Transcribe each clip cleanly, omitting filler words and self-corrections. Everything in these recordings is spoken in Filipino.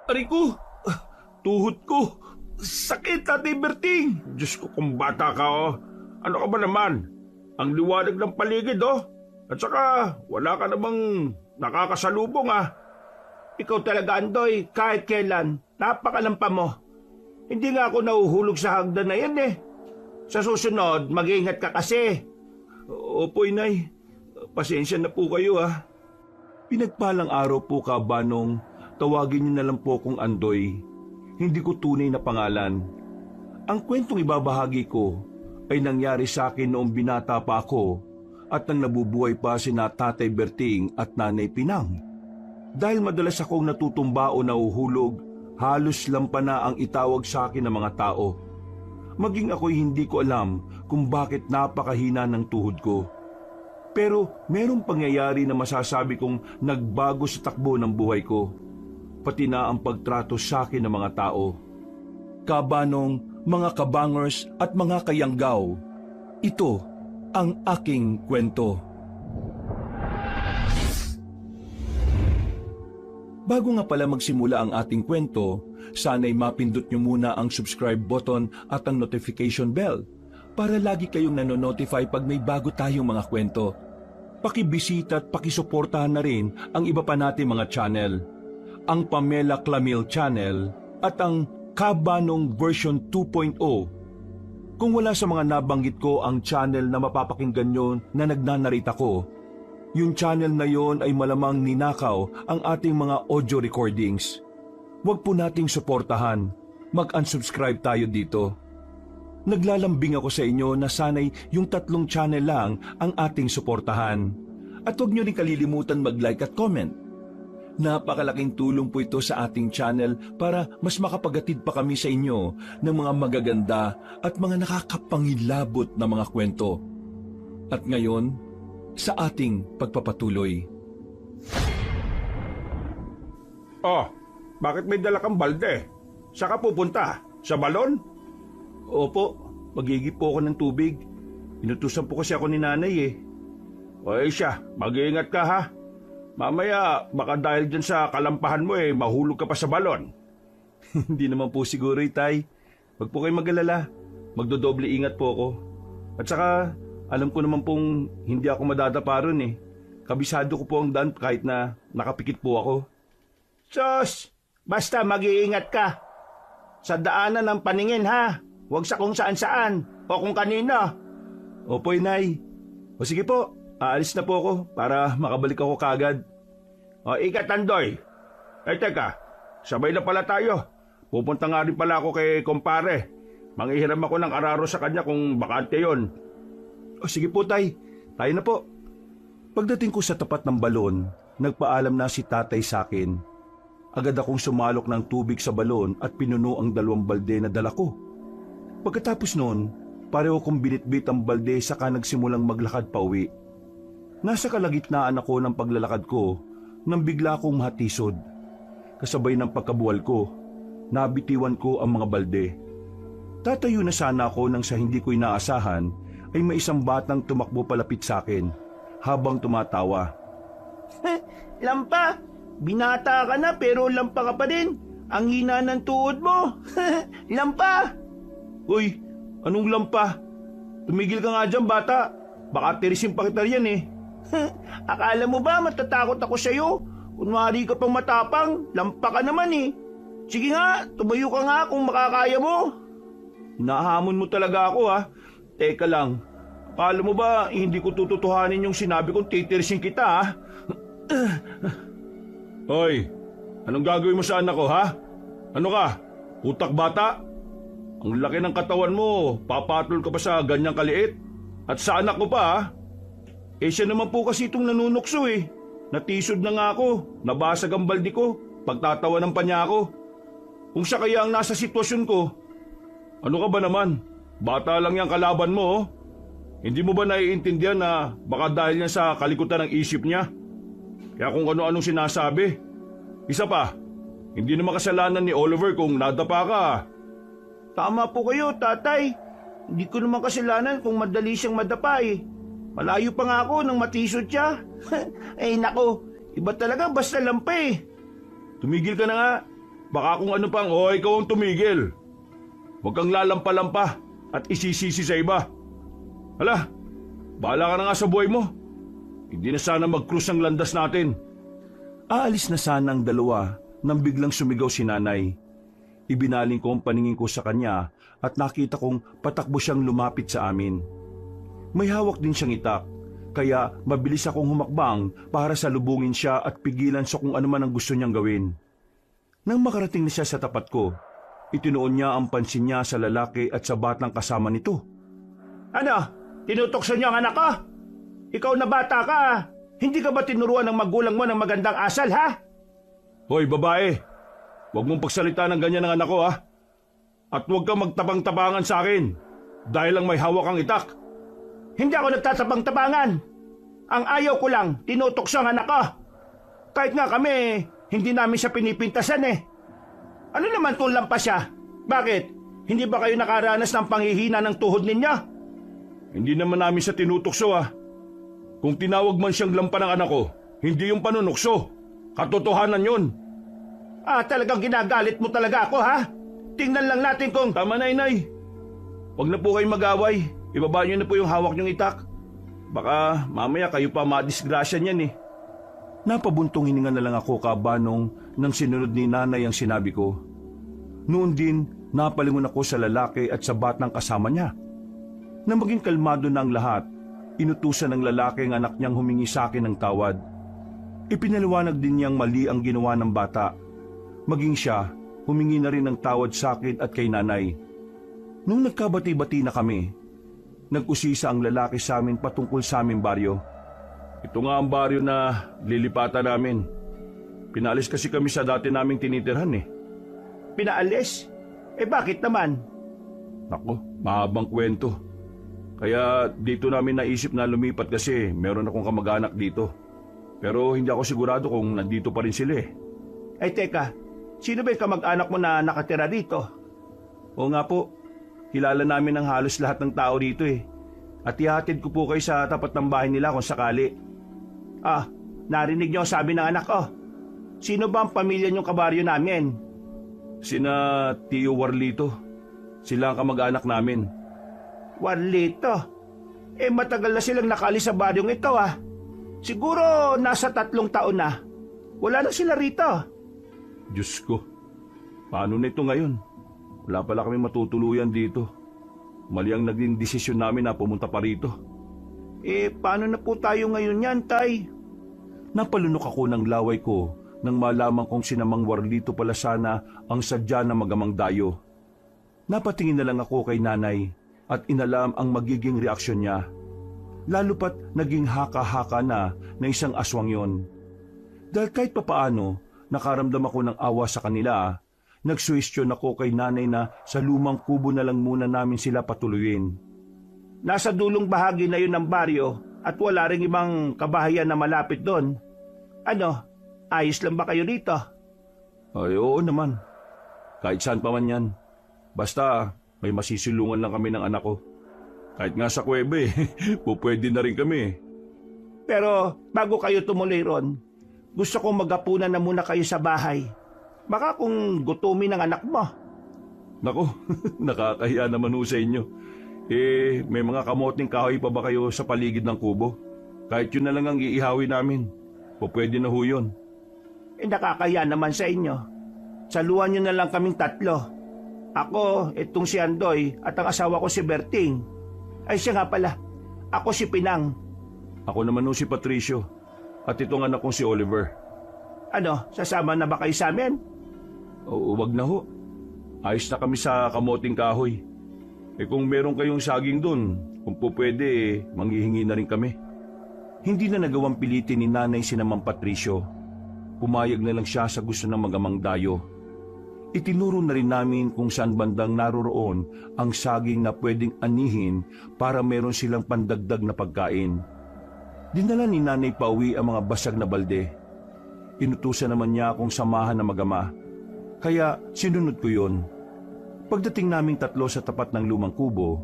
Aray ko! Tuhod ko! Sakit, Tatay Berting! Diyos ko, kung bata ka, oh. Ano ka ba naman? Ang liwanag ng paligid, oh. At saka, wala ka namang nakakasalubong, ah. Ikaw talaga, Andoy, kahit kailan, napakalampa mo. Hindi nga ako nahuhulog sa hagdan na yan, eh. Sa susunod, mag-iingat ka kasi. Opo, Inay. Pasensya na po kayo, ah. Pinagpalang araw po, Kabanong. Tawagin niyo na lang po kong Andoy. Hindi ko tunay na pangalan. Ang kwentong ibabahagi ko ay nangyari sa akin noong binata pa ako at nang nabubuhay pa sina Tatay Berting at Nanay Pinang. Dahil madalas akong natutumba o nahuhulog, halos lampa na ang itawag sa akin ng mga tao. Maging ako'y hindi ko alam kung bakit napakahina ng tuhod ko. Pero merong pangyayari na masasabi kong nagbago sa takbo ng buhay ko. Pati na ang pagtrato sa akin ng mga tao. Kabanong, mga kabangers at mga kayanggaw, ito ang aking kwento. Bago nga pala magsimula ang ating kwento, sana'y mapindot nyo muna ang subscribe button at ang notification bell para lagi kayong nanonotify pag may bago tayong mga kwento. Pakibisita at pakisuportahan na rin ang iba pa nating mga channel. Ang Pamela Clamil Channel at ang Kabanong version 2.0. Kung wala sa mga nabanggit ko ang channel na mapapakinggan nyo na nagnanarita ko, yung channel na yon ay malamang ninakaw ang ating mga audio recordings. Huwag po nating suportahan. Mag-unsubscribe tayo dito. Naglalambing ako sa inyo na sanay yung 3 channel lang ang ating suportahan. At huwag nyo rin kalilimutan mag-like at comment. Napakalaking tulong po ito sa ating channel para mas makapagatid pa kami sa inyo ng mga magaganda at mga nakakapangilabot na mga kwento. At ngayon, sa ating pagpapatuloy. Oh, bakit may dala kang balde? Saan ka pupunta? Sa balon? Opo, magigip po ako ng tubig. Inutusan po kasi ako ni Nanay, eh. O siya, mag-iingat ka, ha? Mamaya, baka dahil dyan sa kalampahan mo mahulog ka pa sa balon. Hindi naman po siguro, Tay. Huwag po kayong mag-alala. Magdodoble ingat po ako. At saka, alam ko naman pong hindi ako madadapa ron, eh. Kabisado ko po ang daan kahit na nakapikit po ako. Sos, basta mag-iingat ka. Sa daanan ng paningin, ha? Huwag sa kung saan-saan o kung kanino. Opo, Inay. O sige po. Aalis na po ako para makabalik ako kaagad. O, ikat, Andoy. Teka, sabay na pala tayo. Pupunta nga rin pala ako kay kumpare. Manghihiram ako ng araro sa kanya kung bakante yon. O sige po, Tay. Tayo na po. Pagdating ko sa tapat ng balon, nagpaalam na si Tatay sa akin. Agad akong sumalok ng tubig sa balon at pinuno ang 2 balde na dala ko. Pagkatapos noon, pareho kong binitbit ang balde saka nagsimulang maglakad pa uwi. Nasa kalagitnaan ako ng paglalakad ko nang bigla akong mahatisod. Kasabay ng pagkabuwal ko, nabitiwan ko ang mga balde. Tatayo na sana ako nang sa hindi ko inaasahan ay may isang batang tumakbo palapit sa akin habang tumatawa. Lampa, binata ka na pero lampa ka pa din. Ang hina ng tuhod mo. Lampa! Uy, anong lampa? Tumigil ka nga dyan, bata. Baka tirisin pa kita yan, eh. Akala mo ba matatakot ako sa'yo? Kunwari ka pang matapang, lampa ka naman, eh. Sige nga, tumayo ka nga kung makakaya mo. Nahamon mo talaga ako, ha? Teka lang, akala mo ba hindi ko tututuhanin yung sinabi kong titirisin kita, ha? Hoy, anong gagawin mo sa anak ko, ha? Ano ka? Utak bata? Ang laki ng katawan mo, papatol ka pa sa ganyang kaliit? At sa anak ko pa, ha? Siya naman po kasi itong nanunukso, eh. Natisod na nga ako, nabasag ang baldi ko, pagtatawanan pa niya ako. Kung siya kaya ang nasa sitwasyon ko, ano ka ba naman? Bata lang yung kalaban mo, oh. Hindi mo ba naiintindihan na baka dahil yan sa kalikutan ng isip niya? Kaya kung ano-anong sinasabi. Isa pa, hindi naman kasalanan ni Oliver kung nadapa ka. Tama po kayo, tatay. Hindi ko naman kasalanan kung madali siyang madapa, eh. Malayo pa nga ako nang matisod siya. Nako, iba talaga basta lampa, eh. Tumigil ka na nga. Baka kung ano pang, ikaw ang tumigil. Huwag kang lalampa-lampa at isisisi sa iba. Hala, bahala ka na nga sa buhay mo. Hindi na sana mag-cruise ang landas natin. Aalis na sana ang dalawa nang biglang sumigaw si nanay. Ibinaling ko ang paningin ko sa kanya at nakita kong patakbo siyang lumapit sa amin. May hawak din siyang itak, kaya mabilis akong humakbang para salubungin siya at pigilan sa kung ano man ang gusto niyang gawin. Nang makarating na siya sa tapat ko, itinuon niya ang pansin niya sa lalaki at sa batang kasama nito. Ano? Tinutokso niyo ang anak ko? Ikaw na bata ka, hindi ka ba tinuruan ng magulang mo ng magandang asal, ha? Hoy, babae! Huwag mong pagsalita ng ganyan ng anak ko, ha? At huwag kang magtabang-tabangan sa akin dahil lang may hawak kang itak. Hindi ako nagtatabang-tabangan. Ang ayaw ko lang, tinutokso ang anak ko. Kahit nga kami, hindi namin siya pinipintasan eh. Ano naman kung lampas siya? Bakit? Hindi ba kayo nakaranas ng panghihina ng tuhod ninyo? Hindi naman namin siya tinutokso, ha? Kung tinawag man siyang lampa ng anak ko, hindi yung panunukso. Katotohanan yun. Talagang ginagalit mo talaga ako, ha? Tingnan lang natin kung... Tama na, inay. Huwag na po kayong mag-away. Ibaba niyo na po yung hawak niyong itak. Baka mamaya kayo pa madisgrasya niyan eh. Napabuntong hininga na lang ako kabanong nang sinunod ni nanay ang sinabi ko. Noon din, napalingon ako sa lalaki at sa batang kasama niya. Nang maging kalmado na ang lahat, inutusan ng lalaki ang anak niyang humingi sa akin ng tawad. Ipinaliwanag din niyang mali ang ginawa ng bata. Maging siya, humingi na rin ng tawad sa akin at kay nanay. Nung nagkabati-bati na kami, nag-usisa ang lalaki sa amin patungkol sa aming baryo. Ito nga ang baryo na lilipatan namin. Pinalis kasi kami sa dati naming tinitirhan eh. Pinaalis? Bakit naman? Nako, mahabang kwento. Kaya dito namin naisip na lumipat kasi meron akong kamag-anak dito. Pero hindi ako sigurado kung nandito pa rin sila eh. Teka, sino ba yung kamag-anak mo na nakatira dito? Oo nga po, kilala namin ang halos lahat ng tao dito eh. At ihatid ko po kayo sa tapat ng bahay nila kung sakali. Narinig niyo ang sabi ng anak ko. Sino ba ang pamilya niyong kabaryo namin? Sina Tio Warlito. Sila ang kamag-anak namin. Warlito? Matagal na silang nakalis sa baryong ito Siguro nasa 3 taon na. Wala na sila rito. Diyos ko, paano nito ngayon? Wala pala kami matutuluyan dito. Mali ang naging desisyon namin na pumunta pa rito. Paano na po tayo ngayon yan, Tay? Napalunok ako ng laway ko nang malaman kong sinamang Warlito pala sana ang sadya na magamang dayo. Napatingin na lang ako kay nanay at inalam ang magiging reaksyon niya. Lalo pat naging haka-haka na isang aswang yon. Dahil kahit papaano, nakaramdam ako ng awa sa kanila, nagsuwestyon ako kay nanay na sa lumang kubo na lang muna namin sila patuluyin. Nasa dulong bahagi na yun ng baryo at wala ring ibang kabahayan na malapit doon. Ayos lang ba kayo rito? Ay, oo naman. Kahit saan pa man yan. Basta may masisilungan lang kami ng anak ko. Kahit nga sa kuweba pupwede na rin kami. Pero bago kayo tumuloy ron, gusto kong magapunan na muna kayo sa bahay. Baka kung gutumin ang anak mo. Nako, nakakahiya naman ho sa inyo. May mga kamoting kahoy pa ba kayo sa paligid ng kubo? Kahit yun na lang ang iihawi namin. Pupwede na ho yun. Nakakahiya naman sa inyo. Saluhan nyo na lang kaming 3. Ako, itong si Andoy at ang asawa ko si Berting. Ay siya nga pala, ako si Pinang. Ako naman ho si Patricio. At itong anak kong si Oliver. Sasama na ba kayo sa amin? Oo, wag na ho. Ayos na kami sa kamoting kahoy. Kung meron kayong saging dun, kung po pwede, manghihingi na rin kami. Hindi na nagawang pilitin ni nanay si Mang Patricio. Pumayag na lang siya sa gusto ng magamang dayo. Itinuro na rin namin kung saan bandang naroroon ang saging na pwedeng anihin para meron silang pandagdag na pagkain. Dinala ni nanay pauwi ang mga basag na balde. Inutusan naman niya akong samahan na magama. Kaya sinunod ko yon. Pagdating naming 3 sa tapat ng lumang kubo,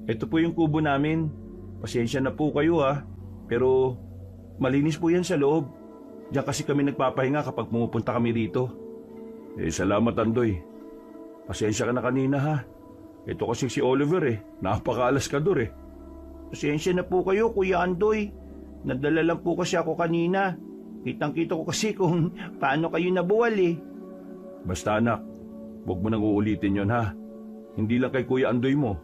"Ito po yung kubo namin. Pasensya na po kayo pero malinis po yan sa loob. Diyan kasi kami nagpapahinga kapag pumupunta kami rito." Salamat Andoy. Pasensya ka na kanina ha. Ito kasi si Oliver napaka-alaskador Pasensya na po kayo, Kuya Andoy. Nadala lang po kasi ako kanina. Kitang-kita ko kasi kung paano kayo nabuwal Basta anak, huwag mo nang uulitin yon ha. Hindi lang kay Kuya Andoy mo,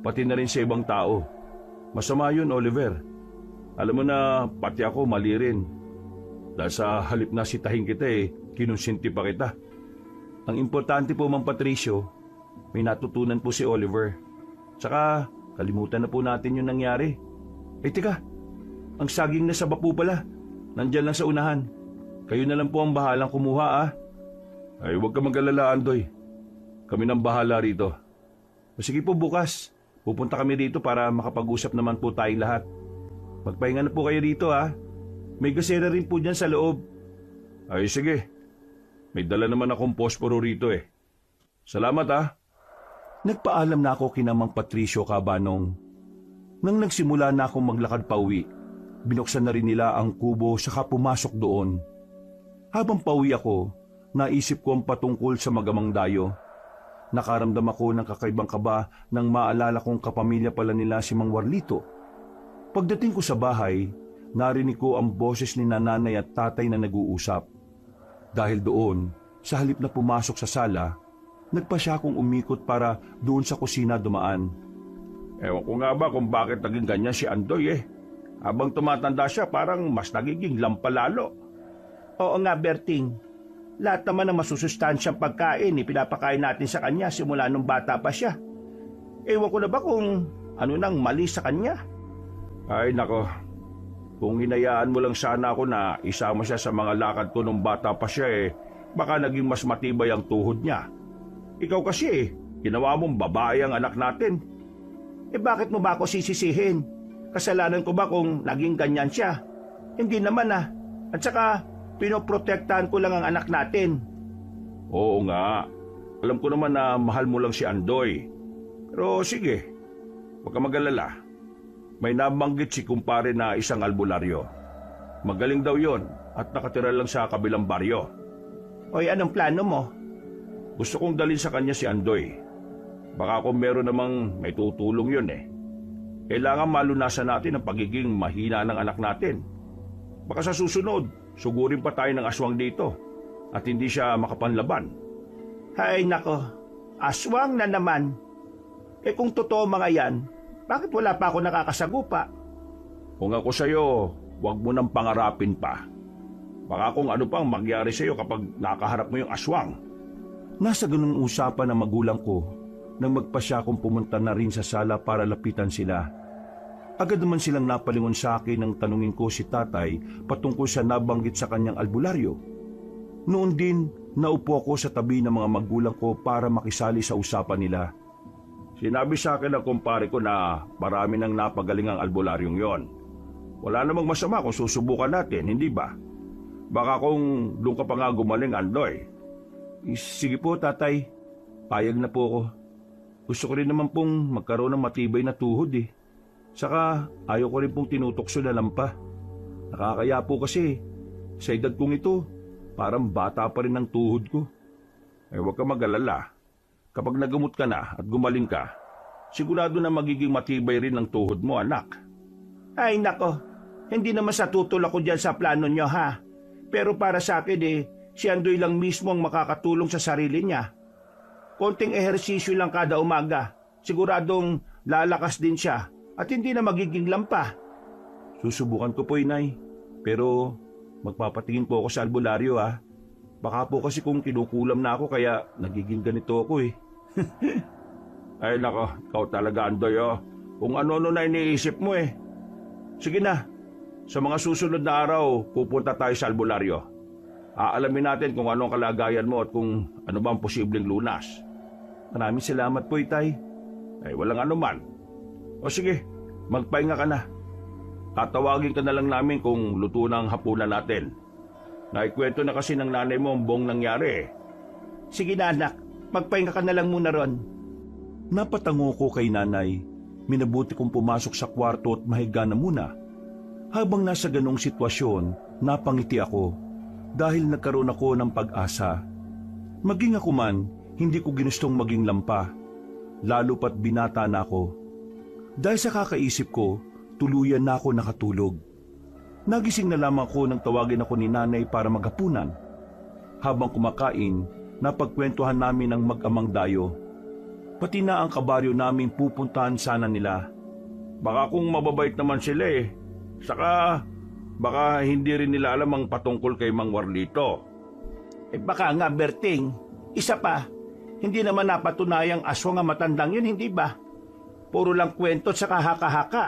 pati na rin sa ibang tao. Masama yun, Oliver. Alam mo na pati ako mali rin. Dahil sa halip na sitahin kita kinonsinti pa kita. Ang importante po, Mang Patricio, may natutunan po si Oliver. Tsaka kalimutan na po natin yung nangyari. Teka, ang saging na saba po pala. Nandyan lang sa unahan. Kayo na lang po ang bahalang kumuha huwag ka mag-alala, Andoy. Kami nang bahala rito. Sige po bukas. Pupunta kami rito para makapag-usap naman po tayong lahat. Magpahinga na po kayo rito May gasera rin po dyan sa loob. Sige. May dala naman akong posporo rito Salamat Nagpaalam na ako kina Mang Patricio Cabanong. Nang nagsimula na akong maglakad pauwi, binuksan na rin nila ang kubo saka pumasok doon. Habang pauwi ako, naisip ko ang patungkol sa magamang dayo. Nakaramdam ako ng kakaibang kaba nang maalala kong kapamilya pala nila si Mang Warlito. Pagdating ko sa bahay, narinig ko ang boses ni nanay at tatay na nag-uusap. Dahil doon, sa halip na pumasok sa sala, nagpa siya akong umikot para doon sa kusina dumaan. Ewan ko nga ba kung bakit naging ganyan si Andoy Habang tumatanda siya, parang mas nagiging lampalalo. Oo nga, Berting. Lahat naman ng masusustansyang pagkain pinapakain natin sa kanya simula nung bata pa siya. Ewan ko na ba kung ano nang mali sa kanya? Ay nako, kung hinayaan mo lang sana ako na isama siya sa mga lakad ko nung bata pa siya baka naging mas matibay ang tuhod niya. Ikaw kasi ginawa mong babae ang anak natin. Bakit mo ba ako sisisihin? Kasalanan ko ba kung naging ganyan siya? Hindi naman At saka, pinoprotektahan ko lang ang anak natin. Oo nga. Alam ko naman na mahal mo lang si Andoy. Pero sige, huwag ka mag-alala. May nabanggit si kumpare na isang albularyo. Magaling daw yon at nakatira lang sa kabilang baryo. Oy, anong plano mo? Gusto kong dalhin sa kanya si Andoy. Baka kung meron namang may tutulong yun Kailangan malunasan natin ang pagiging mahina ng anak natin. Baka sa susunod, sugurin pa tayo ng aswang dito at hindi siya makapanlaban. Ay nako, aswang na naman. Kung totoo mga yan, bakit wala pa ako nakakasagupa? Kung ako sa'yo, huwag mo nang pangarapin pa. Baka kung ano pang mangyari sa'yo kapag nakaharap mo yung aswang. Nasa ganung usapan ng magulang ko nang magpasya akong pumunta na rin sa sala para lapitan sila. Agad naman silang napalingon sa akin nang tanungin ko si tatay patungkol sa nabanggit sa kanyang albularyo. Noon din, naupo ako sa tabi ng mga magulang ko para makisali sa usapan nila. Sinabi sa akin ng kumpare ko na marami nang napagaling ang albularyong yon. Wala namang masama kung susubukan natin, hindi ba? Baka kung doon ka pa nga gumaling, Andoy. Sige po, tatay. Payag na po ako. Gusto ko rin naman pong magkaroon ng matibay na tuhod Saka ayaw ko rin pong tinutokso na lampa. Nakakaya po kasi sa edad kong ito, parang bata pa rin ang tuhod ko. Huwag ka mag-alala. Kapag nagamot ka na at gumaling ka, sigurado na magiging matibay rin ang tuhod mo, anak. Ay nako, hindi naman sa tutol ako dyan sa plano nyo Pero para sa akin si Andoy lang mismo ang makakatulong sa sarili niya. Konting ehersisyo lang kada umaga, siguradong lalakas din siya at hindi na magiging lampa. Susubukan ko po, Inay. Pero magpapatingin po ako sa albularyo Baka po kasi kung kinukulam na ako kaya nagiging ganito ako Ay nako, ikaw talaga, Andoy Kung ano-ano na iniisip mo Sige na, sa mga susunod na araw pupunta tayo sa albularyo. Aalamin natin kung ano ang kalagayan mo at kung ano ba ang posibleng lunas. Maraming salamat po, Itay. Ay walang anuman. O sige, magpahinga ka na. Tatawagin ka na lang namin kung luto na ang hapunan natin. Naikwento na kasi ng nanay mo ang buong nangyari Sige na anak, magpahinga ka na lang muna ron. Napatango ko kay nanay. Minabuti kong pumasok sa kwarto at mahiga na muna. Habang nasa ganong sitwasyon, napangiti ako dahil nagkaroon ako ng pag-asa. Maging ako man, hindi ko ginustong maging lampa, lalo pat binata na ako. Dahil sa kakaisip ko, tuluyan na ako nakatulog. Nagising na lamang ko nang tawagin ako ni nanay para maghapunan. Habang kumakain, napagkwentuhan namin ang mag-amang dayo. Pati na ang kabaryo namin pupuntahan sana nila. Baka kung mababait naman sila eh. Saka baka hindi rin nila alam ang patungkol kay Mang Warlito. Baka nga, Berting. Isa pa, hindi naman napatunayang aswang ang matandang yun, hindi ba? Puro lang kwento at saka haka-haka.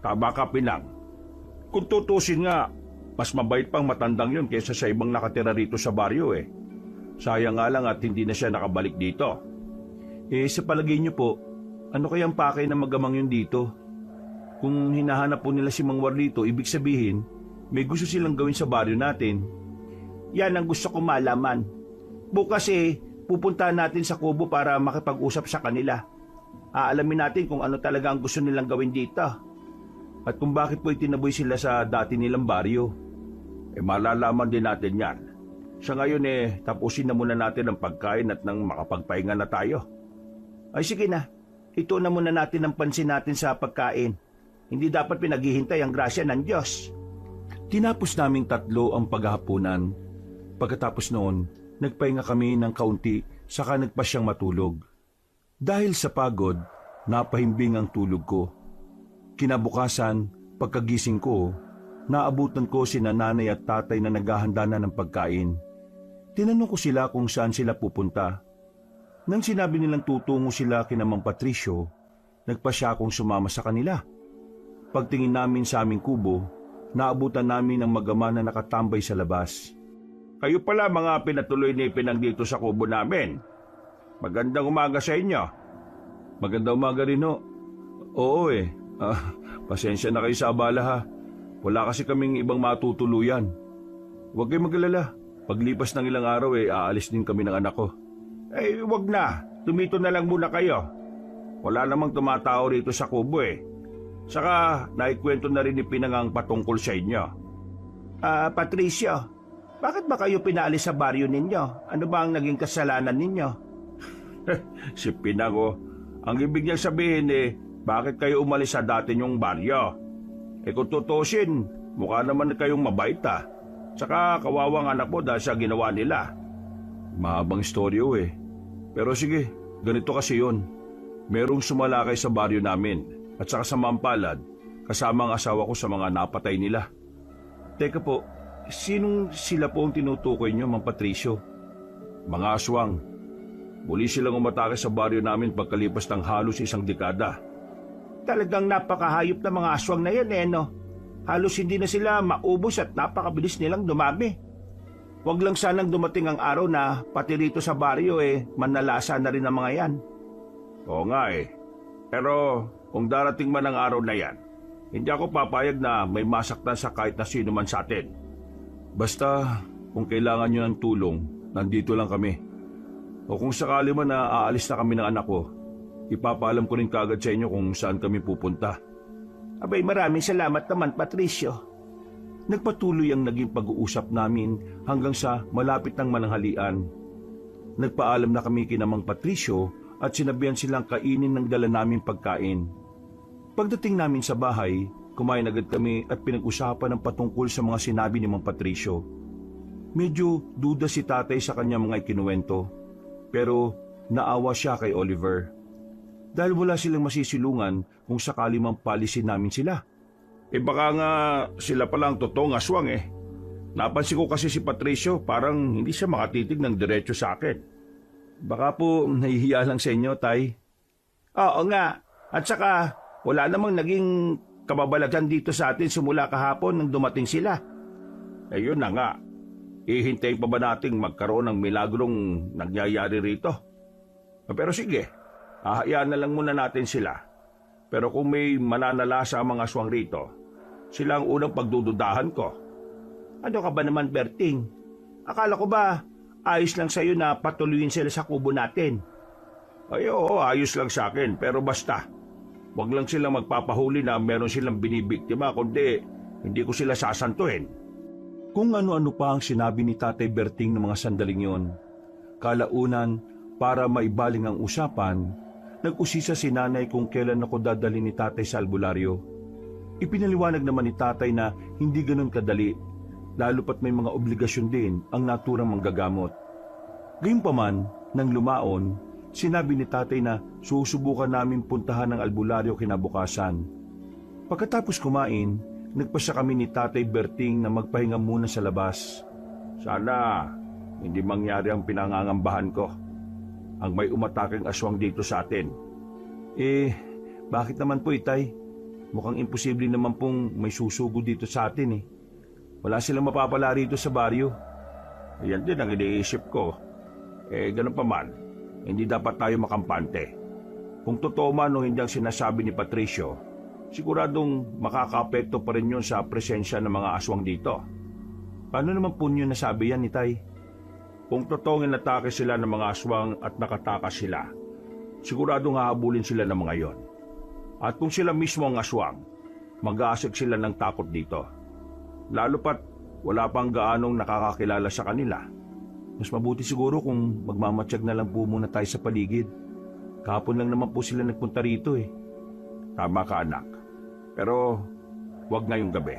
Tama ka, Pinang. Kung tutusin nga, mas mabait pang matandang yun kaysa sa ibang nakatira rito sa baryo eh. Sayang nga lang at hindi na siya nakabalik dito. Sa palagay niyo po, ano kayang pakay na magamang yun dito? Kung hinahanap po nila si Mang Warlito, ibig sabihin, may gusto silang gawin sa baryo natin. Yan ang gusto kong malaman. Bukas pupuntahan natin sa kubo para makipag-usap sa kanila. Aalamin natin kung ano talaga ang gusto nilang gawin dito. At kung bakit po itinaboy sila sa dati nilang baryo. Malalaman din natin yan. Sa ngayon tapusin na muna natin ang pagkain at nang makapagpahinga na tayo. Ay sige na, ito na muna natin ang pansin natin sa pagkain. Hindi dapat pinaghihintay ang grasya ng Diyos. Tinapos naming tatlo ang paghahapunan. Pagkatapos noon, nagpahinga kami ng kaunti saka nagpa siyang matulog. Dahil sa pagod, napahimbing ang tulog ko. Kinabukasan, pagkagising ko, naabutan ko sina nanay at tatay na naghahanda na ng pagkain. Tinanong ko sila kung saan sila pupunta. Nang sinabi nilang tutungo sila kina Mang Patricio, nagpa siya akong sumama sa kanila. Pagtingin namin sa aming kubo, naabutan namin ang mag-ama na nakatambay sa labas. Kayo pala mga pinatuloy ni Pinang dito sa kubo namin. Magandang umaga sa inyo. Magandang umaga rin ho. Oo pasensya na kayo sa abala ha. Wala kasi kaming ibang matutuluyan. Huwag kayong mag-alala. Paglipas ng ilang araw aalis din kami ng anak ko. Wag na. Tumito na lang muna kayo. Wala namang tumatao rito sa kubo Saka naikwento na rin ni Pinang ang patungkol sa inyo. Patricio, bakit ba kayo pinaalis sa baryo ninyo? Ano ba ang naging kasalanan ninyo? Si Pinang ang ibig niyang sabihin bakit kayo umalis sa dati niyong baryo? Kung tutusin, mukha naman kayong mabait Saka kawawang anak mo dahil sa ginawa nila. Mahabang istoryo Pero sige, ganito kasi yon. Merong sumalakay sa baryo namin at saka sa Mampalad, kasama ang asawa ko sa mga napatay nila. Teka po, sinong sila po ang tinutukoy niyo, Mang Patricio? Mga aswang. Muli silang umatake sa baryo namin pagkalipas ng halos isang dekada. Talagang napakahayop na mga aswang na yan no? Halos hindi na sila maubos at napakabilis nilang dumami. Huwag lang sanang dumating ang araw na pati rito sa baryo manlalasa na rin ang mga yan. Oo nga Pero kung darating man ang araw na yan, hindi ako papayag na may masaktan sa kahit na sino man sa atin. Basta kung kailangan nyo ng tulong, nandito lang kami. O kung sakali man na aalis na kami ng anak ko, ipapaalam ko rin kagad sa inyo kung saan kami pupunta. Abay, maraming salamat naman, Patricio. Nagpatuloy ang naging pag-uusap namin hanggang sa malapit ng mananghalian. Nagpaalam na kami kina Mang Patricio at sinabihan silang kainin ng dala naming pagkain. Pagdating namin sa bahay, kumain agad kami at pinag-usapan ng patungkol sa mga sinabi ni Mang Patricio. Medyo duda si tatay sa kanyang mga ikinuwento, pero naawa siya kay Oliver. Dahil wala silang masisilungan kung sakali mang palisin namin sila. Baka nga sila palang totoong aswang Napansin ko kasi si Patricio parang hindi siya makatitig ng diretso sa akin. Baka po nahihiya lang sa inyo, Tay. Oo nga. At saka wala namang naging kababalagan dito sa atin simula kahapon nang dumating sila. Yun na nga. Ihintayin pa ba nating magkaroon ng milagrong nangyayari rito? Pero sige, hahayaan na lang muna natin sila. Pero kung may mananalasa ang mga aswang rito, sila ang unang pagdududahan ko. Ano ka ba naman, Berting? Akala ko ba ayos lang sa'yo na patuloyin sila sa kubo natin? Oo, ayos lang sa akin. Pero basta, wag lang silang magpapahuli na meron silang binibiktima, kundi hindi ko sila sasantuhin. Kung ano-ano pa ang sinabi ni Tatay Berting ng mga sandaling yon, Kalaunan, para maibaling ang usapan, nag-usisa si nanay kung kailan ako dadali ni tatay sa albularyo. Ipinaliwanag naman ni tatay na hindi ganun kadali, lalo pat may mga obligasyon din ang naturang manggagamot. Gayunpaman, nang lumaon, sinabi ni tatay na susubukan namin puntahan ang albularyo kinabukasan. Pagkatapos kumain, nagpasya kami ni Tatay Berting na magpahinga muna sa labas. Sana hindi mangyari ang pinangangambahan ko. Ang may umataking aswang dito sa atin. Bakit naman po, Itay? Mukhang imposible naman pong may susugo dito sa atin eh. Wala silang mapapala rito sa baryo. Yan din ang iniisip ko. Ganun pa man, hindi dapat tayo makampante. Kung totoo man o hindi ang sinasabi ni Patricio, siguradong makakaapekto pa rin yun sa presensya ng mga aswang dito. Paano naman po niyo nasabi yan, Itay? Kung totoong inatake sila ng mga aswang at nakatakas sila, siguradong hahabulin sila ng mga yon. At kung sila mismo ang aswang, mag-aasik sila ng takot dito. Lalo pat wala pang gaanong nakakakilala sa kanila. Mas mabuti siguro kung magmamatsyag na lang po muna tayo sa paligid. Kahapon lang naman po sila nagpunta rito eh. Tama ka, anak. Pero wag ngayong gabi.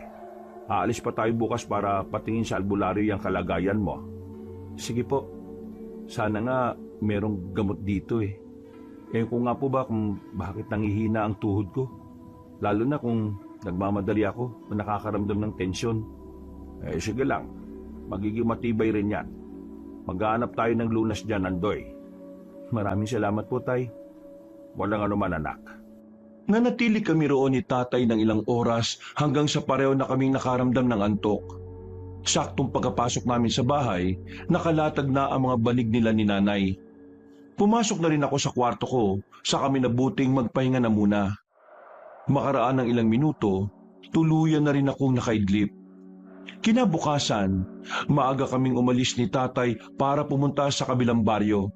Aalis pa tayo bukas para patingin sa albularyo yung kalagayan mo. Sige po. Sana nga merong gamot dito eh. Kung nga po ba kung bakit nangihina ang tuhod ko. Lalo na kung nagmamadali ako o nakakaramdam ng tensyon. Sige lang. Magiging matibay rin yan. Maghahanap tayo ng lunas dyan, Andoy. Maraming salamat po, Tay. Walang anuman, anak. Nanatili kami roon ni tatay ng ilang oras hanggang sa pareho na kaming nakaramdam ng antok. Saktong pagkapasok namin sa bahay, nakalatag na ang mga banig nila ni nanay. Pumasok na rin ako sa kwarto ko, sa kami nabuting magpahinga na muna. Makaraan ng ilang minuto, tuluyan na rin akong nakaidlip. Kinabukasan, maaga kaming umalis ni tatay para pumunta sa kabilang baryo.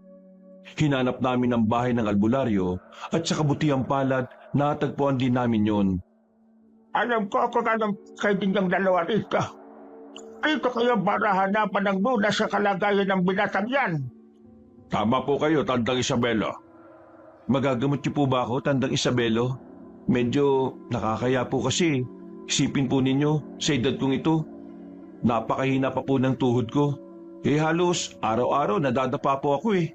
Hinanap namin ang bahay ng albularyo at sa kabutihang palad, natagpuan din namin yon. Alam ko kung anong kayo yung dalawa rito. Dito kayo para hanapan ng lunas sa kalagayan ng binatang yan. Tama po kayo, Tandang Isabelo. Magagamot niyo po ba ako, Tandang Isabelo? Medyo nakakaya po kasi. Isipin po ninyo, sa edad kong ito, napakahina pa po ng tuhod ko. Halos araw-araw nadadapa po ako eh.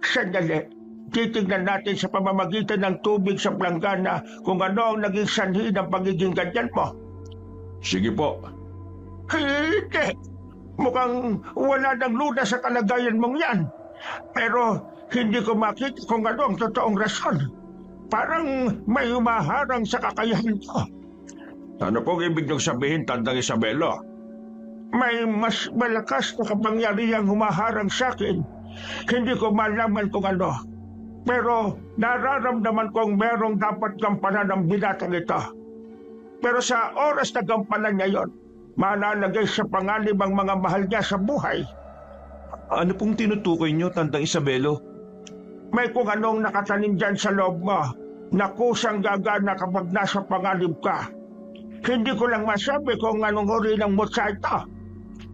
Sandali, titignan natin sa pamamagitan ng tubig sa planggana kung ano ang naging sanhi ng pagiging ganyan mo. Sige po. Hindi! Mukhang wala ng lunas sa kalagayan mong yan. Pero hindi ko makita kung ano ang totoong rason. Parang may umaharang sa kakayahan ko. Ano pong ibig niyong sabihin, Tandang Isabelo? May mas malakas na kapangyarihang humaharang sa akin. Hindi ko malaman kung ano. Pero nararamdaman kong merong dapat gampanan ng binatang ito. Pero sa oras na gampanan niya yon, manalagay sa panganib ang mga mahal niya sa buhay. Ano pong tinutukoy niyo, Tandang Isabelo? May kung anong nakatanim dyan sa loob mo na kusang gagana kapag nasa panganib ka. Hindi ko lang masabi kung anong uri ng mutsa ito.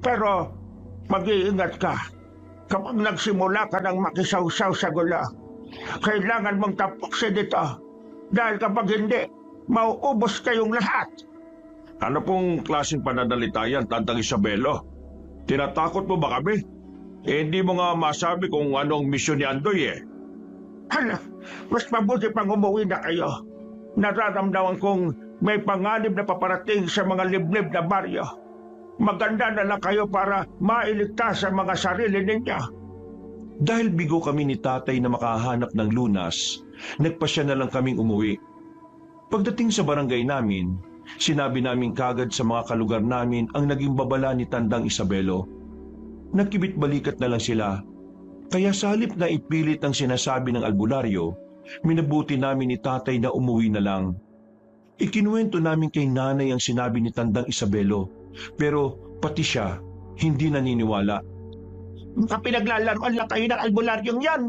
Pero mag-iingat ka. Kapag nagsimula ka ng makisawsaw sa gulo, kailangan mong tapuksin ito. Dahil kapag hindi, mauubos kayong lahat. Ano pong klaseng pananalita yan, Tandang Isabelo? Tinatakot mo ba kami? Hindi mo nga masabi kung anong misyon ni Andoy eh. Hala, mas mabuti pang umuwi na kayo. Nararamdaman kong may panganib na paparating sa mga liblib na baryo. Maganda na lang kayo para mailigtas sa mga sarili ninyo. Dahil bigo kami ni tatay na makahanap ng lunas, nagpasya na lang kaming umuwi. Pagdating sa barangay namin, sinabi namin kagad sa mga kalugar namin ang naging babala ni Tandang Isabelo. Nagkibit-balikat na lang sila. Kaya sa halip na ipilit ang sinasabi ng albularyo, minabuti namin ni tatay na umuwi na lang. Ikinuwento namin kay nanay ang sinabi ni Tandang Isabelo, pero pati siya hindi naniniwala. Kapinaglalaroan lang kayo ng albularyong yan.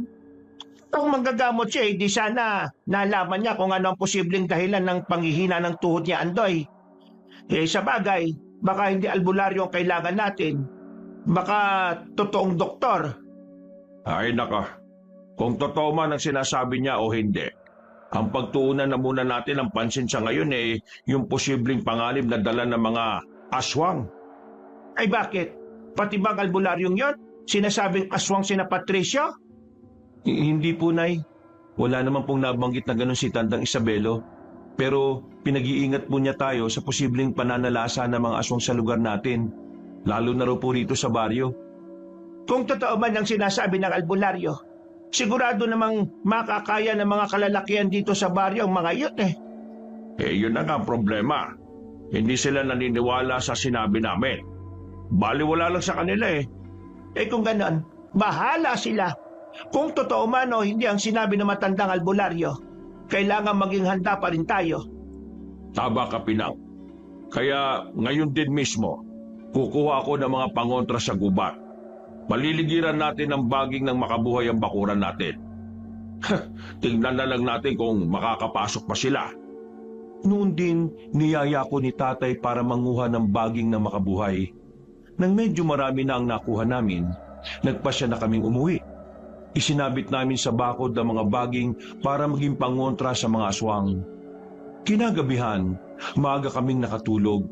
Kung manggagamot siya, di sana nalaman niya kung ano ang posibleng dahilan ng panghihina ng tuhod niya, Andoy. Sa bagay, baka hindi albularyo ang kailangan natin. Baka totoong doktor. Ay nako, kung totoo man ang sinasabi niya o hindi, ang pagtuunan na muna natin ang pansin sa ngayon yung posibleng panganib na dala ng mga aswang. Ay bakit? Pati bang albularyong yon? Sinasabing aswang sina Patricio? Hindi po, Nay. Wala naman pong nabanggit na ganun si Tandang Isabelo. Pero pinag-iingat po niya tayo sa posibleng pananalasa ng mga aswang sa lugar natin. Lalo na raw po rito sa baryo. Kung totoo man ang sinasabi ng albularyo, sigurado namang makakaya ng mga kalalakihan dito sa baryo ang mga iyot eh. Yun na nga ang problema. Hindi sila naniniwala sa sinabi namin. Baliwala lang sa kanila eh. Kung ganon, bahala sila. Kung totoo man o hindi ang sinabi ng matandang albularyo, kailangan maging handa pa rin tayo. Tama ka, Pinang. Kaya ngayon din mismo, kukuha ako ng mga pangontra sa gubat. Maliligiran natin ang baging ng makabuhay ang bakuran natin. Tingnan na lang natin kung makakapasok pa sila. Noon din, niyaya ko ni Tatay para manguha ng baging na makabuhay. Nang medyo marami na ang nakuha namin, nagpasya na kaming umuwi. Isinabit namin sa bakod ang mga baging para maging pangontra sa mga aswang. Kinagabihan, maaga kaming nakatulog.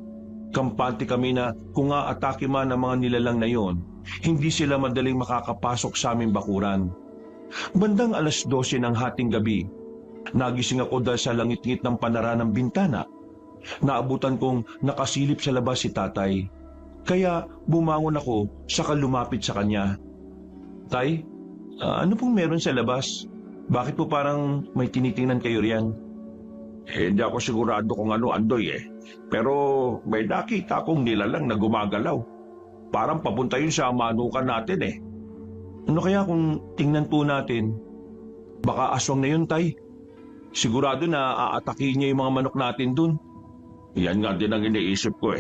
Kampante kami na kung aatake man ang mga nilalang na yon, hindi sila madaling makakapasok sa aming bakuran. Bandang 12:00 ng hating gabi, nagising ako dahil sa langit-ngit ng panara ng bintana. Naabutan kong nakasilip sa labas si Tatay. Kaya bumangon ako saka lumapit sa kanya. Tay, ano pong meron sa labas? Bakit po parang may tinitingnan kayo riyan? Hindi ako sigurado kung ano andoy Pero may nakita akong nilalang na gumagalaw. Parang papunta yun sa manukan natin Ano kaya kung tingnan po natin? Baka aswang na yun, Tay. Sigurado na aatakihin niya yung mga manok natin dun. Yan nga din ang iniisip ko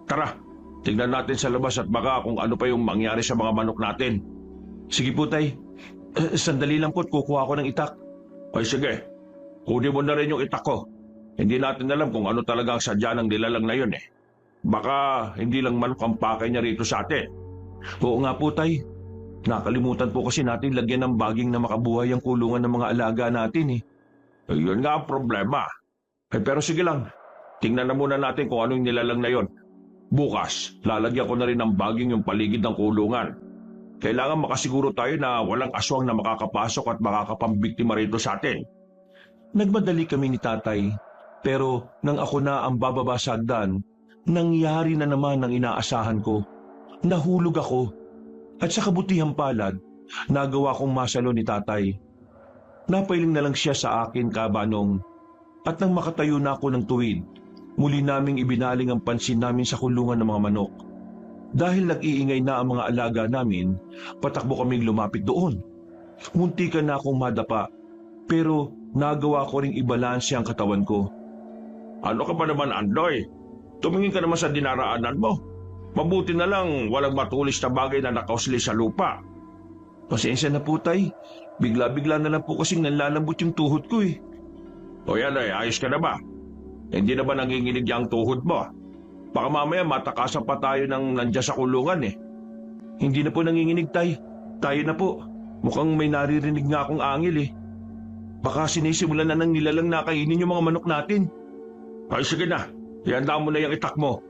Tara, tingnan natin sa labas at baka kung ano pa yung mangyari sa mga manok natin. Sige po, Tay. Sandali lang po at kukuha ko ng itak. Ay sige, kunin mo na rin yung itak ko. Hindi natin alam kung ano talaga ang sadya ng nilalang na yun Baka hindi lang manok ang pakay niya rito sa atin. Oo nga po, Tay. Nakalimutan po kasi natin lagyan ng baging na makabuhay ang kulungan ng mga alaga natin Yun nga ang problema. Pero sige lang, tingnan na muna natin kung anong nilalang na yon. Bukas, lalagyan ko na rin ng baging yung paligid ng kulungan. Kailangan makasiguro tayo na walang aswang na makakapasok at makakapambiktima rito sa atin. Nagmadali kami ni Tatay, pero nang ako na ang bababa sa hagdan, nangyari na naman ang inaasahan ko. Nahulog ako, at sa kabutihang palad, nagawa kong masalo ni Tatay. Napailing na lang siya sa akin, kabanong, at nang makatayo na ako ng tuwid, muli naming ibinaling ang pansin namin sa kulungan ng mga manok. Dahil nag-iingay na ang mga alaga namin, patakbo kaming lumapit doon. Muntikan na akong madapa, pero nagawa ko ring ibalanse ang katawan ko. Ano ka ba naman, Andoy? Tumingin ka naman sa dinaraanan mo. Mabuti na lang walang matulis na bagay na nakausli sa lupa. Pasensya na po, Tay. Bigla-bigla na lang po kasing nanlalambot yung tuhod ko O yan ayos ka na ba? Hindi na ba nanginginig ang tuhod mo? Baka mamaya matakasan pa tayo ng nandiyan sa kulungan Hindi na po nanginginig, Tay. Tayo na po. Mukhang may naririnig nga akong angil Baka sinisimulan na ng nilalang nakainin yung mga manok natin. Ay sige na, ihanda mo na yung itak mo.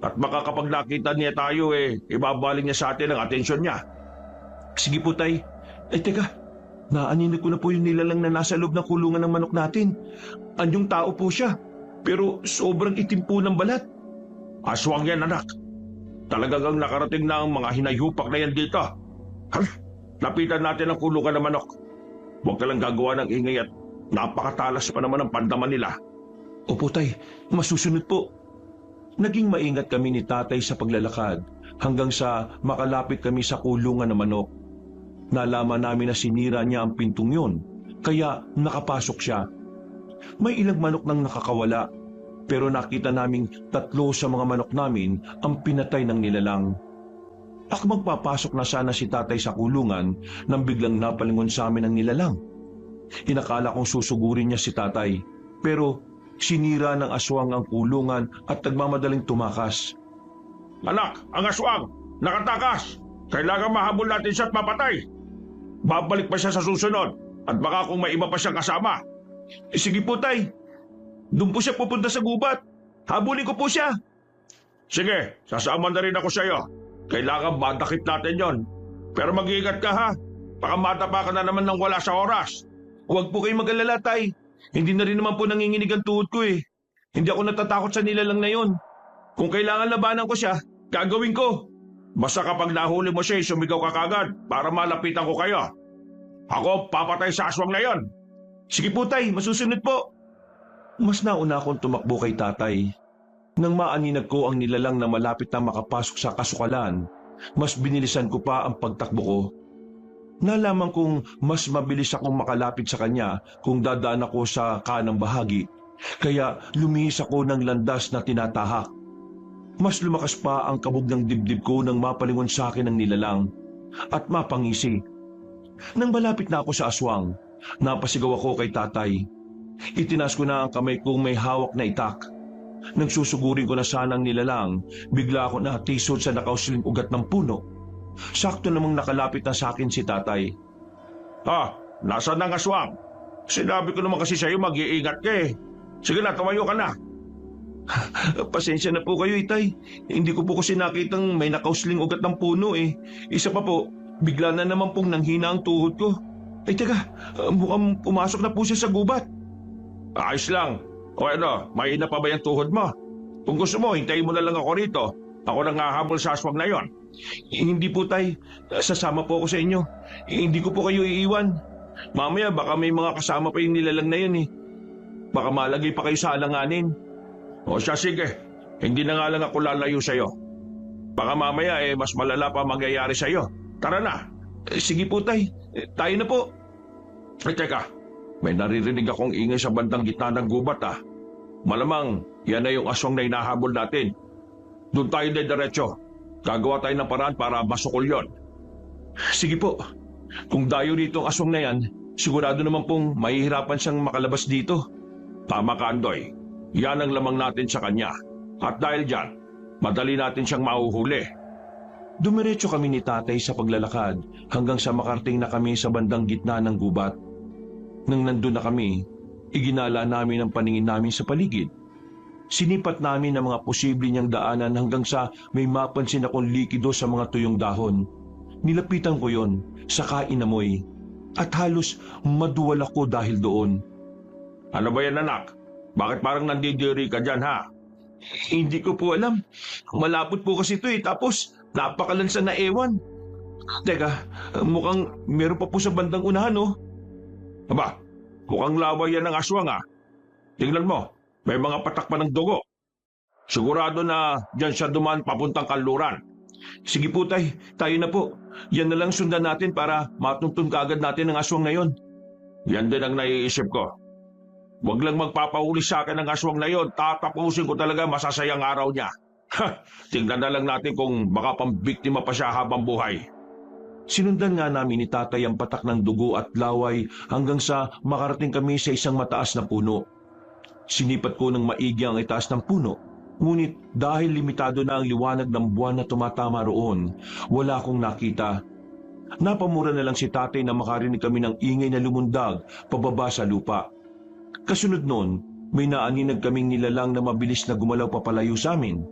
At baka kapag nakita niya tayo ibabaling niya sa atin ang atensyon niya. Sige po, Tay. Teka, naaninig ko na po yung nilalang na nasa loob ng kulungan ng manok natin. Anyong tao po siya, pero sobrang itim po ng balat. Aswang yan, anak. Talagang nakarating na ang mga hinayupak na yan dito. Lapitan natin ang kulungan ng manok. Huwag ka lang gagawa ng ingay at napakatalas pa naman ang pandaman nila. Opo, Tay. Masusunod po. Naging maingat kami ni Tatay sa paglalakad hanggang sa makalapit kami sa kulungan ng manok. Nalaman namin na sinira niya ang pintong yun, kaya nakapasok siya. May ilang manok nang nakakawala, pero nakita naming 3 sa mga manok namin ang pinatay ng nilalang. Magpapasok na sana si Tatay sa kulungan nang biglang napalingon sa amin ang nilalang. Inakala kong susugurin niya si Tatay, pero sinira ng aswang ang kulungan at nagmamadaling tumakas. Anak, ang aswang! Nakatakas! Kailangan mahabol natin siya at mapatay! babalik pa siya sa susunod. At baka kung may iba pa siyang kasama. Sige po, Tay. Doon po siya pupunta sa gubat. Habulin ko po siya. Sige, sasama na rin ako sa iyo. Kailangan madakip natin yon. Pero mag-iingat ka ha. Baka matapa ka na naman ng wala sa oras. Huwag po kayong mag-alala, Tay. Hindi na rin naman po nanginginig ang tuhod ko eh. Hindi ako natatakot sa nilalang na yon. Kung kailangan labanan ko siya, gagawin ko. Basta kapag nahuli mo siya, sumigaw ka kagad para malapitan ko kayo. Ako, papatay sa aswang na yon. Sige po, Tay. Masusunod po. Mas nauna akong tumakbo kay Tatay. Nang maaninag ko ang nilalang na malapit na makapasok sa kasukalan, mas binilisan ko pa ang pagtakbo ko. Nalaman kong mas mabilis akong makalapit sa kanya kung dadaan ako sa kanang bahagi, kaya lumihis ako ng landas na tinatahak. Mas lumakas pa ang kabog ng dibdib ko nang mapalingon sa akin ang nilalang at mapangisi. Nang malapit na ako sa aswang, napasigaw ako kay Tatay. Itinaas ko na ang kamay kong may hawak na itak. Nang susugurin ko na sana ang nilalang, bigla ako natisod sa nakausling ugat ng puno. Sakto namang nakalapit na sa akin si Tatay. Nasaan ang aswang? Sinabi ko naman kasi sa iyo mag-iingat ka eh. Sige na, tumayo ka na. Pasensya na po kayo, Itay. Hindi ko po kasi nakitang may nakausling ugat ng puno eh. Isa pa po, bigla na naman pong nanghina ang tuhod ko. Ay teka, mukhang pumasok na po siya sa gubat. Ayos lang. O ano, mahina pa ba yung tuhod mo? Kung gusto mo, hintayin mo na lang ako rito. Ako nang hahabol sa aswang na yon. Hindi po, Tay. Sasama po ako sa inyo. Hindi ko po kayo iiwan. Mamaya baka may mga kasama pa yung nilalang na yun eh. Baka malagay pa kayo sa alanganin. O siya, sige. Hindi na nga lang ako lalayo sa iyo. Baka mamaya mas malala pa mangyayari sa iyo. Tara na. Sige po, Tay. Tayo na po. Teka. May naririnig akong ingay sa bandang gitna ng gubat Malamang, yan na yung aswang na hinahabol natin. Doon tayo na diretso. Gagawa tayo ng paraan para masukol yon. Sige po. Kung dayo dito ang aswang na yan, sigurado naman pong mahihirapan siyang makalabas dito. Tama ka, Andoy. Yan ang lamang natin sa kanya. At dahil dyan, madali natin siyang mahuhuli. Dumiretso kami ni Tatay sa paglalakad hanggang sa makarating na kami sa bandang gitna ng gubat. Nang nandun na kami, iginala namin ang paningin namin sa paligid. Sinipat namin ang mga posible niyang daanan hanggang sa may mapansin akong likido sa mga tuyong dahon. Nilapitan ko yon, saka inamoy. At halos maduwal ako dahil doon. Ano ba yan, anak? Bakit parang nandidiri ka dyan, ha? Hindi ko po alam. Malapot po kasi ito tapos napakalansa na ewan. Teka, mukhang meron pa po sa bandang unahan, Aba, mukhang laway yan ng aswang, Tingnan mo, may mga patak pa ng dugo. Sigurado na dyan siya dumaan papuntang kanluran. Sige po, Tay. Tayo na po. Yan na lang sundan natin para matuntun kaagad natin ang aswang na yon. Yan din ang naiisip ko. Huwag lang magpapauli sa akin ng aswang na yon. Tatapusin ko talaga masasayang araw niya. Tingnan na lang natin kung baka pambiktima pa siya habang buhay. Sinundan nga namin ni Tatay ang patak ng dugo at laway hanggang sa makarating kami sa isang mataas na puno. Sinipat ko ng maigi ang itaas ng puno, ngunit dahil limitado na ang liwanag ng buwan na tumatama roon, wala akong nakita. Napamura na lang si Tatay na makarinig kami ng ingay na lumundag pababa sa lupa. Kasunod noon, may naaninag kaming nilalang na mabilis na gumalaw papalayo sa amin.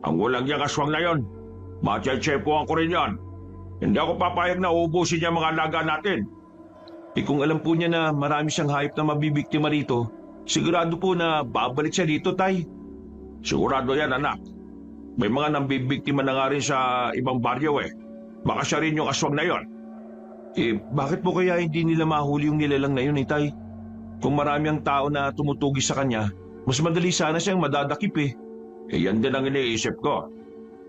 Ang walang yang aswang na yon, matiyatsepuan ko rin yan. Hindi ako papayag na uubusin niya mga alaga natin. Kung alam po niya na marami siyang hayop na mabibiktima rito, sigurado po na babalik siya dito, Tay. Sigurado yan, anak. May mga nambibiktima na nga rin sa ibang baryo Baka siya rin yung aswang na yon. Bakit po kaya hindi nila mahuli yung nilalang na yun, Tay? Kung marami ang tao na tumutugi sa kanya, mas madali sana siyang madadakip Yan din ang iniisip ko.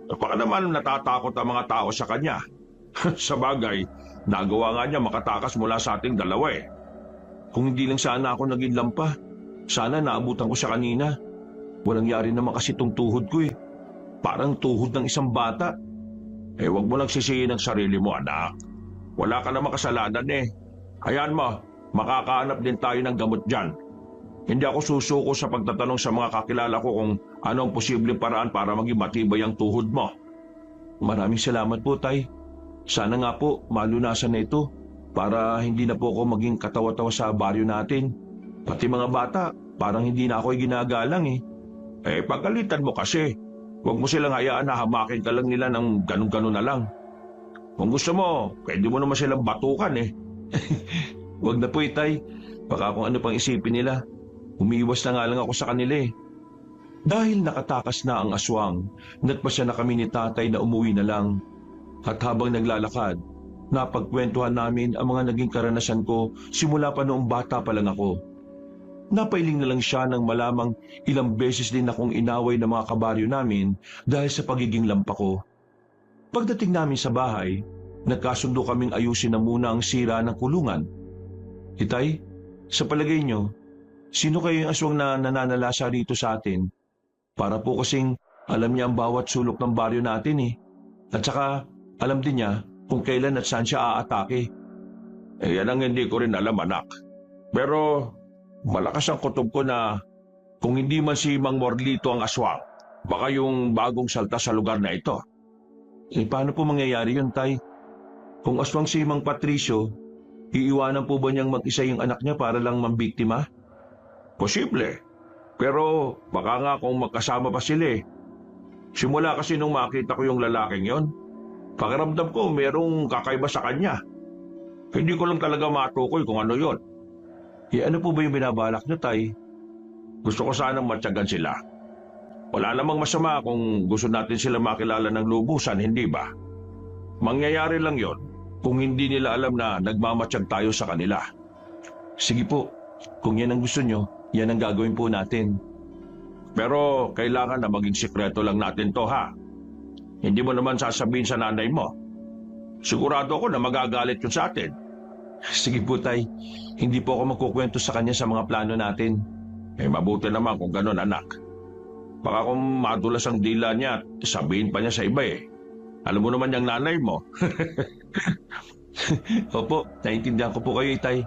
Baka naman natatakot ang mga tao sa kanya. Sa bagay, nagawa nga niya makatakas mula sa ating dalawa Kung hindi lang sana ako naging lampa, sana naabutan ko siya kanina. Walang yari naman kasi itong tuhod ko Parang tuhod ng isang bata. Huwag mo lang sisihin ang sarili mo, anak. Wala ka namang kasalanan Hayaan mo, makakahanap din tayo ng gamot dyan. Hindi ako susuko sa pagtatanong sa mga kakilala ko kung ano ang posibleng paraan para maging matibay ang tuhod mo. Maraming salamat po, Tay. Sana nga po malunasan na ito para hindi na po ako maging katawa-tawa sa baryo natin. Pati mga bata, parang hindi na ako ginagalang eh. Pagalitan mo kasi. Huwag mo silang hayaan na hamakin ka lang nila ng ganun-ganun na lang. Kung gusto mo, pwede mo naman silang batukan eh. Huwag na po, Itay. Baka kung ano pang isipin nila. Umiiwas na nga lang ako sa kanila eh. Dahil nakatakas na ang aswang, natpasya na kami ni tatay na umuwi na lang. At habang naglalakad, napagkwentuhan namin ang mga naging karanasan ko simula pa noong bata pa lang ako. Napailing na lang siya nang malamang ilang beses din akong inaway ng mga kabaryo namin dahil sa pagiging lampa ko. Pagdating namin sa bahay, nagkasundo kaming ayusin na muna ang sira ng kulungan. Itay, sa palagay nyo, sino kayo yung aswang na nananalasa rito sa atin? Para po kasing alam niya ang bawat sulok ng baryo natin eh. At saka alam din niya kung kailan at saan siya aatake. Yan ang hindi ko rin alam, anak. Pero malakas ang kutob ko na kung hindi man si Mang Morlito ang aswang, baka yung bagong salta sa lugar na ito. Paano po mangyayari yun, Tay? Kung aswang si Mang Patricio, iiwanan po ba niyang mag-isa yung anak niya para lang mambiktima? Posible. Pero baka nga kung magkasama pa sila eh. Simula kasi nung makita ko yung lalaking yon, pakiramdam ko merong kakaiba sa kanya. Hindi ko lang talaga matukoy kung ano yon. Ano po ba yung binabalak niyo, Tay? Gusto ko sanang matyagan sila. Wala namang masama kung gusto natin sila makilala ng lubusan, hindi ba? Mangyayari lang yon kung hindi nila alam na nagmamatsyag tayo sa kanila. Sige po, kung yan ang gusto niyo, yan ang gagawin po natin. Pero kailangan na maging sikreto lang natin to, ha? Hindi mo naman sasabihin sa nanay mo. Sigurado ako na magagalit yun sa atin. Sige po, Tay. Hindi po ako magkukwento sa kanya sa mga plano natin. Mabuti naman kung ganun, anak. Baka kung madulas ang dila niya, sabihin pa niya sa iba eh. Alam mo naman yung nanay mo. Opo, naiintindihan ko po kayo, Itay.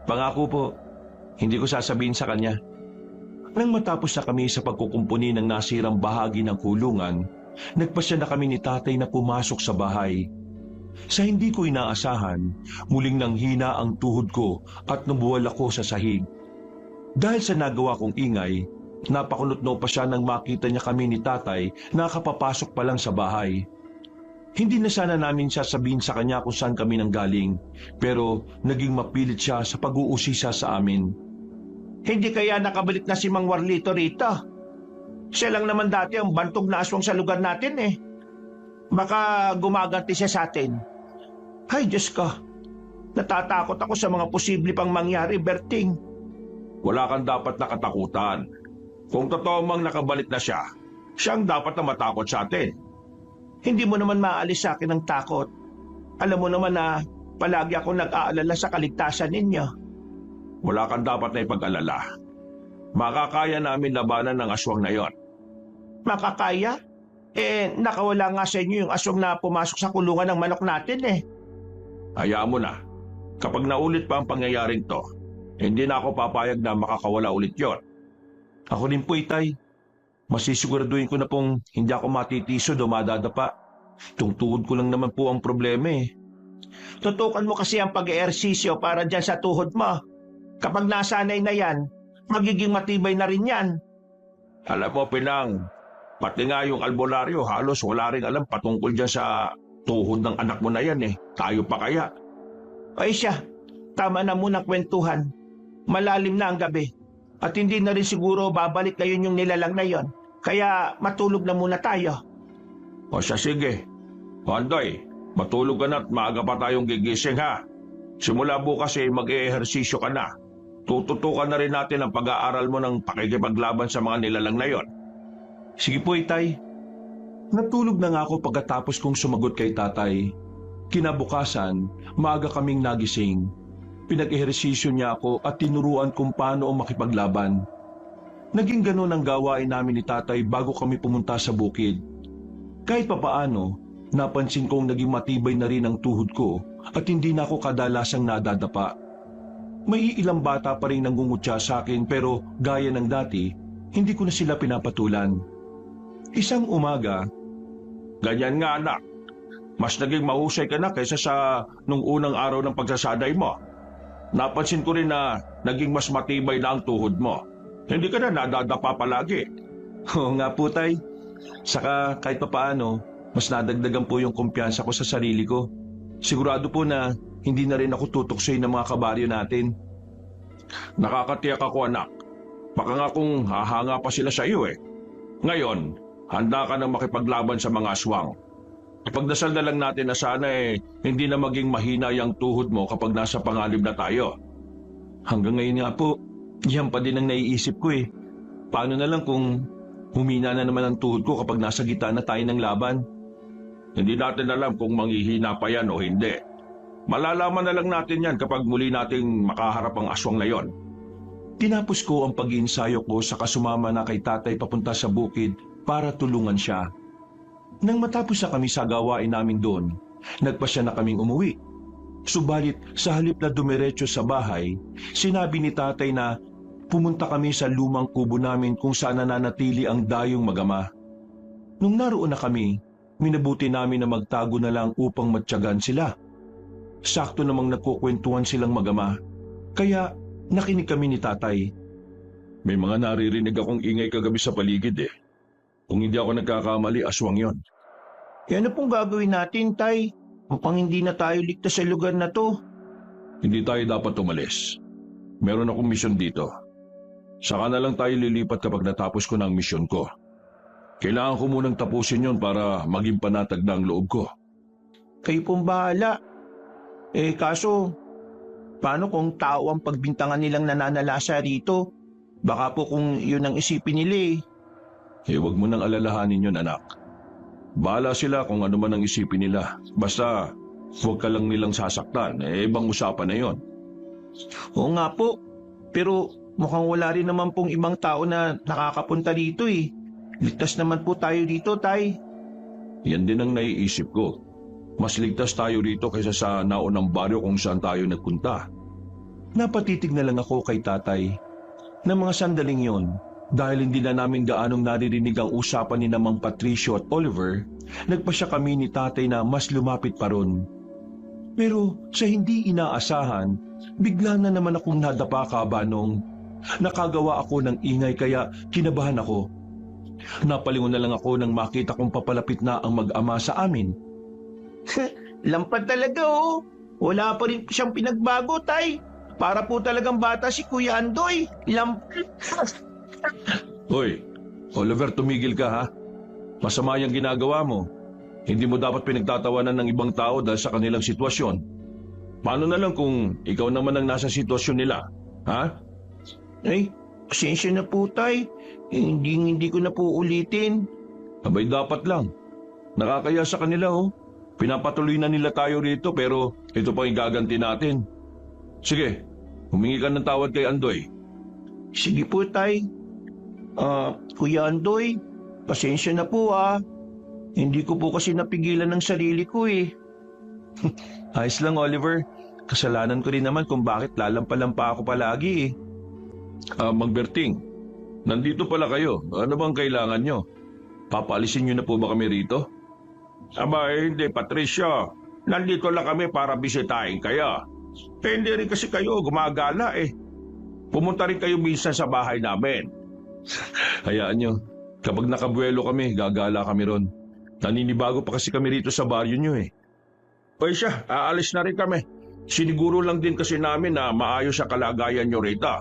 Pangako po, hindi ko sasabihin sa kanya. Nang matapos na kami sa pagkukumpuni ng nasirang bahagi ng kulungan, nagpasya na kami ni tatay na pumasok sa bahay. Sa hindi ko inaasahan, muling nanghina ang tuhod ko at nabuwal ako sa sahig. Dahil sa nagawa kong ingay, napakunotno pa siya nang makita niya kami ni tatay na kapapasok pa lang sa bahay. Hindi na sana namin sasabihin sa kanya kung saan kami nanggaling, pero naging mapilit siya sa pag-uusisa sa amin. Hindi kaya nakabalik na si Mang Warlito rito? Siya lang naman dati ang bantog na aswang sa lugar natin eh. Baka gumaganti siya sa atin. Ay, Diyos ko. Natatakot ako sa mga posible pang mangyari, Berting. Wala kang dapat na katakutan. Kung totoo mang nakabalik na siya, siyang dapat na matakot sa atin. Hindi mo naman maalis sa akin ang takot. Alam mo naman na palagi ako nag-aalala sa kaligtasan ninyo. Wala kang dapat na ipag-alala. Makakaya namin labanan ng aswang na yon. Makakaya? Nakawala nga sa inyo yung aswang na pumasok sa kulungan ng manok natin eh. Hayaan mo na. Kapag naulit pa ang pangyayaring to, hindi na ako papayag na makakawala ulit yon. Ako din po, Itay. Masisiguraduhin ko na pong hindi ako matitisod o madadapa. Tungtuhod ko lang naman po ang problema eh. Tutukan mo kasi ang pag-eehersisyo para dyan sa tuhod mo. Kapag nasanay na yan, magiging matibay na rin yan. Alam mo, Pinang, pati nga yung albularyo halos wala rin alam patungkol dyan sa tuhod ng anak mo na yan eh. Tayo pa kaya? Ay siya, tama na muna kwentuhan. Malalim na ang gabi. At hindi na rin siguro babalik ngayon yung nilalang na yon. Kaya matulog na muna tayo. O siya, sige. Andoy, matulog ka na at maaga pa tayong gigising ha. Simula bukas mag-eehersisyo ka na. Tututukan na rin natin ang pag-aaral mo ng pakikipaglaban sa mga nilalang na yon. Sige po, Itay. Natulog na nga ako pagkatapos kong sumagot kay tatay. Kinabukasan, maaga kaming nagising. Pinag-ehersisyo niya ako at tinuruan kung paano makipaglaban. Naging ganun ang gawain namin ni tatay bago kami pumunta sa bukid. Kahit papaano, napansin kong naging matibay na rin ang tuhod ko at hindi na ako kadalasang nadadapa. May ilang bata pa rin nangungutya sa akin pero gaya ng dati, hindi ko na sila pinapatulan. Isang umaga, Ganyan nga, anak. mas naging mahusay ka na kaysa sa nung unang araw ng pagsasanay mo. Napansin ko rin na naging mas matibay na ang tuhod mo. Hindi ka na nadadapa palagi. Oo nga po, Tay. Saka kahit papaano, mas nadagdagan po yung kumpiyansa ko sa sarili ko. Sigurado po na hindi na rin ako tutuksoy ng mga kabaryo natin. Nakakatiyak ako, anak. Baka nga kung hahanga pa sila sa iyo eh. Ngayon, handa ka nang makipaglaban sa mga aswang. Ipagdasal na lang natin na sana hindi na maging mahina yung tuhod mo kapag nasa panganib na tayo. Hanggang ngayon nga po, yan pa din ang naiisip ko eh. Paano na lang kung humina na naman ang tuhod ko kapag nasa gitna na tayo ng laban? Hindi natin alam kung manghihina pa yan o hindi. Malalaman na lang natin yan kapag muli nating makaharap ang aswang na yon. Tinapos ko ang pag-iinsayo ko sa kasumama na kay tatay papunta sa bukid para tulungan siya. Nang matapos na kami sa gawain namin doon, nagpasya na kaming umuwi. Subalit sa halip na dumiretso sa bahay, sinabi ni tatay na pumunta kami sa lumang kubo namin kung saan nananatili ang dayong magama. Nung naroon na kami, minabuti namin na magtago na lang upang matyagan sila. Sakto namang nagkukwentuhan silang magama, kaya nakinig kami ni tatay. May mga naririnig akong ingay kagabi sa paligid eh. Kung hindi ako nagkakamali, aswang yon. Ano pong gagawin natin, Tay? Upang hindi na tayo ligtas sa lugar na to. Hindi tayo dapat umalis. Meron akong misyon dito. Saka na lang tayo lilipat kapag natapos ko na ang misyon ko. Kailangan ko munang tapusin yon para maging panatag na ang loob ko. Kayo pong bahala. Kaso, paano kung tao ang pagbintangan nilang nananalasa rito? Baka po kung yun ang isipin nila eh. Huwag mo nang alalahanin yun, anak. Bahala sila kung ano man ang isipin nila. Basta, huwag ka lang nilang sasaktan. Ibang usapan na yon. Oo nga po. Pero mukhang wala rin naman pong ibang tao na nakakapunta dito eh. Ligtas naman po tayo dito, Tay. Yan din ang naiisip ko. Mas ligtas tayo rito kaysa sa naunang baryo kung saan tayo nagpunta. Napatitig na lang ako kay tatay. Na mga sandaling yon, dahil hindi na namin gaanong naririnig ang usapan ni Mang Patricio at Oliver, nagpasya kami ni tatay na mas lumapit pa ron. Pero sa hindi inaasahan, bigla na naman akong nadapa kabanong. Nakagawa ako ng ingay kaya kinabahan ako. Napalingon na lang ako nang makita kong papalapit na ang mag-ama sa amin. Lampad talaga oh. Wala pa rin siyang pinagbago, Tay. Para po talagang bata si Kuya Andoy. Hoy, Oliver, tumigil ka ha. Masama yung ginagawa mo. Hindi mo dapat pinagtatawanan ng ibang tao dahil sa kanilang sitwasyon. Paano na lang kung ikaw naman ang nasa sitwasyon nila? Ha? Pasensya na po, Tay. Hindi ko na po ulitin. Abay, dapat lang. Nakakaya sa kanila oh. Pinapatuloy na nila tayo rito pero ito pang igaganti natin. Sige, humingi ka ng tawad kay Andoy. Sige po, Tay. Kuya Andoy, pasensya na po ah. Hindi ko po kasi napigilan ng sarili ko eh. Ayos lang, Oliver. Kasalanan ko rin naman kung bakit lalampa-lampa ako palagi eh. Mang Berting, nandito pala kayo. Ano bang kailangan nyo? Papaalisin nyo na po ba kami rito? Aba, hindi, Patricio. Nandito lang kami para bisitahin kayo. Hindi rin kasi kayo gumagala eh. Pumunta rin kayo minsan sa bahay namin. Hayaan nyo. Kapag nakabuelo kami, gagala kami ron. Naninibago pa kasi kami rito sa baryo nyo eh. O siya, aalis na rin kami. Siniguro lang din kasi namin na maayos sa kalagayan nyo rito.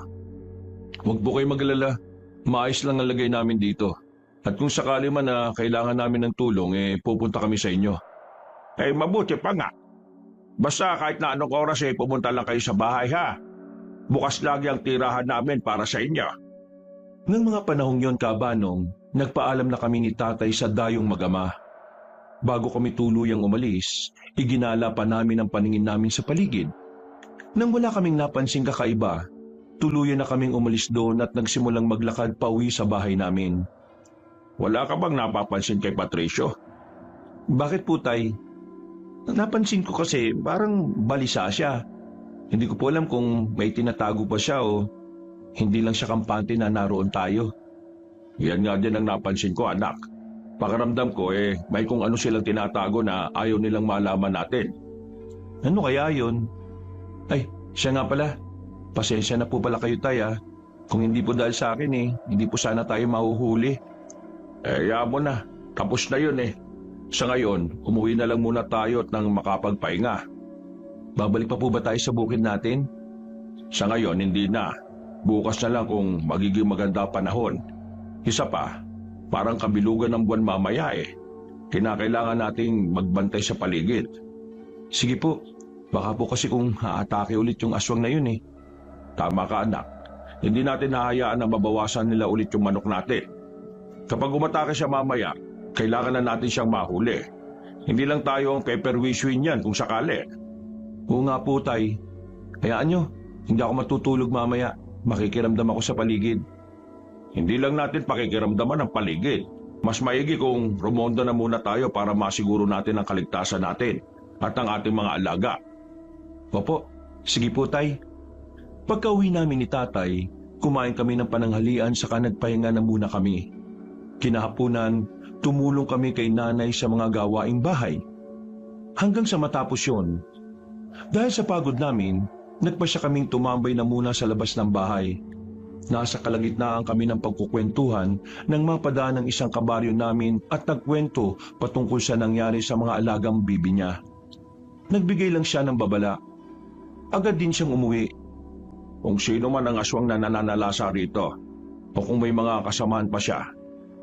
Huwag po kayo maglala. Maayos lang ang lagay namin dito. At kung sakali man na kailangan namin ng tulong, pupunta kami sa inyo. Mabuti pa nga. Basta kahit na anong oras pumunta lang kayo sa bahay ha. Bukas lagi ang tirahan namin para sa inyo. Nang mga panahong yon, kabanong, nagpaalam na kami ni tatay sa dayong magama. Bago kami tuluyang umalis, iginala pa namin ang paningin namin sa paligid. Nang wala kaming napansing kakaiba, tuluyan na kaming umalis doon at nagsimulang maglakad pauwi sa bahay namin. Wala ka bang napapansin kay Patricio? Bakit po, Tay? Napansin ko kasi parang balisa siya. Hindi ko po alam kung may tinatago pa siya o hindi lang siya kampante na naroon tayo. Yan nga din ang napansin ko, anak. Pakiramdam ko may kung ano silang tinatago na ayaw nilang malaman natin. Ano kaya yun? Ay, siya nga pala. Pasensya na po pala kayo, Tay, ah. Kung hindi po dahil sa akin hindi po sana tayo mahuhuli. Hayaan mo na. Tapos na yun Sa ngayon, umuwi na lang muna tayo at nang makapagpahinga. Babalik pa po ba tayo sa bukid natin? Sa ngayon, hindi na. Bukas na lang kung magiging maganda panahon. Isa pa, parang kabilugan ng buwan mamaya Kinakailangan nating magbantay sa paligid. Sige po, baka po kasi kung haatake ulit yung aswang na yun Tama ka, anak. Hindi natin hahayaan na mabawasan nila ulit yung manok natin. Kapag umatake siya mamaya, kailangan na natin siyang mahuli. Hindi lang tayo ang peperwiswin yan kung sakali. Oo nga po, Tay. Hayaan nyo, hindi ako matutulog mamaya. Makikiramdam ako sa paligid. Hindi lang natin pakikiramdaman ang paligid. Mas maigi kung rumonda na muna tayo para masiguro natin ang kaligtasan natin at ang ating mga alaga. Opo, sige po, Tay. Pagka-uwi namin ni Tatay, kumain kami ng pananghalian saka nagpahinga na muna kami. Kinahapunan, tumulong kami kay Nanay sa mga gawaing bahay. Hanggang sa matapos yon. Dahil sa pagod namin, nagpasya kaming tumambay na muna sa labas ng bahay. Nasa kalagitnaan kami ng pagkukwentuhan nang mapadaan ng isang kabaryo namin at nagkwento patungkol sa nangyari sa mga alagang bibi niya. Nagbigay lang siya ng babala. Agad din siyang umuwi. Kung sino man ang aswang na nananalasa rito, o kung may mga kasamaan pa siya,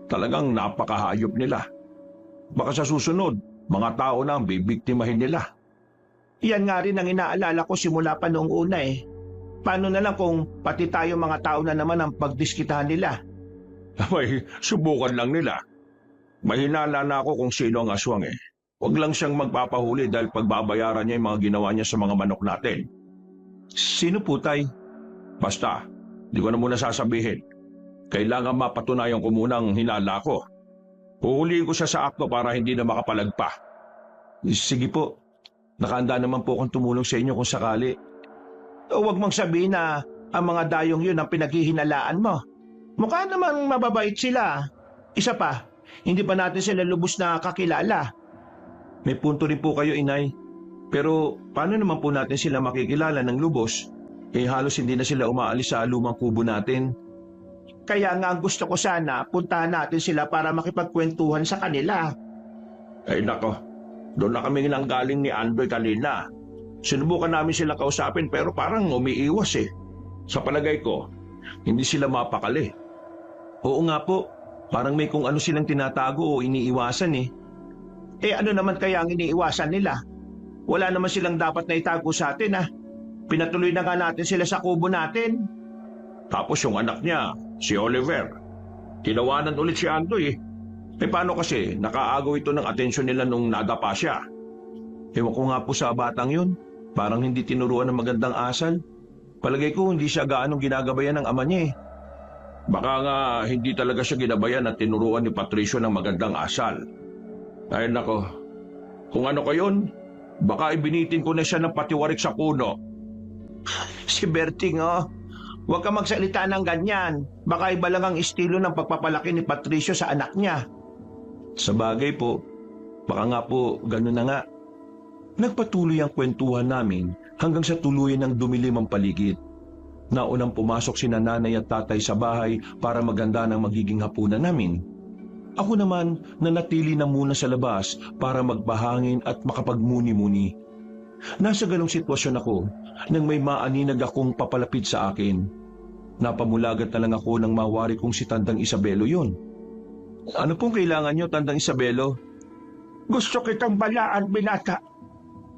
talagang napakahayop nila. Baka sa susunod, mga tao na ang bibiktimahin nila. Yan nga rin ang inaalala ko simula pa noong una Paano na lang kung pati tayo mga tao na naman ang pagdiskitahan nila? May subukan lang nila. Mahinala na ako kung sino ang aswang Huwag lang siyang magpapahuli dahil pagbabayaran niya yung mga ginawa niya sa mga manok natin. Sino po, Tay? Basta, di ko na muna sasabihin. Kailangan mapatunayan ko muna ang hinala ko. Huhulihin ko siya sa akto para hindi na makapalagpa. Sige po. Nakahanda naman po akong tumulong sa inyo kung sakali. Huwag mong sabihin na ang mga dayong yun ang pinaghihinalaan mo. Mukha namang mababait sila. Isa pa, hindi pa natin sila lubos na kakilala. May punto rin po kayo, Inay. Pero paano naman po natin sila makikilala ng lubos? Halos hindi na sila umaalis sa lumang kubo natin. Kaya nga gusto ko sana puntahan natin sila para makipagkwentuhan sa kanila. Ay nako, doon na kami nanggaling ni Andoy kanina. Sinubukan namin sila kausapin pero parang umiiwas Sa palagay ko, hindi sila mapakali. Oo nga po, parang may kung ano silang tinatago o iniiwasan ano naman kaya ang iniiwasan nila? Wala naman silang dapat na itago sa atin Pinatuloy na nga natin sila sa kubo natin. Tapos yung anak niya, si Oliver, tinawanan ulit si Andoy paano kasi nakaagaw ito ng atensyon nila nung nadapa siya? Ewan ko nga po sa batang yun. Parang hindi tinuruan ng magandang asal. Palagay ko hindi siya gaanong ginagabayan ng ama niya Baka nga hindi talaga siya ginabayan at tinuruan ni Patricio ng magandang asal. Ay nako, kung ano kayon, baka ibinitin ko na siya ng patiwarik sa puno. Si Berting huwag ka magsalita ng ganyan. Baka iba lang ang estilo ng pagpapalaki ni Patricio sa anak niya. Sa bagay po, baka nga po ganun na nga. Nagpatuloy ang kwentuhan namin hanggang sa tuluyan ng dumilim ang paligid. Naunang pumasok sina Nanay at Tatay sa bahay para maganda ng magiging hapunan namin. Ako naman nanatili na muna sa labas para magbahangin at makapagmuni-muni. Nasa ganong sitwasyon ako nang may maaninag akong papalapit sa akin. Napamulagat na lang ako nang mawari kong si Tandang Isabelo yun. Ano pong kailangan nyo, Tandang Isabelo? Gusto kitang balaan, binata.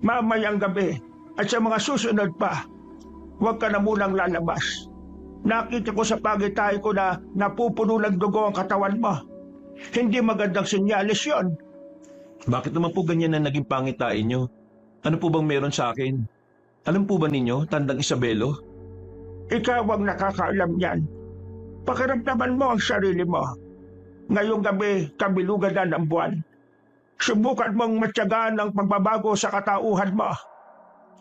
Mamayang gabi at sa mga susunod pa, huwag ka na munang lalabas. Nakita ko sa pagitay ko na napupuno ng dugo ang katawan mo. Hindi magandang senyales yun. Bakit naman po ganyan na naging pangitain nyo? Ano po bang meron sa akin? Alam po ba ninyo, Tandang Isabelo? Ikaw ang nakakaalam yan. Pakiramdaman mo ang sarili mo. Ngayong gabi, kabilugan na ng buwan. Subukan mong matyagaan ang pagbabago sa katauhan mo.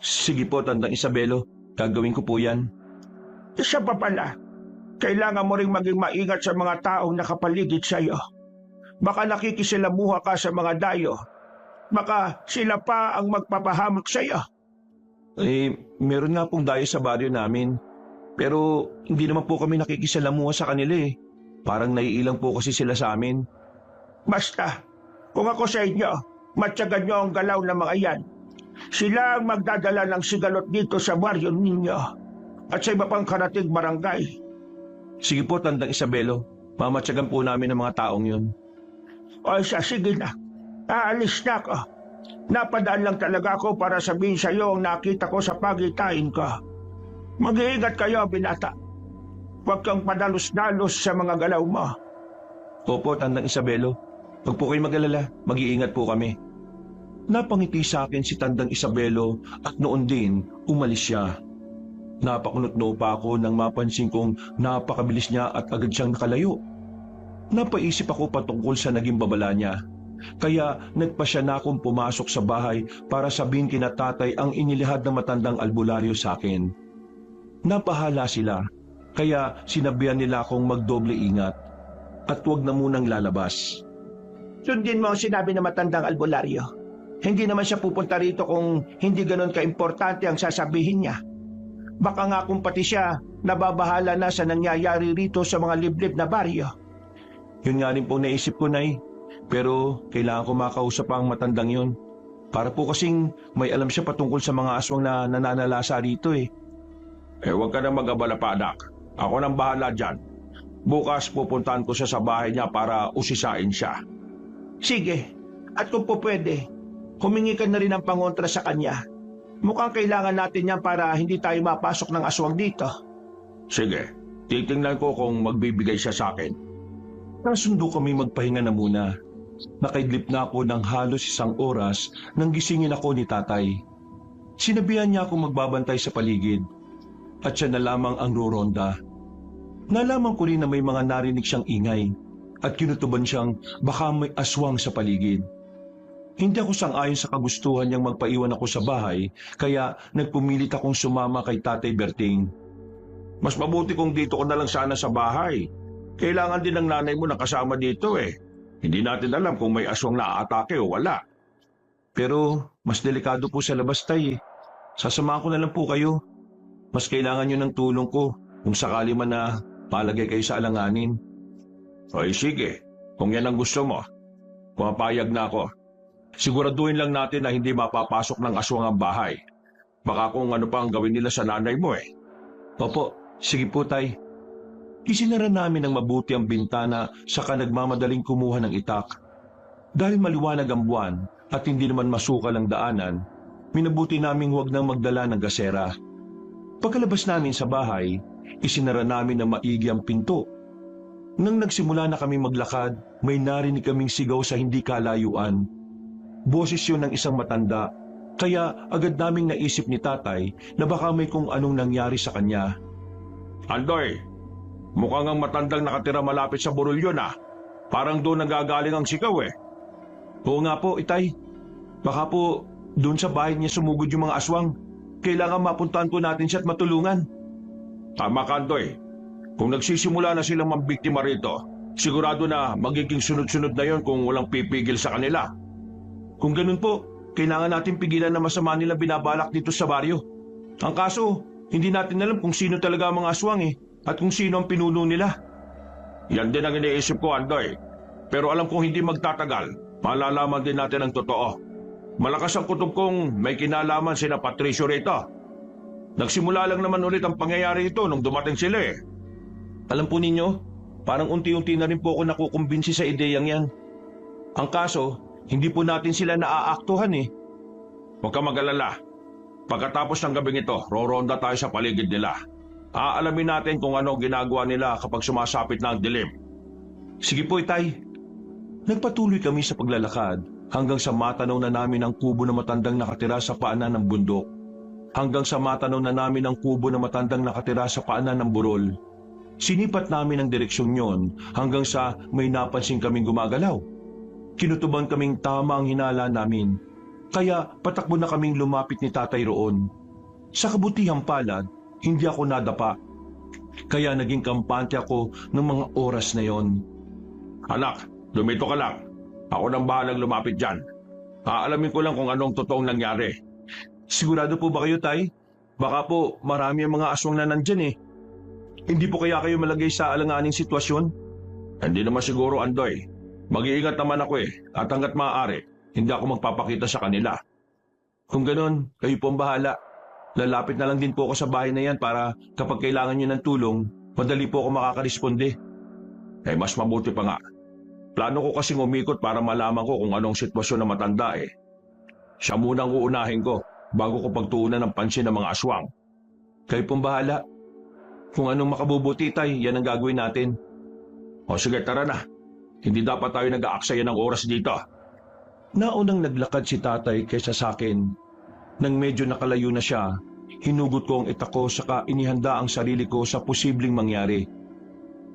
Sige po, Tandang Isabelo. Gagawin ko po yan. Isa pa pala, kailangan mo ring maging maingat sa mga taong nakapaligid sa iyo. Baka nakikisilamuha ka sa mga dayo. Baka sila pa ang magpapahamak sa iyo. Meron nga pong dayo sa baryo namin. Pero hindi naman po kami nakikisalamuha sa kanila eh. Parang naiilang po kasi sila sa amin. Basta, kung ako sa inyo, matyagan nyo ang galaw ng mga yan. Sila ang magdadala ng sigalot dito sa baryo ninyo at sa iba pang karating barangay. Sige po, Tandang Isabelo. Mamatyagan po namin ang mga taong yun. O siya, sige na. Aalis na ako. Napadaan lang talaga ako para sabihin sa iyo ang nakita ko sa pagitain ko. Mag-iingat kayo, binata. Huwag kang padalos-dalos sa mga galaw mo. Opo, Tandang Isabelo. Huwag po kayong mag-alala. Mag-iingat po kami. Napangiti sa akin si Tandang Isabelo at noon din umalis siya. Napakunot-noo pa ako nang mapansin kong napakabilis niya at agad siyang nakalayo. Napaisip ako patungkol sa naging babala niya. Kaya nagpasya na akong pumasok sa bahay para sabihin kina tatay ang inilihad ng matandang albularyo sa akin. Napahala sila, kaya sinabihan nila akong magdoble ingat at huwag na munang lalabas. Sundin mo ang sinabi ng matandang albularyo. Hindi naman siya pupunta rito kung hindi ganon kaimportante ang sasabihin niya. Baka nga kung pati siya nababahala na sa nangyayari rito sa mga liblib na baryo. Yun nga rin po naisip ko, Nay. Pero kailangan ko makausap ang matandang yun. Para po kasing may alam siya patungkol sa mga aswang na nananalasa rito eh. Huwag ka na mag-abala pa, anak. Ako nang bahala dyan. Bukas pupuntahan ko siya sa bahay niya para usisain siya. Sige, at kung po pwede, humingi ka na rin ng pangontra sa kanya. Mukhang kailangan natin yan para hindi tayo mapasok ng aswang dito. Sige, titingnan ko kung magbibigay siya sa akin. Nasundo kami magpahinga na muna. Nakaidlip na ako ng halos 1 oras nang gisingin ako ni tatay. Sinabihan niya akong magbabantay sa paligid at siya na lamang ang ruronda. Nalaman ko rin na may mga narinig siyang ingay at kinutuban siyang baka may aswang sa paligid. Hindi ako sang-ayon sa kagustuhan niyang magpaiwan ako sa bahay kaya nagpumilit akong sumama kay Tatay Berting. Mas mabuti kung dito ko na lang sana sa bahay. Kailangan din ng nanay mo na kasama dito eh. Hindi natin alam kung may aswang na aatake o wala. Pero mas delikado po sa labas, Tay. Sasamahan ko na lang po kayo. Mas kailangan niyo ng tulong ko kung sakali man na palagay kayo sa alanganin. Ay sige, kung yan ang gusto mo, pumapayag na ako. Siguraduhin lang natin na hindi mapapasok ng aswang ang bahay. Baka kung ano pa ang gawin nila sa nanay mo eh. Opo, sige po, Tay. Isinara namin ng mabuti ang bintana saka nagmamadaling kumuha ng itak. Dahil maliwanag ang buwan at hindi naman masukal ang daanan, minabuti naming huwag nang magdala ng gasera. Pagkalabas namin sa bahay, isinara namin ng maigi ang pinto. Nang nagsimula na kami maglakad, may narinig kaming sigaw sa hindi kalayuan. Boses yun ng isang matanda, kaya agad naming naisip ni tatay na baka may kung anong nangyari sa kanya. Andoy, mukhang ang matandang nakatira malapit sa burol yun ah. Parang doon nagagaling ang sigaw eh. Oo nga po, Itay. Baka po doon sa bahay niya sumugod yung mga aswang. Kailangan mapuntahan po natin siya at matulungan. Tama ka, Andoy. Kung nagsisimula na silang mambiktima rito, sigurado na magiging sunod-sunod na yon kung walang pipigil sa kanila. Kung ganun po, kailangan natin pigilan na masama nila binabalak dito sa baryo. Ang kaso, hindi natin alam kung sino talaga ang mga aswang eh, at kung sino ang pinuno nila. Yan din ang iniisip ko, Andoy. Pero alam kong hindi magtatagal, malalaman din natin ang totoo. Malakas ang kutob kong may kinalaman sina Patricio rito. Nagsimula lang naman ulit ang pangyayari ito nung dumating sila eh. Alam po ninyo, parang unti-unti na rin po ako nakukumbinsi sa ideyang yan. Ang kaso, hindi po natin sila naaaktuhan eh. Huwag ka mag-alala. Pagkatapos ng gabing ito, roronda tayo sa paligid nila. Aalamin natin kung ano ginagawa nila kapag sumasapit na ang dilim. Sige po, Itay. Nagpatuloy kami sa paglalakad hanggang sa matanaw na namin ang kubo na matandang nakatira sa paanan ng bundok. Hanggang sa matanaw na namin ang kubo na matandang nakatira sa paanan ng burol. Sinipat namin ang direksyon yon hanggang sa may napansin kaming gumagalaw. Kinutuban kaming tama ang hinala namin. Kaya patakbo na kaming lumapit ni tatay roon. Sa kabutihang palad, hindi ako nadapa. Kaya naging kampante ako ng mga oras na yon. Anak, Dumito ka lang. Ako nang bahalang lumapit dyan. Aalamin ko lang kung anong totoong nangyari. Sigurado po ba kayo, Tay? Baka po marami ang mga aswang na nandyan eh. Hindi po kaya kayo malagay sa alanganing sitwasyon? Hindi naman siguro, Andoy. Mag-iingat naman ako eh. At hanggat maaari, hindi ako magpapakita sa kanila. Kung ganun, kayo po ang bahala. Lalapit na lang din po ako sa bahay na yan para kapag kailangan nyo ng tulong, madali po ako makakaresponde. Mas mabuti pa nga. Plano ko kasing umikot para malaman ko kung anong sitwasyon na matanda eh. Siya munang uunahin ko bago ko pagtuunan ng pansin ng mga aswang. Kayo pong bahala. Kung anong makabubuti, Tay, yan ang gagawin natin. O sige, tara na. Hindi dapat tayo nag-aaksaya ng oras dito. Naunang naglakad si Tatay kaysa sa akin. Nang medyo nakalayo na siya, hinugot ko ang itak ko saka inihanda ang sarili ko sa posibleng mangyari.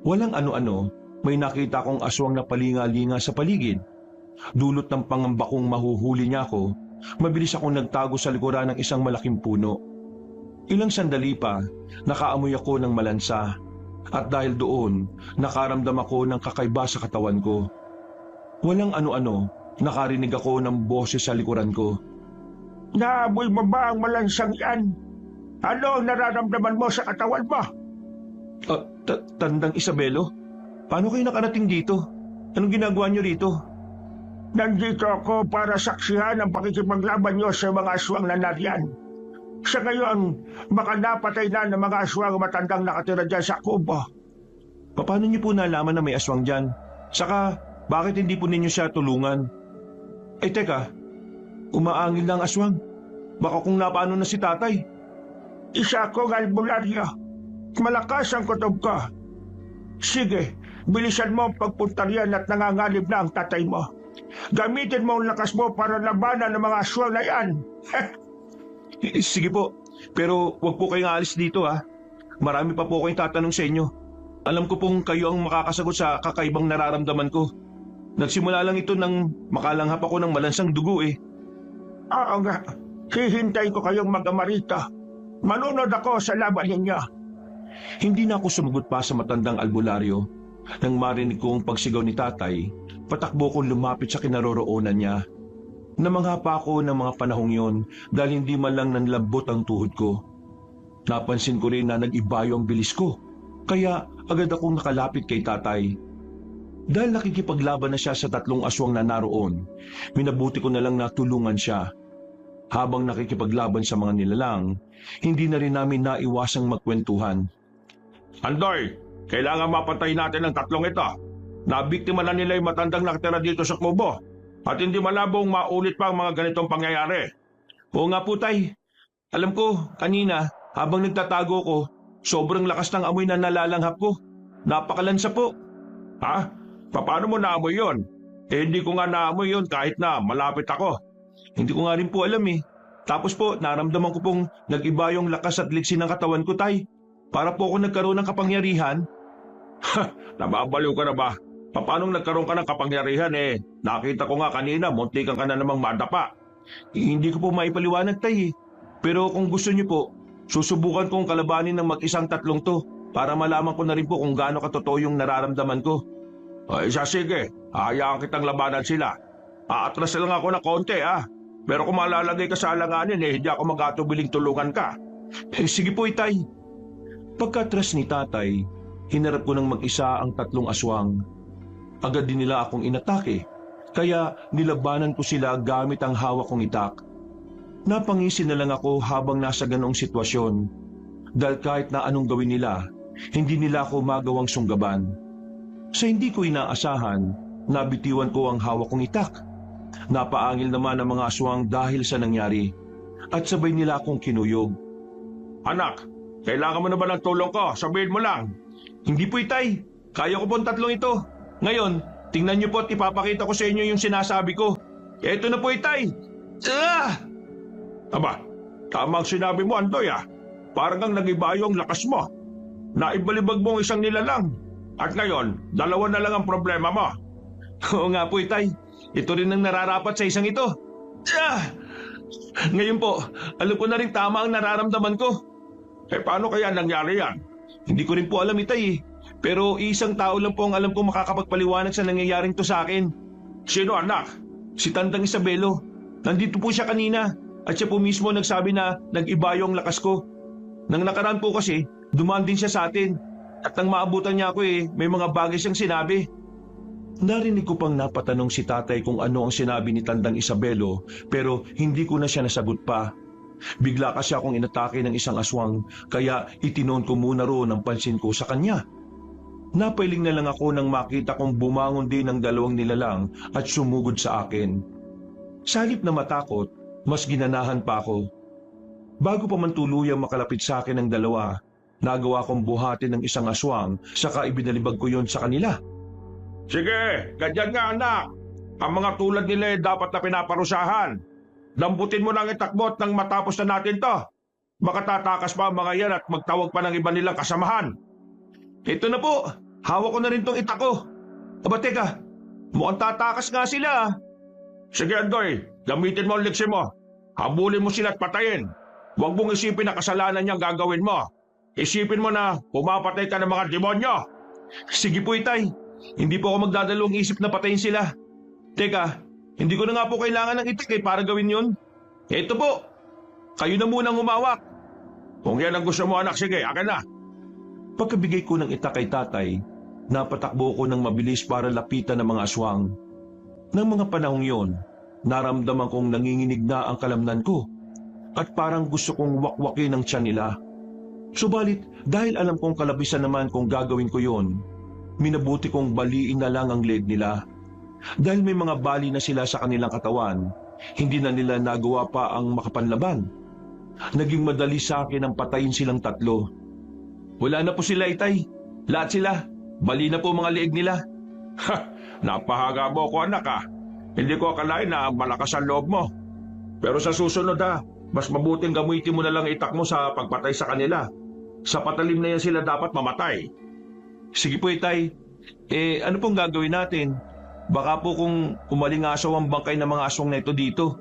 Walang ano-ano, may nakita kong aswang na palinga-linga sa paligid. Dulot ng pangamba kong mahuhuli niya ako, mabilis akong nagtago sa likuran ng isang malaking puno. Ilang sandali pa, nakaamoy ako ng malansa. At dahil doon, nakaramdam ako ng kakaiba sa katawan ko. Walang ano-ano, nakarinig ako ng boses sa likuran ko. Naamoy mo ba ang malansang yan? Ano ang nararamdaman mo sa katawan mo? Tandang Isabelo? Paano kayo nakarating dito? Anong ginagawa niyo rito? Nandito ako para saksihan ang pakikipaglaban niyo sa mga aswang na nariyan. Sa ngayon, baka napatay na ng mga aswang matandang nakatira dyan sa kubo. Paano niyo po nalaman na may aswang dyan? Saka, bakit hindi po ninyo siya tulungan? Teka, umaangil na ang aswang. Baka kung napaano na si Tatay. Isa akong albularyo. Malakas ang kutob ko. Sige, bilisan mo ang pagpunta riyan at nangangalib na ang tatay mo. Gamitin mo ang lakas mo para labanan ng mga aswang na yan. Sige po, pero wag po kayong aalis dito ha. Marami pa po kayong tatanong sa inyo. Alam ko pong kayo ang makakasagot sa kakaibang nararamdaman ko. Nagsimula lang ito nang makalanghap ako ng malansang dugo eh. Oo nga, hihintay ko kayong mag-ama rito. Manunod ako sa laban ninyo. Hindi na ako sumagot pa sa matandang albularyo. Nang marinig ko ang pagsigaw ni Tatay, patakbo kong lumapit sa kinaroroonan niya. Namangha pa ako ng mga panahong yon dahil hindi man lang nanlambot ang tuhod ko. Napansin ko rin na nag-ibayo ang bilis ko, kaya agad akong nakalapit kay Tatay. Dahil nakikipaglaban na siya sa tatlong aswang na naroon, minabuti ko na lang na tulungan siya. Habang nakikipaglaban sa mga nilalang, hindi na rin namin naiwasang magkwentuhan. Andoy, kailangan mapatay natin ang tatlong ito. Nabiktima na nila yung matandang nakatira dito sa kubo. At hindi malabong maulit pa ang mga ganitong pangyayari. Oo nga po, Tay. Alam ko, kanina, habang nagtatago ko, sobrang lakas ng amoy na nalalanghap ko. Napakalansa po. Ha? Paano mo naamoy yon? Hindi ko nga naamoy yon kahit na malapit ako. Hindi ko nga rin po alam eh. Tapos po, naramdaman ko pong nag-iba yung lakas at liksi ng katawan ko, Tay. Para po ako nagkaroon ng kapangyarihan. Nababaliw ka na ba? Paano nagkaroon ka ng kapangyarihan eh? Nakita ko nga kanina, muntikan ka na namang madapa. Hindi ko po maipaliwanag, Tay eh. Pero kung gusto niyo po, susubukan kong kalabanin ng mag-isang tatlong to para malaman ko na rin po kung gaano katotoo yung nararamdaman ko. Sige, hayaan kitang labanan sila. Aatras lang ako na konti Pero kung malalagay ka sa alanganin hindi ako mag-atubiling tulungan ka. Sige po, Tay. Pagkatras ni Tatay, hinarap ko ng mag-isa ang tatlong aswang. Agad din nila akong inatake, kaya nilabanan ko sila gamit ang hawak kong itak. Napangisi na lang ako habang nasa ganoong sitwasyon. Dahil kahit na anong gawin nila, hindi nila ako magawang sunggaban. Sa hindi ko inaasahan, nabitiwan ko ang hawak kong itak. Napaangil naman ang mga aswang dahil sa nangyari, at sabay nila akong kinuyog. Anak, kailangan mo na ba ng tulong ko? Sabihin mo lang. Hindi po, Itay. Kaya ko po ang tatlong ito. Ngayon, tingnan niyo po at ipapakita ko sa inyo yung sinasabi ko. Eto na po, Itay. Aba, tama ang sinabi mo, Andoy Parang kang nag-ibayo ang lakas mo. Naibalibag mo ang isang nilalang. At ngayon, dalawa na lang ang problema mo. Oo nga po, Itay. Ito rin ang nararapat sa isang ito. Ngayon po, alam ko na rin tama ang nararamdaman ko. Paano kaya nangyari yan? Hindi ko rin po alam, Itay. Pero isang tao lang po ang alam kong makakapagpaliwanag sa nangyayaring to sa akin. Sino anak? Si Tandang Isabelo. Nandito po siya kanina at siya po mismo nagsabi na nag-iba yung lakas ko. Nang nakaraan po kasi, dumaan din siya sa atin. At nang maabutan niya ako may mga bagay siyang sinabi. Narinig ko pang napatanong si tatay kung ano ang sinabi ni Tandang Isabelo pero hindi ko na siya nasagot pa. Bigla kasi akong inatake ng isang aswang kaya itinoon ko muna roon ang pansin ko sa kanya. Napailing na lang ako nang makita kong bumangon din ang dalawang nilalang at sumugod sa akin. Sa halip na matakot, mas ginanahan pa ako. Bago pa man tuluyang makalapit sa akin ang dalawa, nagawa kong buhatin ng isang aswang saka ibinalibag ko yon sa kanila. Sige, ganyan nga anak. Ang mga tulad nila dapat na pinaparusahan. Lambutin mo ng itakbot nang matapos na natin to. Baka tatakas pa ang mga yan at magtawag pa ng iba nilang kasamahan. Ito na po, hawak ko na rin tong itak ko. Aba teka, mukhang tatakas nga sila. Sige Andoy, gamitin mo ang liksi mo. Habulin mo sila at patayin. Huwag mong isipin na kasalanan niyang gagawin mo. Isipin mo na pumapatay ka ng mga demonyo. Sige po itay, hindi po ako magdadalawang isip na patayin sila. Teka, hindi ko na nga po kailangan ng itak para gawin yun. Ito po, kayo na munang humawak. Kung yan ang gusto mo anak, sige, akin na. Pagkabigay ko ng itak kay tatay, napatakbo ko ng mabilis para lapitan ng mga aswang. Nang mga panahong yon, naramdaman kong nanginginig na ang kalamnan ko at parang gusto kong wakwakin ang tiyan nila. Subalit dahil alam kong kalabisan naman kung gagawin ko yon, minabuti kong baliin na lang ang leeg nila. Dahil may mga bali na sila sa kanilang katawan, hindi na nila nagawa pa ang makapanlaban. Naging madali sa akin ang patayin silang tatlo. Wala na po sila itay. Lahat sila. Bali na po mga leeg nila. Ha, napahaga mo ko anak ha. Hindi ko akalain na malakas ang loob mo. Pero sa susunod mas mabuting gamitin mo na lang itak mo sa pagpatay sa kanila. Sa patalim na yan sila dapat mamatay. Sige po itay. Ano pong gagawin natin? Baka po kung umalingasaw ang bangkay ng mga aswang na ito dito.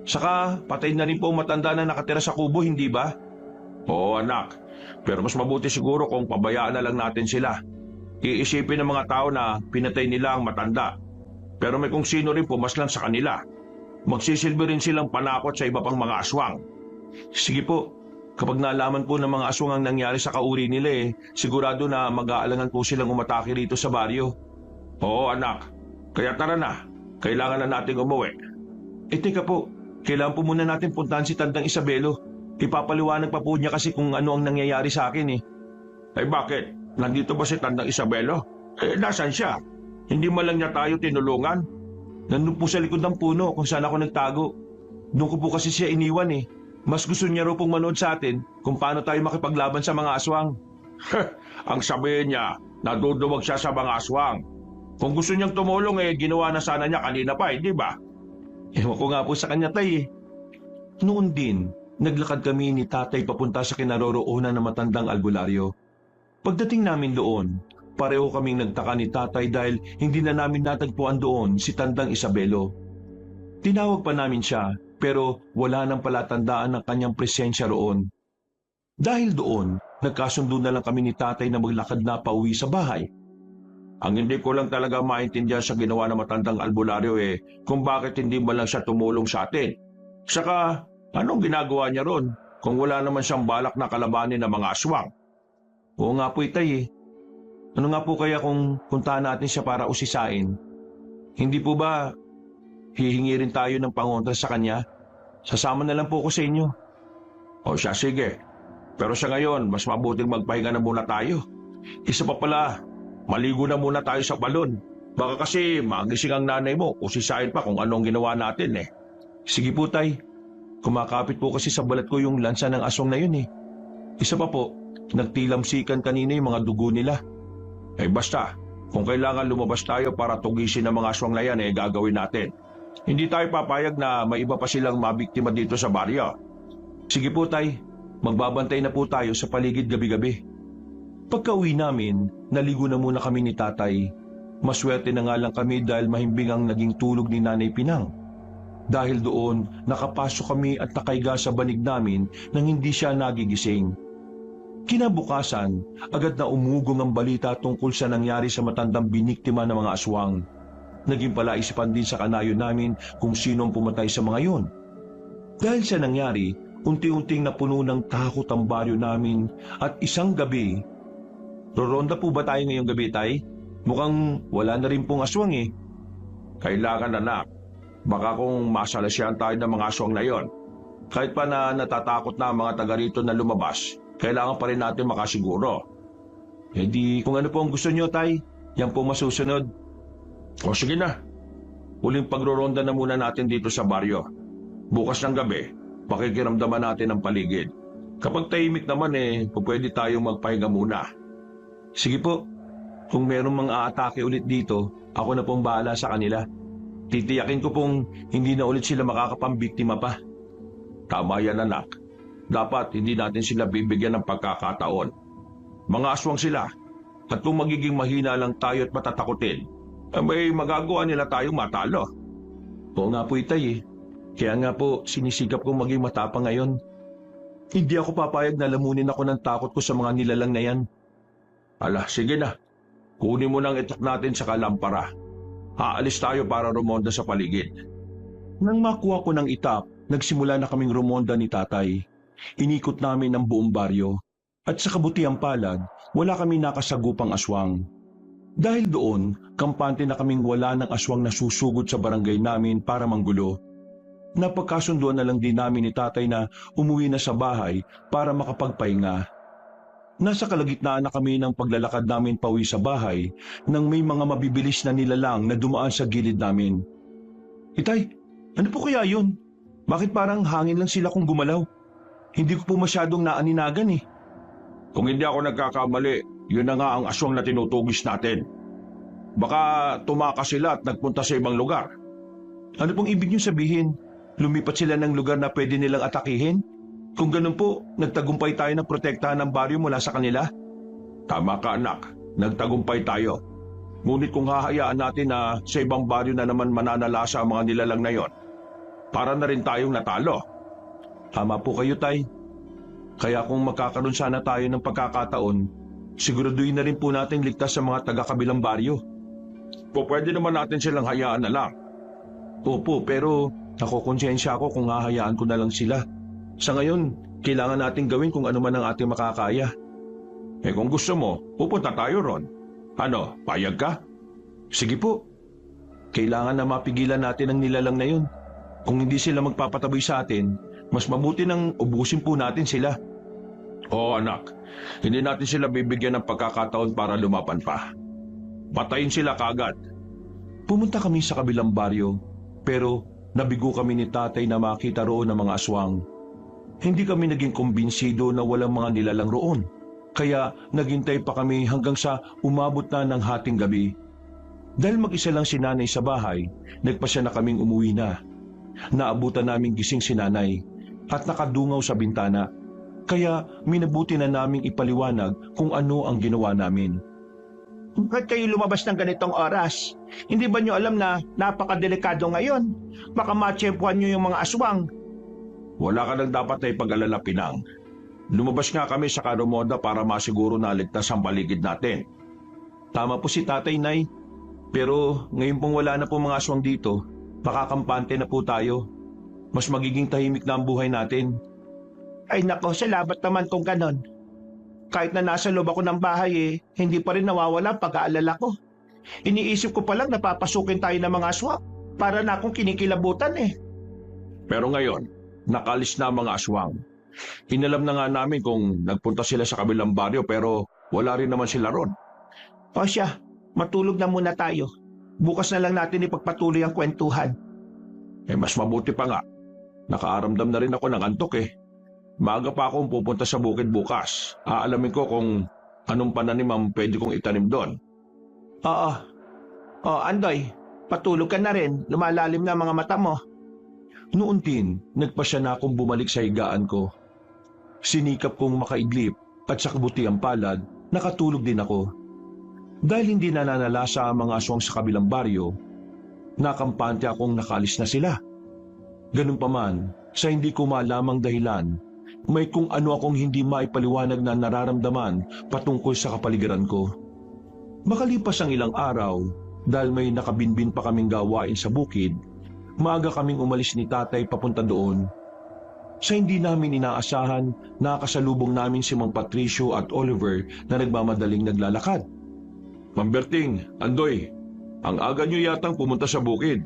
Saka patay na rin po ang matanda na nakatira sa kubo, hindi ba? Oo anak, pero mas mabuti siguro kung pabayaan na lang natin sila. Iisipin ng mga tao na pinatay nila ang matanda. Pero may kung sino rin pumaslang sa kanila. Magsisilbi rin silang panakot sa iba pang mga aswang. Sige po, kapag nalaman po ng mga aswang ang nangyari sa kauri nila sigurado na mag-aalangan po silang umatake rito sa baryo. Oo anak, kaya tara na, kailangan na nating umuwi. Teka po, kailangan po muna natin puntahan si Tandang Isabelo. Ipapaliwanag pa po niya kasi kung ano ang nangyayari sa akin Ay bakit? Nandito ba si Tandang Isabelo? Nasaan siya? Hindi man lang niya tayo tinulungan? Nandun po sa likod ng puno kung saan ako nagtago. Doon ko po kasi siya iniwan Mas gusto niya raw pong manood sa atin kung paano tayo makipaglaban sa mga aswang. Ang sabihin niya, naduduwag siya sa mga aswang. Kung gusto niyang tumulong ginawa na sana niya kanina pa di ba? Ewan ko nga po sa kanya tay Noon din, naglakad kami ni tatay papunta sa kinaroroonan ng matandang albularyo. Pagdating namin doon, pareho kaming nagtaka ni tatay dahil hindi na namin natagpuan doon si Tandang Isabelo. Tinawag pa namin siya pero wala nang palatandaan ng kanyang presensya roon. Dahil doon, nagkasundo na lang kami ni tatay na maglakad na pauwi sa bahay. Ang hindi ko lang talaga maintindihan sa ginawa ng matandang albularyo kung bakit hindi ba lang siya tumulong sa atin. Saka, anong ginagawa niya ron kung wala naman siyang balak na kalabanin ng mga aswang? Oo nga po itay Ano nga po kaya kung puntahan natin siya para usisain? Hindi po ba hihingi rin tayo ng pangontra sa kanya? Sasama na lang po ako sa inyo. O siya, sige. Pero sa ngayon, mas mabuting magpahinga na muna tayo. Isa pa pala, maligo na muna tayo sa balon. Baka kasi magising ang nanay mo, usisain pa kung anong ginawa natin Sige po tay. Kumakapit po kasi sa balat ko yung lansa ng aswang na yun Isa pa po, nagtilamsikan kanina yung mga dugo nila. Basta, kung kailangan lumabas tayo para tugisin ang mga aswang na yan gagawin natin. Hindi tayo papayag na may iba pa silang mabiktima dito sa baryo. Sige po tay, magbabantay na po tayo sa paligid gabi-gabi. Pagka-uwi namin, naligo na muna kami ni tatay. Maswerte na nga lang kami dahil mahimbing ang naging tulog ni Nanay Pinang. Dahil doon, nakapasok kami at nakaiga sa banig namin nang hindi siya nagigising. Kinabukasan, agad na umugong ang balita tungkol sa nangyari sa matandang biniktima ng mga aswang. Naging palaisipan din sa kanayon namin kung sino ang pumatay sa mga yon. Dahil sa nangyari, unti-unting napuno ng takot ang baryo namin at isang gabi. Roronda po ba tayo ngayong gabi, Tay? Mukhang wala na rin pong aswang eh. Kailangan, anak. Baka kung masalasyan tayo ng mga aswang na yon. Kahit pa na natatakot na ang mga taga rito na lumabas, kailangan pa rin natin makasiguro. Eh di, kung ano po ang gusto nyo, Tay, yan po masusunod. O sige na. Huling pagroronda na muna natin dito sa baryo. Bukas ng gabi, pakikiramdaman natin ang paligid. Kapag tahimik naman pwede tayong magpahinga muna. Sige po, kung merong mga aatake ulit dito, ako na pong bahala sa kanila. Titiyakin ko pong hindi na ulit sila makakapambiktima pa. Tama yan, anak. Dapat hindi natin sila bibigyan ng pagkakataon. Mga aswang sila. At kung magiging mahina lang tayo at matatakutin, may magagawa nila tayong matalo. Oo nga po, Itay eh. Kaya nga po, sinisikap kong maging matapang ngayon. Hindi ako papayag na lamunin ako ng takot ko sa mga nilalang na yan. Ala, sige na. Kunin mo nang itak natin sa kalampara. Aalis tayo para rumonda sa paligid. Nang makuha ko ng itap, nagsimula na kaming rumonda ni Tatay. Inikot namin ang buong baryo. At sa kabutiang palad, wala kami nakasagupang aswang. Dahil doon, kampante na kaming wala ng aswang na susugod sa barangay namin para manggulo. Napagkasunduan na lang din namin ni Tatay na umuwi na sa bahay para makapagpahinga. Nasa kalagitnaan na kami ng paglalakad namin pauwi sa bahay nang may mga mabibilis na nilalang na dumaan sa gilid namin. Itay, ano po kaya yun? Bakit parang hangin lang sila kung gumalaw? Hindi ko po masyadong naaninagan eh. Kung hindi ako nagkakamali, yun na nga ang aswang na tinutugis natin. Baka tumakas sila at nagpunta sa ibang lugar. Ano pong ibig niyo sabihin? Lumipat sila ng lugar na pwede nilang atakihin? Kung ganun po, nagtagumpay tayo ng protektahan ng baryo mula sa kanila? Tama ka, anak. Nagtagumpay tayo. Ngunit kung hahayaan natin na sa ibang baryo na naman mananalasa ang mga nilalang na yon, para na rin tayong natalo. Tama po kayo, Tay. Kaya kung magkakaroon sana tayo ng pagkakataon, siguraduhin na rin po natin ligtas sa mga taga-kabilang baryo. Pwede naman natin silang hayaan na lang. Opo, pero nakokonsensya ako kung hahayaan ko na lang sila. Sa ngayon, kailangan nating gawin kung ano man ang ating makakaya. Kung gusto mo, pupunta tayo ron. Ano, payag ka? Sige po. Kailangan na mapigilan natin ang nilalang na yun. Kung hindi sila magpapataboy sa atin, mas mabuti nang ubusin po natin sila. Oo, anak. Hindi natin sila bibigyan ng pagkakataon para lumapan pa. Patayin sila kaagad. Pumunta kami sa kabilang baryo, pero nabigo kami ni Tatay na makita roon ang mga aswang. Hindi kami naging kumbinsido na walang mga nilalang roon. Kaya naghintay pa kami hanggang sa umabot na ng hating gabi. Dahil mag-isa lang si Nanay sa bahay, nagpasya na kaming umuwi na. Naabutan naming gising si Nanay at nakadungaw sa bintana. Kaya minabuti na naming ipaliwanag kung ano ang ginawa namin. Bakit kayo lumabas ng ganitong oras? Hindi ba nyo alam na napakadelikado ngayon? Baka matsyempuhan nyo yung mga aswang. Wala ka nang dapat na ipag-alala, Pinang. Lumabas nga kami sa karumoda para masiguro na ligtas ang paligid natin. Tama po si Tatay, Nay. Pero ngayon pong wala na po mga aswang dito, makakampante na po tayo. Mas magiging tahimik na ang buhay natin. Ay nako, salamat naman kung ganon. Kahit na nasa loob ako ng bahay hindi pa rin nawawala ang pag-aalala ko. Iniisip ko palang napapasukin tayo ng mga aswang. Para na akong kinikilabutan Pero ngayon, nakalis na ang mga aswang. Inalam na nga namin kung nagpunta sila sa kabilang baryo pero wala rin naman sila ron. O siya, matulog na muna tayo. Bukas na lang natin ipagpatuloy ang kwentuhan. Mas mabuti pa nga. Nakaaramdam na rin ako ng antok Maaga pa akong pupunta sa bukid bukas. Aalamin ko kung anong pananim ang pwede kong itanim doon. Oo. Andoy, patulog ka na rin. Lumalalim na mga mata mo. Noon din, nagpasya na akong bumalik sa higaan ko. Sinikap kong makaidlip at sa kabutiang palad, nakatulog din ako. Dahil hindi na nanalasa ang mga aswang sa kabilang baryo, nakampante akong nakalis na sila. Ganun pa man, sa hindi ko malamang dahilan, may kung ano akong hindi maipaliwanag na nararamdaman patungkol sa kapaligiran ko. Makalipas ang ilang araw, dahil may nakabinbin pa kaming gawain sa bukid, maaga kaming umalis ni tatay papunta doon. Sa hindi namin inaasahan, nakasalubong namin si Mang Patricio at Oliver na nagmamadaling naglalakad. Mang Berting, Andoy, ang aga niyo yatang pumunta sa bukid.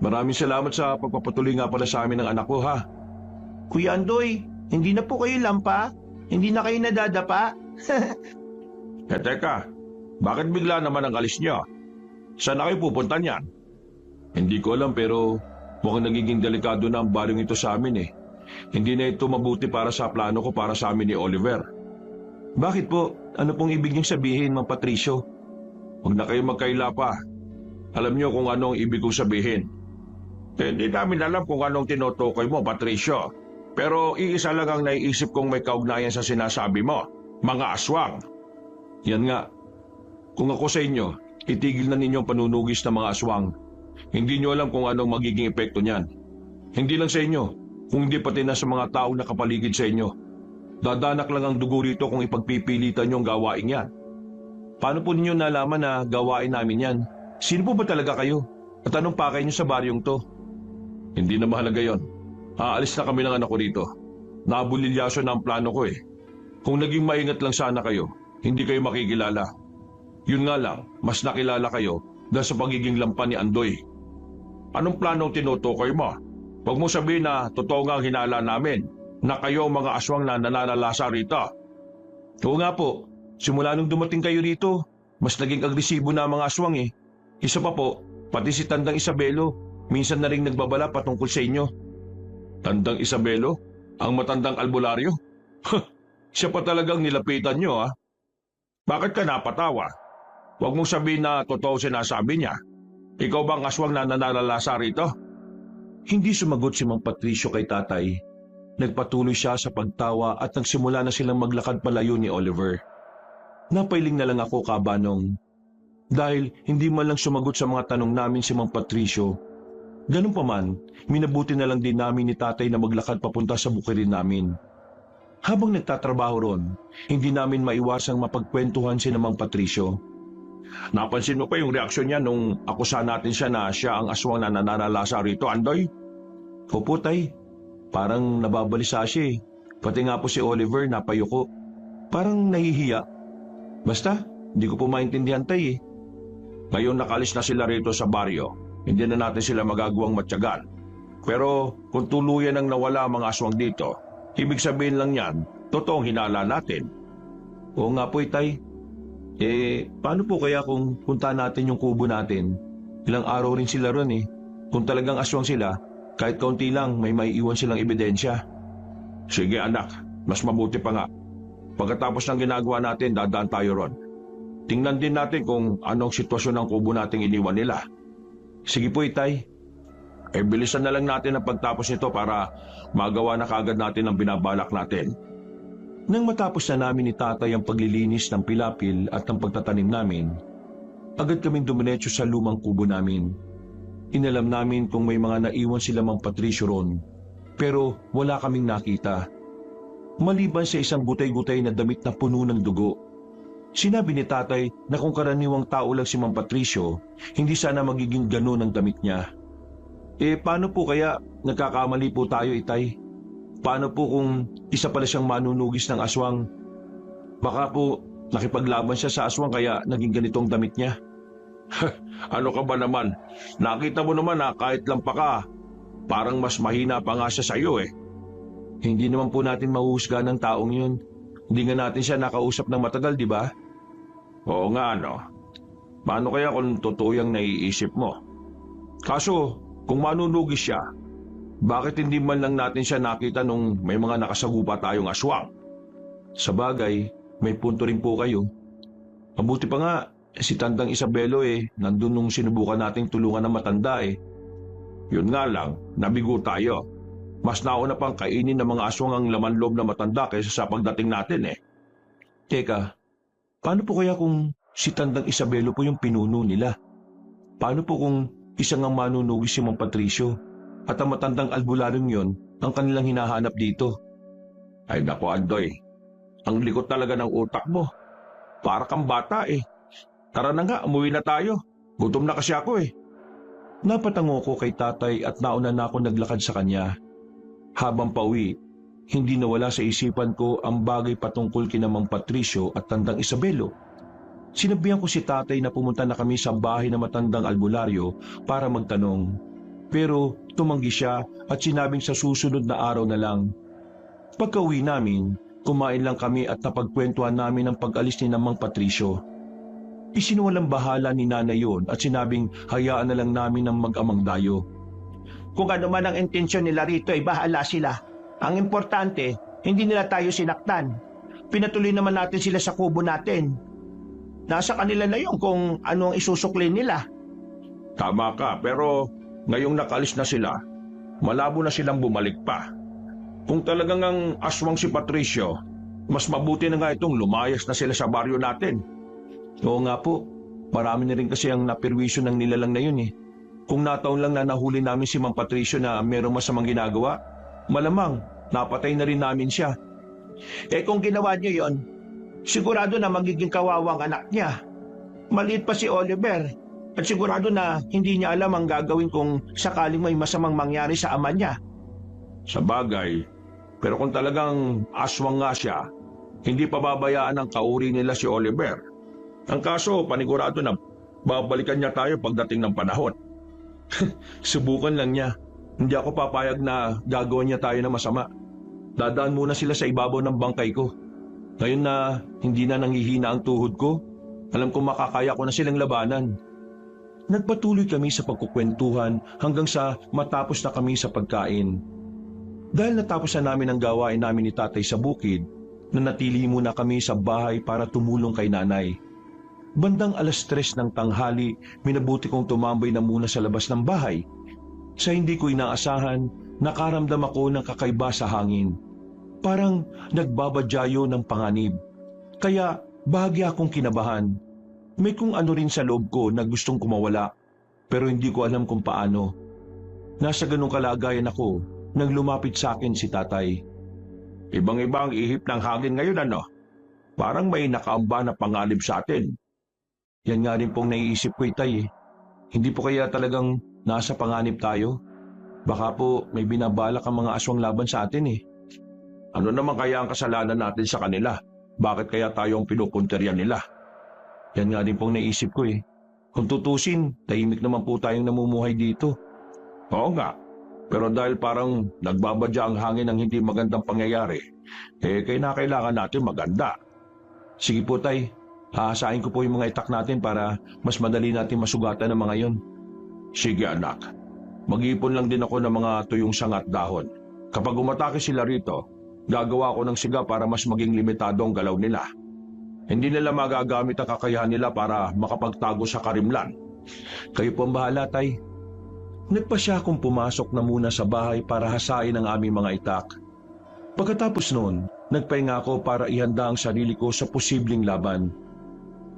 Maraming salamat sa pagpapatuloy nga pala sa amin ng anak ko, ha? Kuya Andoy, hindi na po kayo lampa? Hindi na kayo nadadapa? Teka, bakit bigla naman ang alis niyo? Saan na kayo pupunta niyan? Hindi ko alam pero mukhang nagiging delikado na ang baryong ito sa amin eh. Hindi na ito mabuti para sa plano ko para sa amin ni Oliver. Bakit po? Ano pong ibig niyong sabihin, Mang Patricio? Huwag na kayo magkaila pa. Alam niyo kung ano ang ibig kong sabihin. Hindi namin alam kung anong tinutukoy mo, Patricio. Pero iisa lang ang naiisip kong may kaugnayan sa sinasabi mo. Mga aswang. Yan nga. Kung ako sa inyo, itigil na ninyong panunugis ng mga aswang. Hindi nyo alam kung anong magiging epekto niyan. Hindi lang sa inyo, kung hindi pati na sa mga taong nakapaligid sa inyo. Dadanak lang ang dugo rito kung ipagpipilitan nyo ang gawain yan. Paano po ninyo nalaman na gawain namin yan? Sino po ba talaga kayo? At anong pakay nyo sa baryong to? Hindi na mahalaga yon. Aalis na kami ng anak ko rito. Nabulilyaso na ang plano ko eh. Kung naging maingat lang sana kayo, hindi kayo makikilala. Yun nga lang, mas nakilala kayo dahil sa pagiging lampa ni Andoy. Anong planong tinutukoy mo? Huwag mo sabihin na totoo nga ang hinala namin na kayo mga aswang na nananalasa rito. Oo nga po, simula nung dumating kayo rito, mas naging agresibo na ang mga aswang eh. Isa pa po, pati si Tandang Isabelo, minsan na rin nagbabala patungkol sa inyo. Tandang Isabelo? Ang matandang albularyo? Siya pa talagang nilapitan nyo, ha? Bakit ka napatawa? Huwag mong sabihin na totoo sinasabi niya. Ikaw bang aswang na nananalasa rito? Hindi sumagot si Mang Patricio kay tatay. Nagpatuloy siya sa pagtawa at nagsimula na silang maglakad palayo ni Oliver. Napailing na lang ako, Kabanong. Dahil hindi man lang sumagot sa mga tanong namin si Mang Patricio. Ganun pa man, minabuti na lang din namin ni tatay na maglakad papunta sa bukirin namin. Habang nagtatrabaho ron, hindi namin maiwasang mapagkwentuhan si Mang Patricio. Napansin mo pa yung reaksyon niya nung akusahan natin siya na siya ang aswang na nananalasa rito, Andoy? Opo, tay. Parang nababalisa siya eh. Pati nga po si Oliver napayuko. Parang nahihiya. Basta, hindi ko po maintindihan, tay eh. Ngayon nakalis na sila rito sa baryo. Hindi na natin sila magagawang matyagan. Pero kung tuluyan ang nawala ang mga aswang dito, ibig sabihin lang yan, totoong hinala natin. Oo nga po, tay. Paano po kaya kung punta natin yung kubo natin? Ilang araw rin sila ron eh. Kung talagang aswang sila, kahit kaunti lang may maiiwan silang ebidensya. Sige anak, mas mabuti pa nga. Pagkatapos ng ginagawa natin, dadaan tayo ron. Tingnan din natin kung anong sitwasyon ng kubo nating iniwan nila. Sige po, itay. Bilisan na lang natin ang pagtapos nito para magawa na kagad natin ang binabalak natin. Nang matapos na namin ni tatay ang paglilinis ng pilapil at ang pagtatanim namin, agad kaming dumiretso sa lumang kubo namin. Inalam namin kung may mga naiwan sila Mang Patricio ron, pero wala kaming nakita. Maliban sa isang gutay-gutay na damit na puno ng dugo. Sinabi ni tatay na kung karaniwang tao lang si Mang Patricio, hindi sana magiging ganun ang damit niya. Paano po kaya nagkakamali po tayo, itay? Paano po kung isa pala siyang manunugis ng aswang? Baka po nakipaglaban siya sa aswang kaya naging ganitong damit niya. Ano ka ba naman? Nakita mo naman na kahit lampa ka, parang mas mahina pa nga siya sa iyo eh. Hindi naman po natin mahuhusga ng taong yun. Hindi nga natin siya nakausap ng matagal, di ba? Oo nga, ano. Paano kaya kung totoo yung naiisip mo? Kaso, kung manunugis siya, bakit hindi man lang natin siya nakita nung may mga nakasagupa tayong aswang? Sa bagay, may punto rin po kayo. Mabuti pa nga, si Tandang Isabelo nandun nung sinubukan nating tulungan ng matanda eh. Yun nga lang, nabigo tayo. Mas nauna pang kainin ng mga aswang ang laman loob na matanda kaysa sa pagdating natin eh. Teka, paano po kaya kung si Tandang Isabelo po yung pinuno nila? Paano po kung isang ang manunugis si Mang Patricio at ang matandang albularyong yon ang kanilang hinahanap dito? Ay nako, Andoy. Ang likot talaga ng utak mo. Para kang bata eh. Tara na nga, umuwi na tayo. Gutom na kasi ako eh. Napatango ko kay tatay at nauna na ako naglakad sa kanya. Habang pauwi, hindi nawala sa isipan ko ang bagay patungkol kina Mang Patricio at Tandang Isabelo. Sinabihan ko si tatay na pumunta na kami sa bahay ng matandang albularyo para magtanong. Pero tumanggi siya at sinabing sa susunod na araw na lang. Pagka-uwi namin, kumain lang kami at napagkwentuhan namin ang pag-alis ni Mang Patricio. Isinuwalang bahala ni nanay yun at sinabing hayaan na lang namin ang mag-amang dayo. Kung ano man ang intensyon nila rito ay bahala sila. Ang importante, hindi nila tayo sinaktan. Pinatuloy naman natin sila sa kubo natin. Nasa kanila na yun kung ano ang isusuklin nila. Tama ka, pero ngayong nakalis na sila, malabo na silang bumalik pa. Kung talagang ang aswang si Patricio, mas mabuti na nga itong lumayas na sila sa baryo natin. Oo nga po, marami na rin kasi ang napirwisyo ng nilalang na yun eh. Kung nataon lang na nahuli namin si Mang Patricio na merong masamang ginagawa, malamang napatay na rin namin siya. Eh kung ginawa niyo yon, sigurado na magiging kawawang anak niya. Maliit pa si Oliver at sigurado na hindi niya alam ang gagawin kung sakaling may masamang mangyari sa ama niya. Sa bagay, pero kung talagang aswang nga siya, hindi pa babayaan ang kauri nila si Oliver. Ang kaso, panigurado na babalikan niya tayo pagdating ng panahon. Subukan lang niya. Hindi ako papayag na gagawin niya tayo na masama. Dadaan muna sila sa ibabaw ng bangkay ko. Ngayon na hindi na nanghihina ang tuhod ko, alam kong makakaya ko na silang labanan. Nagpatuloy kami sa pagkukwentuhan hanggang sa matapos na kami sa pagkain. Dahil natapos na namin ang gawain namin ni tatay sa bukid, nanatili muna kami sa bahay para tumulong kay nanay. Bandang 3:00 ng tanghali, minabuti kong tumambay na muna sa labas ng bahay. Sa hindi ko inaasahan, nakaramdam ako ng kakaiba sa hangin. Parang nagbabadyayo ng panganib. Kaya bahagya akong kinabahan. May kung ano rin sa loob ko na gustong kumawala, pero hindi ko alam kung paano. Nasa ganung kalagayan ako nang lumapit sa akin si tatay. Ibang-iba ang ihip ng hangin ngayon, ano? Parang may nakaamba na panganib sa atin. Yan nga rin pong naiisip ko, Itay. Hindi po kaya talagang nasa panganib tayo? Baka po may binabalak ang mga aswang laban sa atin eh. Ano naman kaya ang kasalanan natin sa kanila? Bakit kaya tayo ang pinupunteryan nila? Yan nga rin pong naisip ko eh. Kung tutusin, tahimik naman po tayong namumuhay dito. Oo nga, pero dahil parang nagbabadya ang hangin ng hindi magandang pangyayari, kailangan natin maganda. Sige po, Tay. Haasain ko po yung mga itak natin para mas madali natin masugatan ng mga yon. Sige anak, mag-ipon lang din ako ng mga tuyong sanga at dahon. Kapag umatake sila rito, gagawa ko ng siga para mas maging limitado ang galaw nila. Hindi nila magagamit ang kakayahan nila para makapagtago sa karimlan. Kayo po ang bahala, Tay. Nagpasya akong pumasok na muna sa bahay para hasain ang aming mga itak. Pagkatapos noon, nagpahinga ako para ihanda ang sarili ko sa posibleng laban.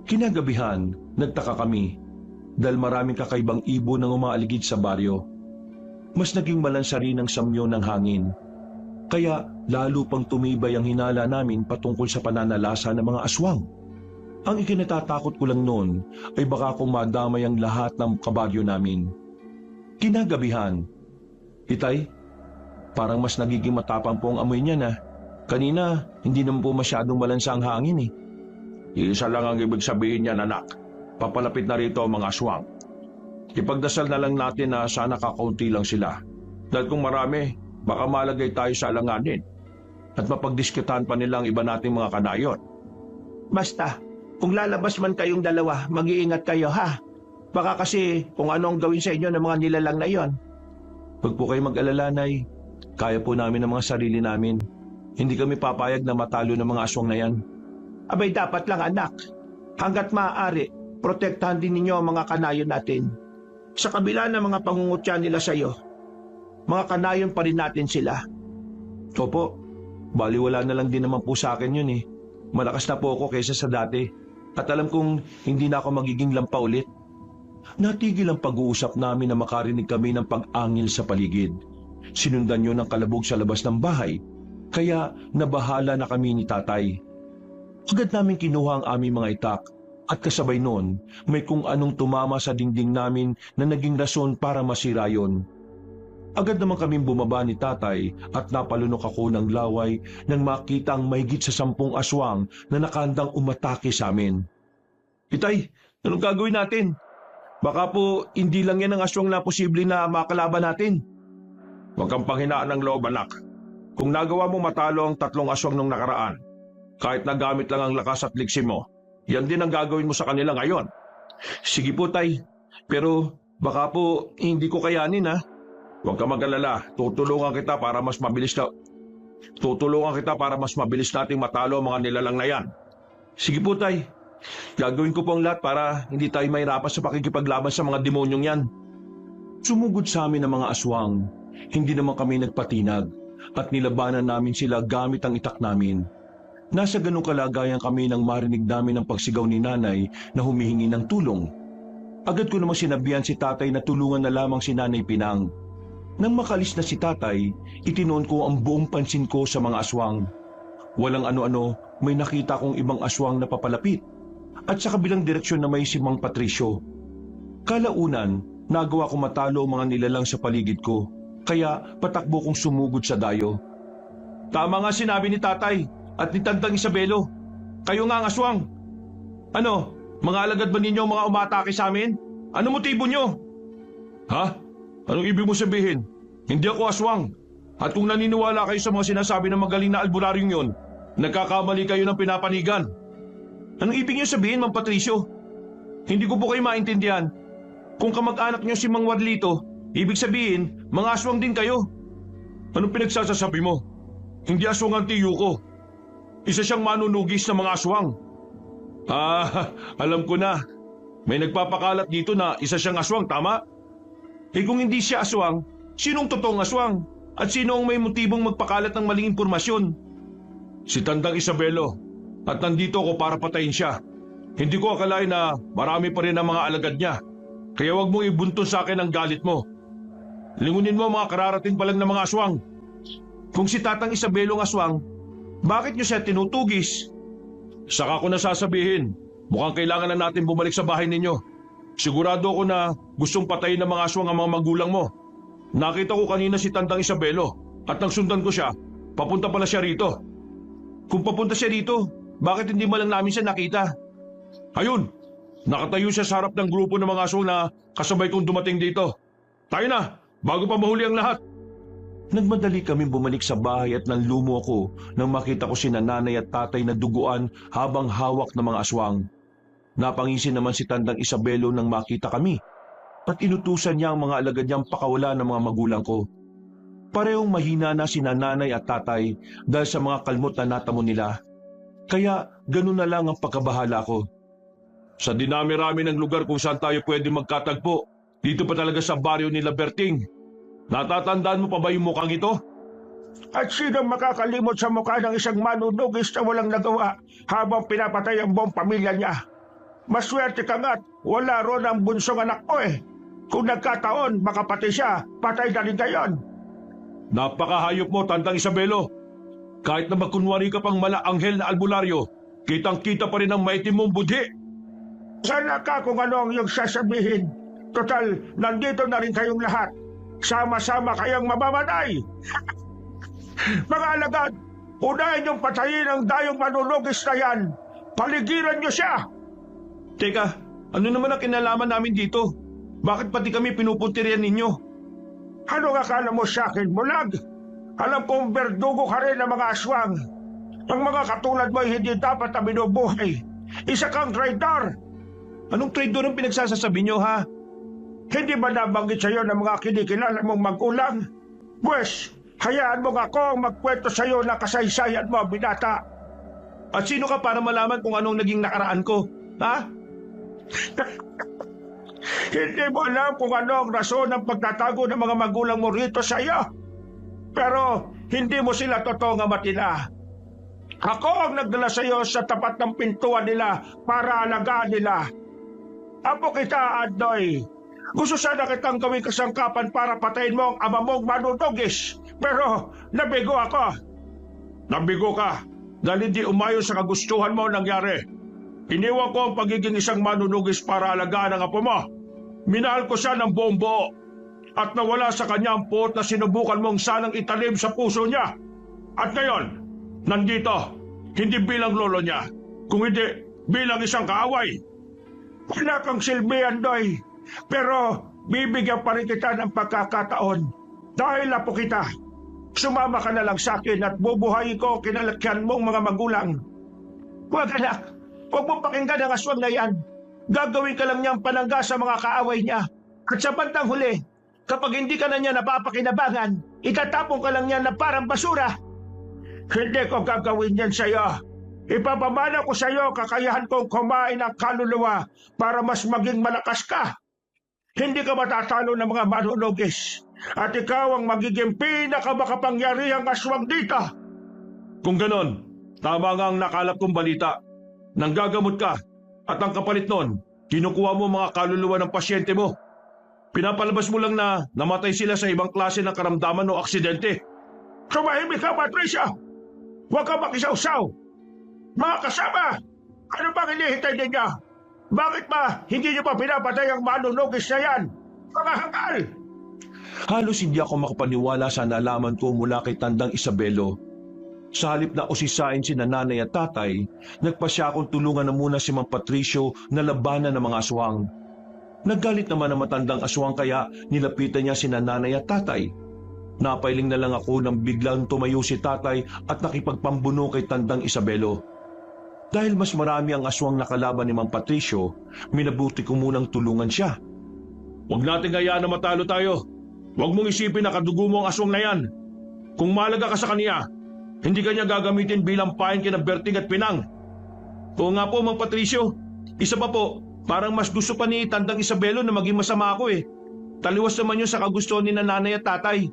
Kinagabihan, nagtaka kami dahil maraming kakaibang ibon ang umaaligid sa baryo. Mas naging malansari ng samyo ng hangin. Kaya lalo pang tumibay ang hinala namin patungkol sa pananalasa ng mga aswang. Ang ikinatatakot ko lang noon ay baka kung madamay ang lahat ng kabaryo namin. Kinagabihan, Itay, parang mas nagiging matapang po ang amoy niya na. Kanina, hindi naman po masyadong malansa ang hangin eh. Isa lang ang ibig sabihin niyan, anak. Papalapit na rito ang mga aswang. Ipagdasal na lang natin na sana kakaunti lang sila. Dahil kung marami, baka malagay tayo sa alanganin. At mapagdiskitahan pa nila ang iba nating mga kanayon. Basta, kung lalabas man kayong dalawa, mag-iingat kayo ha. Baka kasi kung anong gawin sa inyo ng mga nilalang na yon. Huwag po kayo mag-alala, Nay. Kaya po namin ang mga sarili namin. Hindi kami papayag na matalo ng mga aswang na yan. Abay dapat lang anak. Hanggat maaari, protektahan din ninyo ang mga kanayon natin. Sa kabila ng mga pangungutya nila sa iyo, mga kanayon pa rin natin sila. Opo, baliwala na lang din naman po sa akin yun eh. Malakas na po ako kaysa sa dati. At alam kong hindi na ako magiging lampa ulit. Natigil ang pag-uusap namin na makarinig kami ng pag-angil sa paligid. Sinundan yun ng kalabog sa labas ng bahay. Kaya nabahala na kami ni tatay. Agad namin kinuha ang aming mga itak at kasabay noon may kung anong tumama sa dingding namin na naging rason para masira yon. Agad naman kaming bumaba ni tatay at napalunok ako ng laway nang makita ang mahigit sa 10 aswang na nakandang umatake sa amin. Itay, anong gagawin natin? Baka po hindi lang yan ang aswang na posible na makalaban natin. Huwag kang panghinaan ng loob, anak. Kung nagawa mo matalo ang 3 aswang nung nakaraan, kahit nagamit lang ang lakas at liksi mo, yan din ang gagawin mo sa kanila ngayon. Sige po tay, pero baka po hindi ko kayanin ha. Huwag ka mag-alala, tutulungan kita para mas mabilis nating matalo ang mga nilalang na yan. Sige po tay, gagawin ko po ang lahat para hindi tayo mahirapan sa pakikipaglaban sa mga demonyong yan. Sumugod sa amin ang mga aswang, hindi naman kami nagpatinag at nilabanan namin sila gamit ang itak namin. Nasa ganung kalagayan kami nang marinig namin ang pagsigaw ni nanay na humihingi ng tulong. Agad ko namang sinabihan si tatay na tulungan na lamang si Nanay Pinang. Nang makalis na si tatay, itinoon ko ang buong pansin ko sa mga aswang. Walang ano-ano, may nakita kong ibang aswang na papalapit at sa kabilang direksyon na may si Mang Patricio. Kalaunan, nagawa ko matalo ang mga nilalang sa paligid ko, kaya patakbo kong sumugod sa dayo. Tama nga sinabi ni tatay at ni Tandang Isabelo. Kayo nga ang aswang. Ano, mga alagad ba ninyo ang mga umatake sa amin? Ano motibo nyo? Ha? Anong ibig mo sabihin? Hindi ako aswang. At kung naniniwala kayo sa mga sinasabi ng magaling na albularyong yon, nagkakamali kayo ng pinapanigan. Anong ibig nyo sabihin, Mang Patricio? Hindi ko po kayo maintindihan. Kung kamag-anak nyo si Mang Warlito, ibig sabihin, mga aswang din kayo. Anong pinagsasasabi mo? Hindi aswang ang tiyo ko. Isa siyang manunugis ng mga aswang. Alam ko na. May nagpapakalat dito na isa siyang aswang, tama? Eh kung hindi siya aswang, sinong totoong aswang? At sino ang may motibong magpakalat ng maling impormasyon? Si Tandang Isabelo. At nandito ako para patayin siya. Hindi ko akalain na marami pa rin ang mga alagad niya. Kaya wag mong ibuntun sa akin ang galit mo. Lingunin mo ang mga kararating pa lang ng mga aswang. Kung si Tatang Isabelo ang aswang, bakit niyo siya tinutugis? Saka ko na sasabihin, mukhang kailangan na natin bumalik sa bahay ninyo. Sigurado ako na gustong patayin ng mga aswang ang mga magulang mo. Nakita ko kanina si Tandang Isabelo at nang sundan ko siya, papunta pala siya rito. Kung papunta siya rito, bakit hindi mo lang namin siya nakita? Ayun, nakatayo siya sa harap ng grupo ng mga aswang na kasabay kong dumating dito. Tayo na, bago pa mahuli ang lahat. Nagmadali kaming bumalik sa bahay at nanlumo ako nang makita ko si nanay at tatay na duguan habang hawak ng mga aswang. Napangisi naman si Tandang Isabelo nang makita kami at inutusan niya ang mga alagad niyang pakawala ng mga magulang ko. Parehong mahina na si nanay at tatay dahil sa mga kalmot na natamo nila. Kaya ganun na lang ang pagkabahala ko. Sa dinami-rami ng lugar kung saan tayo pwede magkatagpo, dito pa talaga sa baryo ni Berting. Natatandaan mo pa ba yung mukhang ito? At sino makakalimot sa mukha ng isang manunugis na walang nagawa habang pinapatay ang buong pamilya niya? Maswerte ka nga't wala ron ang bunsong anak ko eh. Kung nagkataon, baka pati siya, patay na rin gayon. Napakahayop mo, Tandang Isabelo. Kahit na magkunwari ka pang mala-anghel na albularyo, kitang-kita pa rin ang maitim mong budhi. Sana ka kung ano ang iyong sasabihin. Total, nandito na rin kayong lahat. Sama-sama kayong mamamatay. Mga alagad, unahin niyong patayin ang dayong manunugis na yan. Paligiran niyo siya. Teka, ano naman ang kinalaman namin dito? Bakit pati kami pinupuntirian ninyo? Ano nga akala mo sa akin, Mulag? Alam kong berdugo ka rin ng mga aswang. Ang mga katulad mo ay hindi dapat na binubuhay. Isa kang traitor. Anong traitor ang pinagsasasabi niyo, ha? Hindi ba nabanggit sa iyo ng mga kinikilala mong magulang? Pwes, hayaan mo nga ako ang magkwento sa iyo na kasaysayan mo, binata. At sino ka para malaman kung anong naging nakaraan ko, ha? Hindi mo alam kung ano ang rason ng pagtatago ng mga magulang mo rito sa iyo. Pero hindi mo sila totoong matila. Ako ang nagdala sa iyo sa tapat ng pintuan nila para alagaan nila. Apo kita, Adnoy. Gusto sana kitang gawing kasangkapan para patayin mo ang ama mong manunugis. Pero nabigo ako. Nabigo ka dahil hindi umayon sa kagustuhan mo nangyari. Iniwan ko ang pagiging isang manunugis para alagaan ang apo mo. Minahal ko siya ng buong buo at nawala sa kanya ang puot na sinubukan mong sanang italim sa puso niya. At ngayon, nandito, hindi bilang lolo niya, kung hindi bilang isang kaaway. Wala kang silbi, Andoy. Pero bibigyan pa rin kita ng pagkakataon. Dahil apo kita, sumama ka na lang sa akin at bubuhayin ko kinalakyan mong mga magulang. Huwag anak, huwag mong pakinggan ang aswang na yan. Gagawin ka lang niyang panangga sa mga kaaway niya. At sa bandang huli, kapag hindi ka na niya napapakinabangan, itatapong ka lang niya na parang basura. Hindi ko gagawin yan sa iyo. Ipapamana ko sa iyo kakayahan kong kumain ng kaluluwa para mas maging malakas ka. Hindi ka matatalo ng mga manunugis. At ikaw ang magiging pinakamakapangyarihang aswang dito. Kung ganon, tama nga ang nakalap kong balita. Nanggagamot ka at ang kapalit nun, kinukuha mo mga kaluluwa ng pasyente mo. Pinapalabas mo lang na namatay sila sa ibang klase ng karamdaman o aksidente. Tumahimik ka, Patricia! Huwag ka makisawsaw! Mga kasama! Ano bang hinihintay ninyo? Bakit ba hindi niyo pa pinapatay ang manunugis na yan? Mga hangal! Halos hindi ako makapaniwala sa nalaman ko mula kay Tandang Isabelo. Sa halip na usisain si nanay at tatay, nagpasya akong tulungan na muna si Mang Patricio na labanan ng mga aswang. Naggalit naman ang matandang aswang kaya nilapitan niya si nanay at tatay. Napailing na lang ako nang biglang tumayo si tatay at nakipagpambuno kay Tandang Isabelo. Dahil mas marami ang aswang na kalaban ni Mang Patricio, minabuti ko munang tulungan siya. Huwag natin hayaan na matalo tayo. Huwag mong isipin na kadugo mo ang aswang na yan. Kung malaga ka sa kaniya, hindi kanya gagamitin bilang pain kina Berting at Pinang. Oo nga po, Mang Patricio. Isa pa po, parang mas gusto pa ni Tandang Isabelo na maging masama ako eh. Taliwas naman yun sa kagustuhan ni nanay at tatay.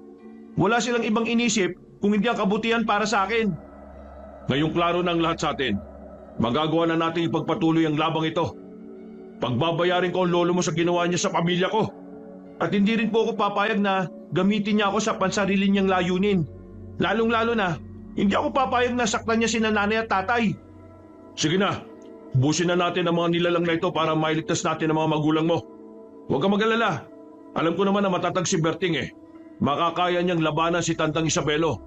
Wala silang ibang inisip kung hindi ang kabutihan para sa akin. Ngayong klaro na ang lahat sa atin. Magagawa na natin ipagpatuloy ang labang ito. Pagbabayarin ko ang lolo mo sa ginawa niya sa pamilya ko. At hindi rin po ako papayag na gamitin niya ako sa pansarili niyang layunin. Lalong-lalo na, hindi ako papayag na saktan niya si nanay at tatay. Sige na, busin na natin ang mga nilalang na ito para mailigtas natin ang mga magulang mo. Huwag kang mag-alala. Alam ko naman na matatag si Berting eh. Makakaya niyang labanan si Tandang Isabelo.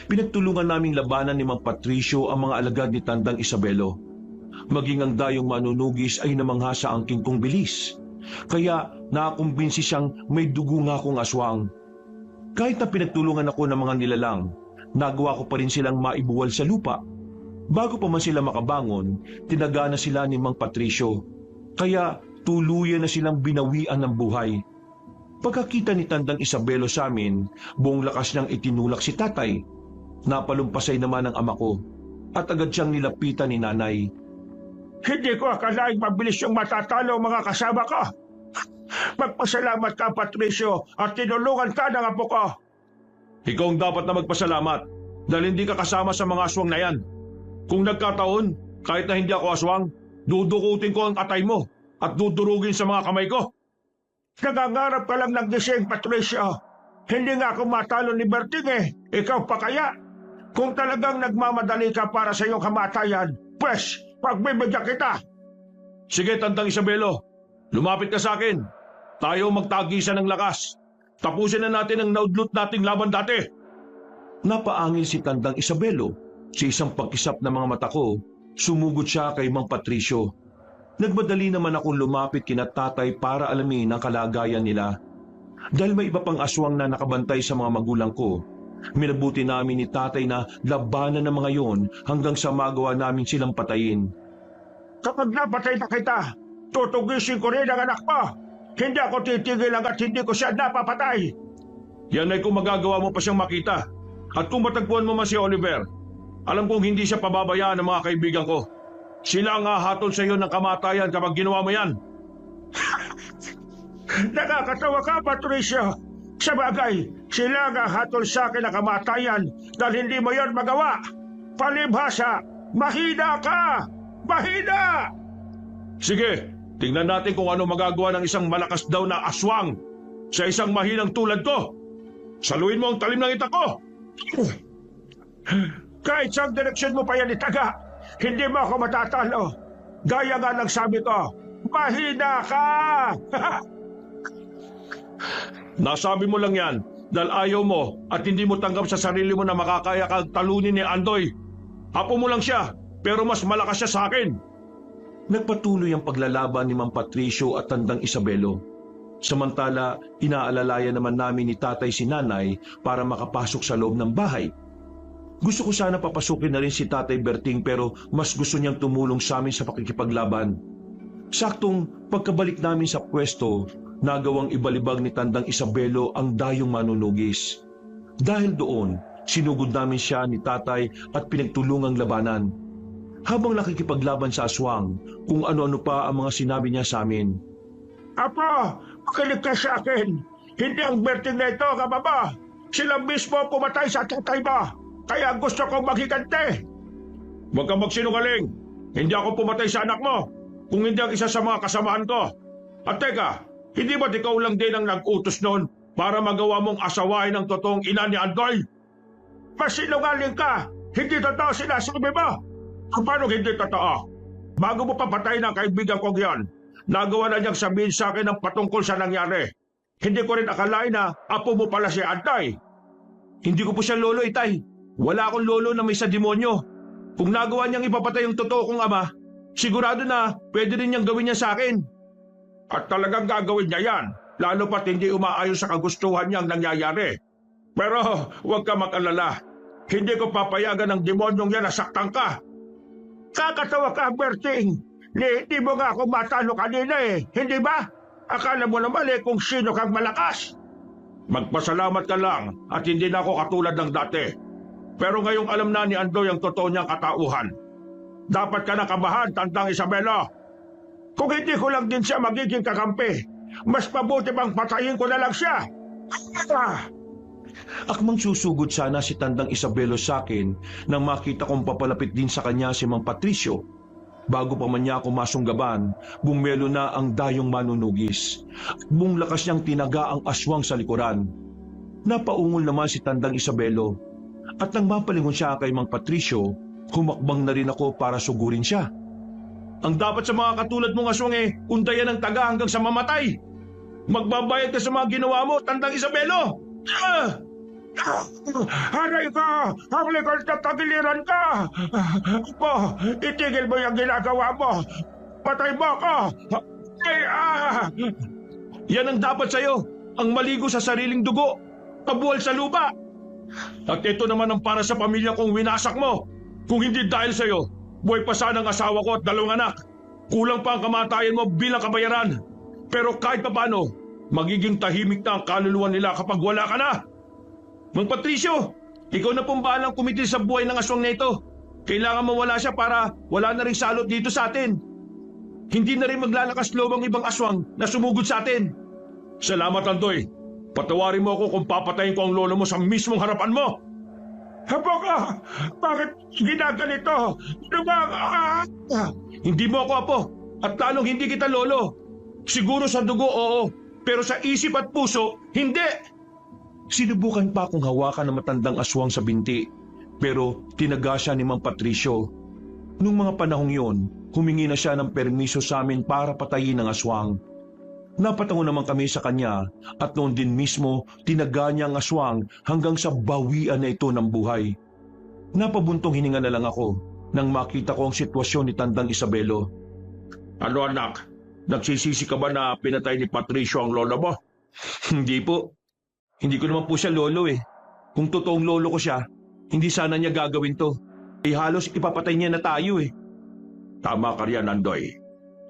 Pinagtulungan naming labanan ni Mang Patricio ang mga alagad ni Tandang Isabelo. Maging ang dayong manunugis ay namangha sa angking kong bilis. Kaya nakakumbinsi siyang may dugo nga akong aswang. Kahit na pinagtulungan ako ng mga nilalang, nagawa ko pa rin silang maibuwal sa lupa. Bago pa man sila makabangon, tinaga na sila ni Mang Patricio. Kaya tuluyan na silang binawian ng buhay. Pagkakita ni Tandang Isabelo sa amin, buong lakas niyang itinulak si tatay. Napalumpasay naman ang ama ko at agad siyang nilapitan ni nanay. Hindi ko akalaing mabilis yung matatalo mga kasama ko. Magpasalamat ka, Patricio, at tinulungan ka ng apo ko. Ikaw ang dapat na magpasalamat dahil hindi ka kasama sa mga aswang na yan. Kung nagkataon, kahit na hindi ako aswang, dudukutin ko ang atay mo at dudurugin sa mga kamay ko. Nangangarap ka lang ng gising, Patricio. Hindi nga ako matalo ni Berting eh. Ikaw pa kaya? Kung talagang nagmamadali ka para sa iyong kamatayan, pues, pagbibigyan kita. Sige, Tandang Isabelo, lumapit ka sa akin. Tayo magtagisan ng lakas. Tapusin na natin ang naudlot nating laban dati. Napaangil si Tandang Isabelo. Sa isang pagkisap ng mga mata ko, sumugod siya kay Mang Patricio. Nagmadali naman akong lumapit kina tatay para alamin ang kalagayan nila. Dahil may iba pang aswang na nakabantay sa mga magulang ko, minabuti namin ni tatay na labanan ng mga yon hanggang sa magawa namin silang patayin. Kapag napatay na kita, tutugisin ko rin ang anak mo. Hindi ako titigil hanggat hindi ko siya napapatay. Yan ay kung magagawa mo pa siyang makita. At kung matagpuan mo man si Oliver, alam kong hindi siya pababayaan ng mga kaibigan ko. Sila ang hahatol sa iyo ng kamatayan kapag ginawa mo yan. Nakakatawa ka, Patricio. Sa bagay, sila ang hahatol sa akin ng kamatayan dahil hindi mo yon magawa. Palibhasa, mahina ka! Mahina! Sige, tingnan natin kung ano magagawa ng isang malakas daw na aswang sa isang mahinang tulad ko. Saluin mo ang talim ng itak ko! Kahit sa direksyon mo pa yan itaga, hindi mo ako matatalo. Gaya nga ng sabi ko, mahina ka! Nasabi mo lang yan dahil ayaw mo at hindi mo tanggap sa sarili mo na makakaya kang talunin ni Andoy. Apo mo lang siya, pero mas malakas siya sa akin. Nagpatuloy ang paglalaban ni Mang Patricio at Tandang Isabelo. Samantala, inaalalayan naman namin ni tatay si nanay para makapasok sa loob ng bahay. Gusto ko sana papasukin na rin si Tatay Berting pero mas gusto niyang tumulong sa amin sa pakikipaglaban. Saktong pagkabalik namin sa pwesto, nagawang ibalibag ni Tandang Isabelo ang dayong manunugis. Dahil doon, sinugod namin siya ni tatay at pinagtulungang labanan. Habang nakikipaglaban sa aswang, kung ano-ano pa ang mga sinabi niya sa amin. Apo, makinig ka sa akin. Hindi ang Berting na ito, kababa. Sila mismo pumatay sa tatay mo. Kaya gusto kong maghiganti. Huwag kang magsinungaling. Hindi ako pumatay sa anak mo. Kung hindi ang isa sa mga kasamahan ko. At teka, hindi ba't ikaw lang din ang nag-utos noon para magawa mong asawahin ang totoong ina ni Andoy? Masinungaling ka. Hindi totoo sinasabi mo. Paano hindi totoo? Bago mo papatayin ang kaibigan kong yan, nagawa na niyang sabihin sa akin ang patungkol sa nangyari. Hindi ko rin akalain na apo mo pala si Andoy. Hindi ko po siya lolo, itay. Wala akong lolo na may sa demonyo. Kung nagawa niyang ipapatay yung totoo kong ama, sigurado na pwede rin niyang gawin niya sa akin. At talagang gagawin niya yan, lalo pat hindi umaayon sa kagustuhan niyang nangyayari. Pero huwag ka mag-alala. Hindi ko papayagan ng demonyong yan na saktan ka. Kakatawa ka, Berting. Hindi mo nga ako matalo kanina eh. Hindi ba? Akala mo naman eh kung sino kang malakas. Magpasalamat ka lang at hindi na ako katulad ng dati. Pero ngayong alam na ni Andoy ang totoo niyang katauhan. Dapat ka nakabahan, Tandang Isabelo. Kung hindi ko lang din siya magiging kakampi, mas mabuti bang patayin ko na lang siya. Akmang susugod sana si Tandang Isabelo sa akin nang makita kong papalapit din sa kanya si Mang Patricio. Bago pa man niya ako masunggaban, bumelo na ang dayong manunugis. Buong lakas niyang tinaga ang aswang sa likuran. Napaungol naman si Tandang Isabelo. At nang mapalingon siya kay Mang Patricio, humakbang na rin ako para sugurin siya. Ang dapat sa mga katulad mong aswang untayan ang taga hanggang sa mamatay. Magbabayad ka sa mga ginawa mo, Tandang Isabelo! Aray ka! Ang likod na tagiliran ka! Po, itigil mo yung ginagawa mo! Patay mo ako! Yan ang dapat sa'yo, ang maligo sa sariling dugo, pabuhal sa lupa. At ito naman ang para sa pamilya kong winasak mo. Kung hindi dahil sa'yo, buhay pa sana ang asawa ko at 2 anak. Kulang pa ang kamatayan mo bilang kabayaran. Pero kahit paano, magiging tahimik na ang kaluluwa nila kapag wala ka na. Mang Patricio, ikaw na pong bahalang kumitil sa buhay ng aswang na ito. Kailangan mawala siya para wala na rin salot dito sa atin. Hindi na rin maglalakas loob ang ibang aswang na sumugod sa atin. Salamat, Andoy. Patawarin mo ako kung papatayin ko ang lolo mo sa mismong harapan mo. Hapo ka! Bakit ginaganito? Hindi mo ako apo at lalong hindi kita lolo. Siguro sa dugo, oo. Pero sa isip at puso, hindi. Sinubukan pa akong hawakan ng matandang aswang sa binti. Pero tinaga siya ni Mang Patricio. Nung mga panahong yon, humingi na siya ng permiso sa amin para patayin ang aswang. Napatango naman kami sa kanya at noon din mismo tinaga niya ang aswang hanggang sa bawian na ito ng buhay. Napabuntong hininga na lang ako nang makita ko ang sitwasyon ni Tandang Isabelo. Ano anak? Nagsisisi ka ba na pinatay ni Patricio ang lolo mo? Hindi po. Hindi ko naman po siya lolo eh. Kung totoong lolo ko siya, hindi sana niya gagawin to. Halos ipapatay niya na tayo eh. Tama ka riyan, Andoy.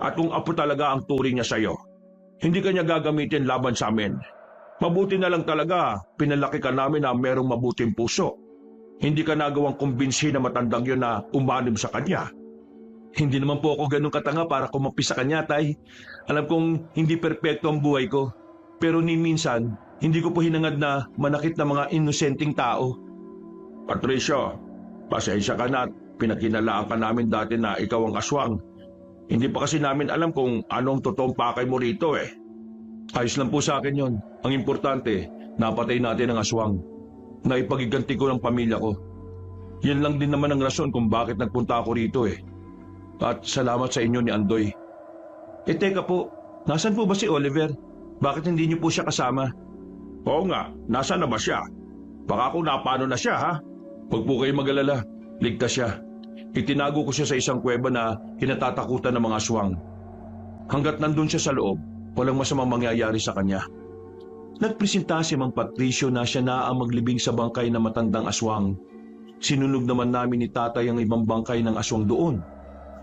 At kung apo talaga ang turing niya sa'yo, hindi ka niya gagamitin laban sa amin. Mabuti na lang talaga, pinalaki ka namin na merong mabuting puso. Hindi ka nagawang kumbinsi na matandang yun na umanib sa kanya. Hindi naman po ako ganun katanga para kumapis sa kanya, tay. Alam kong hindi perpekto ang buhay ko. Pero ni minsan, hindi ko po hinangad na manakit na mga inosenteng tao. Patricio, pasensya ka na at pinakinalaan ka namin dati na ikaw ang aswang. Hindi pa kasi namin alam kung anong totoong pakay mo rito eh. Ayos lang po sa akin yon. Ang importante, napatay natin ang aswang. Naipagiganti ko ng pamilya ko. Yan lang din naman ang rason kung bakit nagpunta ako rito eh. At salamat sa inyo ni Andoy. Teka po, nasan po ba si Oliver? Bakit hindi niyo po siya kasama? Oo nga, nasa na ba siya? Baka kung napano na siya, ha? Huwag po kayo mag-alala. Ligtas siya. Itinago ko siya sa isang kuweba na kinatatakutan ng mga aswang. Hanggat nandun siya sa loob, walang masamang mangyayari sa kanya. Nagpresenta si Mang Patricio na siya na ang maglibing sa bangkay na matandang aswang. Sinunog naman namin ni tatay ang ibang bangkay ng aswang doon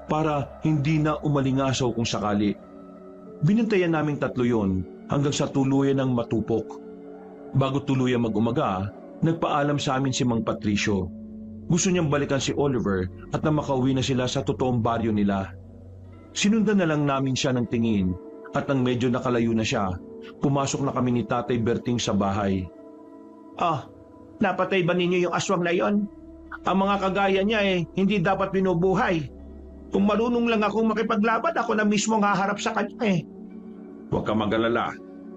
para hindi na umalingasaw kung sakali. Binantayan naming 3 yon hanggang sa tuluyan ng matupok. Bago tuluyan mag-umaga, nagpaalam sa amin si Mang Patricio. Gusto niyang balikan si Oliver at na makauwi na sila sa totoong baryo nila. Sinundan na lang namin siya ng tingin at nang medyo nakalayo na siya, pumasok na kami ni Tatay Berting sa bahay. Napatay ba ninyo yung aswang na yon? Ang mga kagaya niya hindi dapat binubuhay. Kung marunong lang akong makipaglaban, ako na mismo ang haharap sa kanya Huwag ka mag-alala.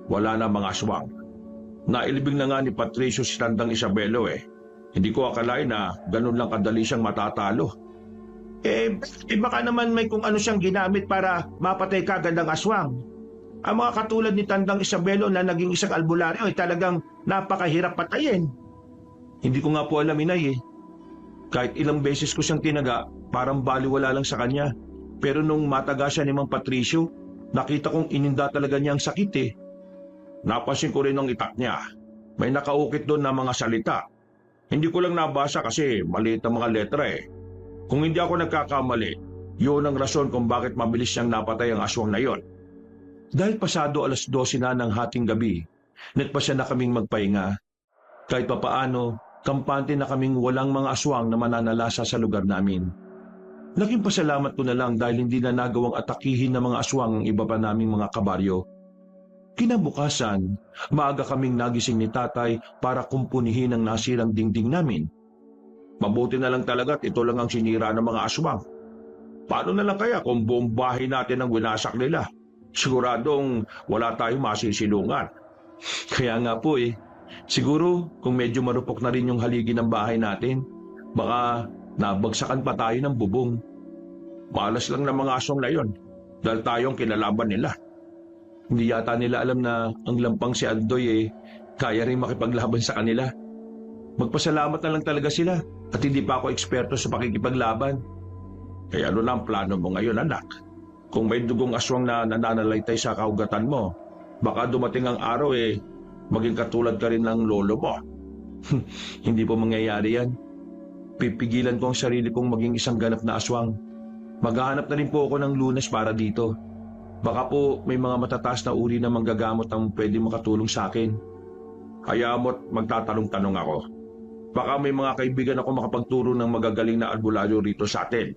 Wala na mga aswang. Nailibing na nga ni Patricio si Tandang Isabelo Hindi ko akalain na ganun lang kadali siyang matatalo. Baka naman may kung ano siyang ginamit para mapatay kagad ang aswang. Ang mga katulad ni Tandang Isabelo na naging isang albularyo ay talagang napakahirap patayin. Hindi ko nga po alam, Inay. Kahit ilang beses ko siyang tinaga, parang baliwala lang sa kanya. Pero nung mataga siya ni Mang Patricio, nakita kong ininda talaga niya ang sakit Napansin ko rin ang itak niya. May nakaukit doon na mga salita. Hindi ko lang nabasa kasi maliit ang mga letra Kung hindi ako nagkakamali, yun ang rason kung bakit mabilis siyang napatay ang aswang na yon. Dahil pasado 12:00 na ng hating gabi, nagpasya na kaming magpahinga. Kahit papaano, kampante na kaming walang mga aswang na mananalasa sa lugar namin. Laking pasalamat ko na lang dahil hindi na nagawang atakihin ng mga aswang ang iba pa naming mga kabaryo. Kinabukasan, maaga kaming nagising ni tatay para kumpunihin ang nasirang dingding namin. Mabuti na lang talaga at ito lang ang sinira ng mga aswang. Paano na lang kaya kung buong bahay natin ang winasak nila? Siguradong wala tayong masisilungan. Kaya nga po siguro kung medyo marupok na rin yung haligi ng bahay natin, baka nabagsakan pa tayo ng bubong. Malas lang ng mga aswang na yon dahil tayong kinalaban nila. Hindi yata nila alam na ang lampang si Andoy kaya rin makipaglaban sa kanila. Magpasalamat na lang talaga sila at hindi pa ako eksperto sa pakikipaglaban. Kaya ano na ang plano mo ngayon, anak? Kung may dugong aswang na nananalaytay sa kaugatan mo, baka dumating ang araw maging katulad ka rin ng lolo mo. Hindi po mangyayari yan. Pipigilan ko ang sarili kong maging isang ganap na aswang. Maghahanap na rin po ako ng lunas para dito. Baka po may mga matataas na uri na manggagamot ang pwede makatulong sa akin. Hayaan mo't magtatanong-tanong ako. Baka may mga kaibigan ako makapagturo ng magagaling na albularyo rito sa atin.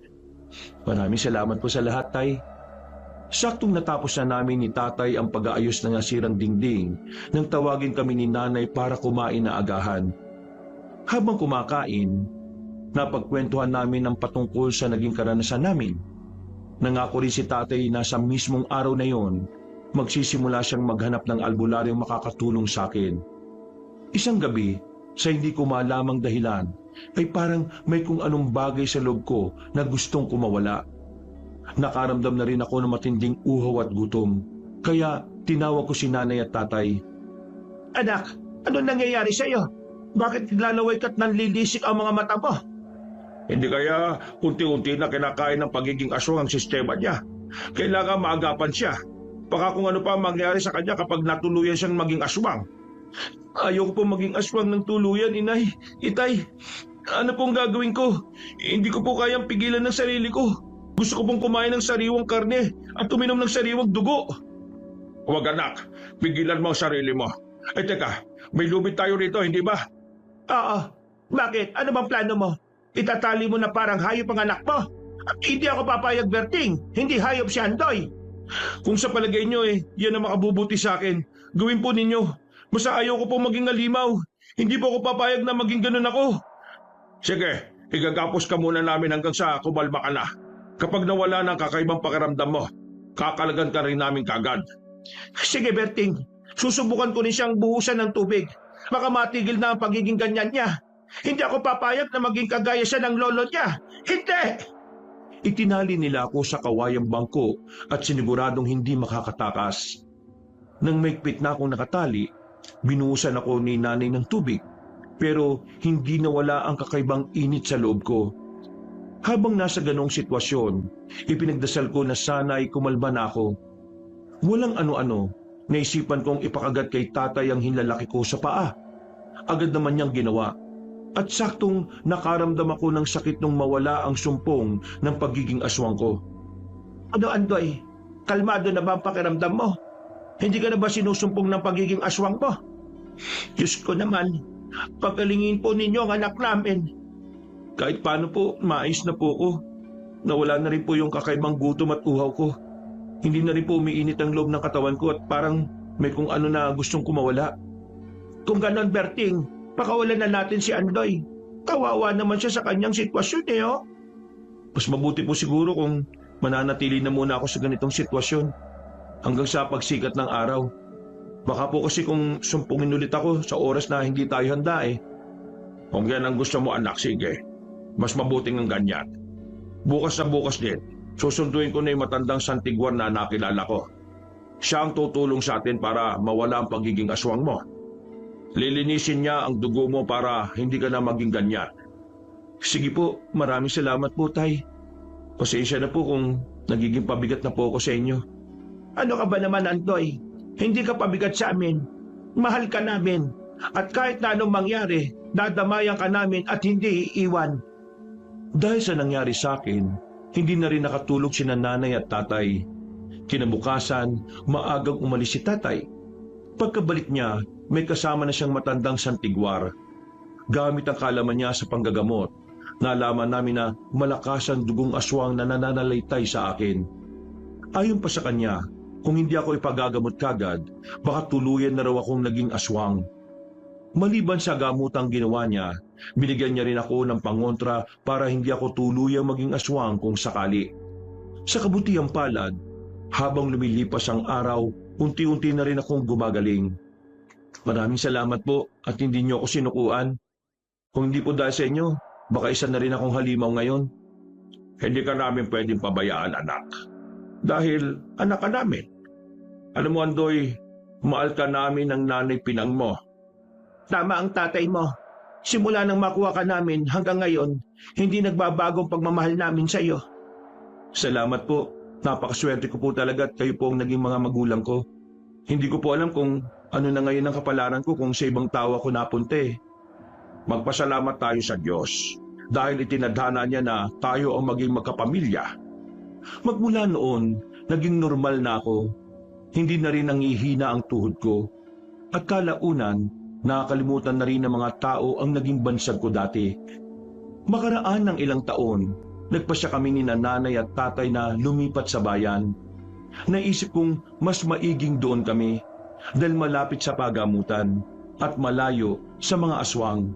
Maraming salamat po sa lahat, Tay. Saktong natapos na namin ni tatay ang pag-aayos ng nasirang dingding nang tawagin kami ni nanay para kumain na agahan. Habang kumakain, napagkwentuhan namin ang patungkol sa naging karanasan namin. Nangako rin si tatay na sa mismong araw na yon, magsisimula siyang maghanap ng albularyong makakatulong sa akin. Isang gabi, sa hindi ko malamang dahilan, ay parang may kung anong bagay sa loob ko na gustong kumawala. Nakaramdam na rin ako ng matinding uhaw at gutom, kaya tinawag ko si nanay at tatay. Anak, ano nangyayari sa iyo? Bakit lalaway ka't nanlilisik ang mga mata mo? Hindi kaya unti-unti na kinakain ng pagiging aswang ang sistema niya. Kailangan maagapan siya. Baka kung ano pa mangyari sa kanya kapag natuluyan siyang maging aswang. Ayoko po maging aswang ng tuluyan, inay. Itay, ano pong gagawin ko? Hindi ko po kayang pigilan ng sarili ko. Gusto ko pong kumain ng sariwang karne at uminom ng sariwang dugo. Huwag anak, pigilan mo ang sarili mo. Teka, may lubid tayo rito, hindi ba? Oo. Bakit? Ano bang plano mo? Itatali mo na parang hayop ang anak mo? Hindi ako papayag, Berting. Hindi hayop si Andoy. Kung sa palagay nyo yan ang makabubuti sa akin, gawin po ninyo. Basta ayaw ko po maging alimaw. Hindi po ako papayag na maging ganun ako. Sige, igagapos ka muna namin hanggang sa kumalma ka na. Kapag nawala ng kakaibang pakiramdam mo, kakalagan ka rin namin kagad. Sige, Berting. Susubukan ko rin siyang buhusan ng tubig. Baka matigil na ang pagiging ganyan niya. Hindi ako papayag na maging kagaya siya ng lolo niya. Hindi! Itinali nila ako sa kawayang bangko at siniguradong hindi makakatakas. Nang maigpit na akong nakatali, binuhusan ako ni nanay ng tubig, pero hindi nawala ang kakaibang init sa loob ko. Habang nasa ganong sitwasyon, ipinagdasal ko na sana'y kumalma na ako. Walang ano-ano, naisipan kong ipakagat kay tatay ang hinlalaki ko sa paa. Agad naman niyang ginawa. At saktong nakaramdam ako ng sakit nung mawala ang sumpong ng pagiging aswang ko. Ano, Andoy? Kalmado na ba ang pakiramdam mo? Hindi ka na ba sinusumpong ng pagiging aswang mo? Diyos ko naman, pagalingin po ninyo ang anak namin. Kahit paano po, maayos na po ko. Nawala na rin po yung kakaibang gutom at uhaw ko. Hindi na rin po umiinit ang loob ng katawan ko at parang may kung ano na gustong kumawala. Kung ganon, Berting, pakawalan na natin si Andoy. Kawawa naman siya sa kanyang sitwasyon oh. Mas mabuti po siguro kung mananatili na muna ako sa ganitong sitwasyon hanggang sa pagsikat ng araw. Baka po kasi kung sumpungin ulit ako sa oras na hindi tayo handa eh. Kung yan ang gusto mo anak, sige. Mas mabuting ang ganyan. Bukas na bukas din, susunduin ko na yung matandang Santiguar na nakilala ko. Siya ang tutulong sa atin para mawala ang pagiging aswang mo. Lilinisin niya ang dugo mo para hindi ka na maging ganyan. Sige po, maraming salamat po, Tay. Pasensya na po kung nagiging pabigat na po ako sa inyo. Ano ka ba naman, Andoy? Hindi ka pabigat sa amin. Mahal ka namin. At kahit na anong mangyari, dadamayan ka namin at hindi iiwan. Dahil sa nangyari sa akin, hindi na rin nakatulog si nanay at tatay. Kinabukasan, maagang umalis si tatay. Pagkabalik niya, may kasama na siyang matandang Santiguar. Gamit ang kalaman niya sa panggagamot, nalaman namin na malakas ang dugong aswang na nananalaytay sa akin. Ayon pa sa kanya, kung hindi ako ipagagamot kagad, baka tuluyan na raw akong naging aswang. Maliban sa gamutang ginawa niya, binigyan niya rin ako ng pangontra para hindi ako tuluyang maging aswang kung sakali. Sa kabutihang palad, habang lumilipas ang araw, unti-unti na rin akong gumagaling. Maraming salamat po at hindi niyo ako sinukuan. Kung hindi po dahil sa inyo, baka isa na rin akong halimaw ngayon. Hindi ka namin pwedeng pabayaan, anak. Dahil anak ka namin. Alam mo, Andoy, mahal ka namin ng nanay pinang mo. Tama ang tatay mo. Simula nang makuha ka namin hanggang ngayon, hindi nagbabagong pagmamahal namin sa iyo. Salamat po. Napakaswerte ko po talaga at kayo po ang naging mga magulang ko. Hindi ko po alam kung ano na ngayon ang kapalaran ko kung sa ibang tao ako napunta eh. Magpasalamat tayo sa Diyos dahil itinadhana niya na tayo ang maging magkapamilya. Magmula noon, naging normal na ako. Hindi na rin nangihina ang tuhod ko. At kalaunan, nakakalimutan na rin ng mga tao ang naging bansag ko dati. Makaraan ng ilang taon, nagpasya kami ni nanay at tatay na lumipat sa bayan. Naisip kong mas maiging doon kami dahil malapit sa pagamutan at malayo sa mga aswang.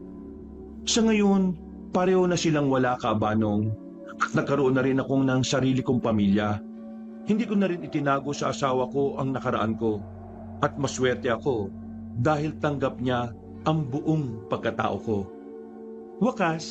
Sa ngayon, pareho na silang wala kabanong at nagkaroon na rin akong ng sarili kong pamilya. Hindi ko na rin itinago sa asawa ko ang nakaraan ko at maswerte ako dahil tanggap niya ang buong pagkatao ko. Wakas.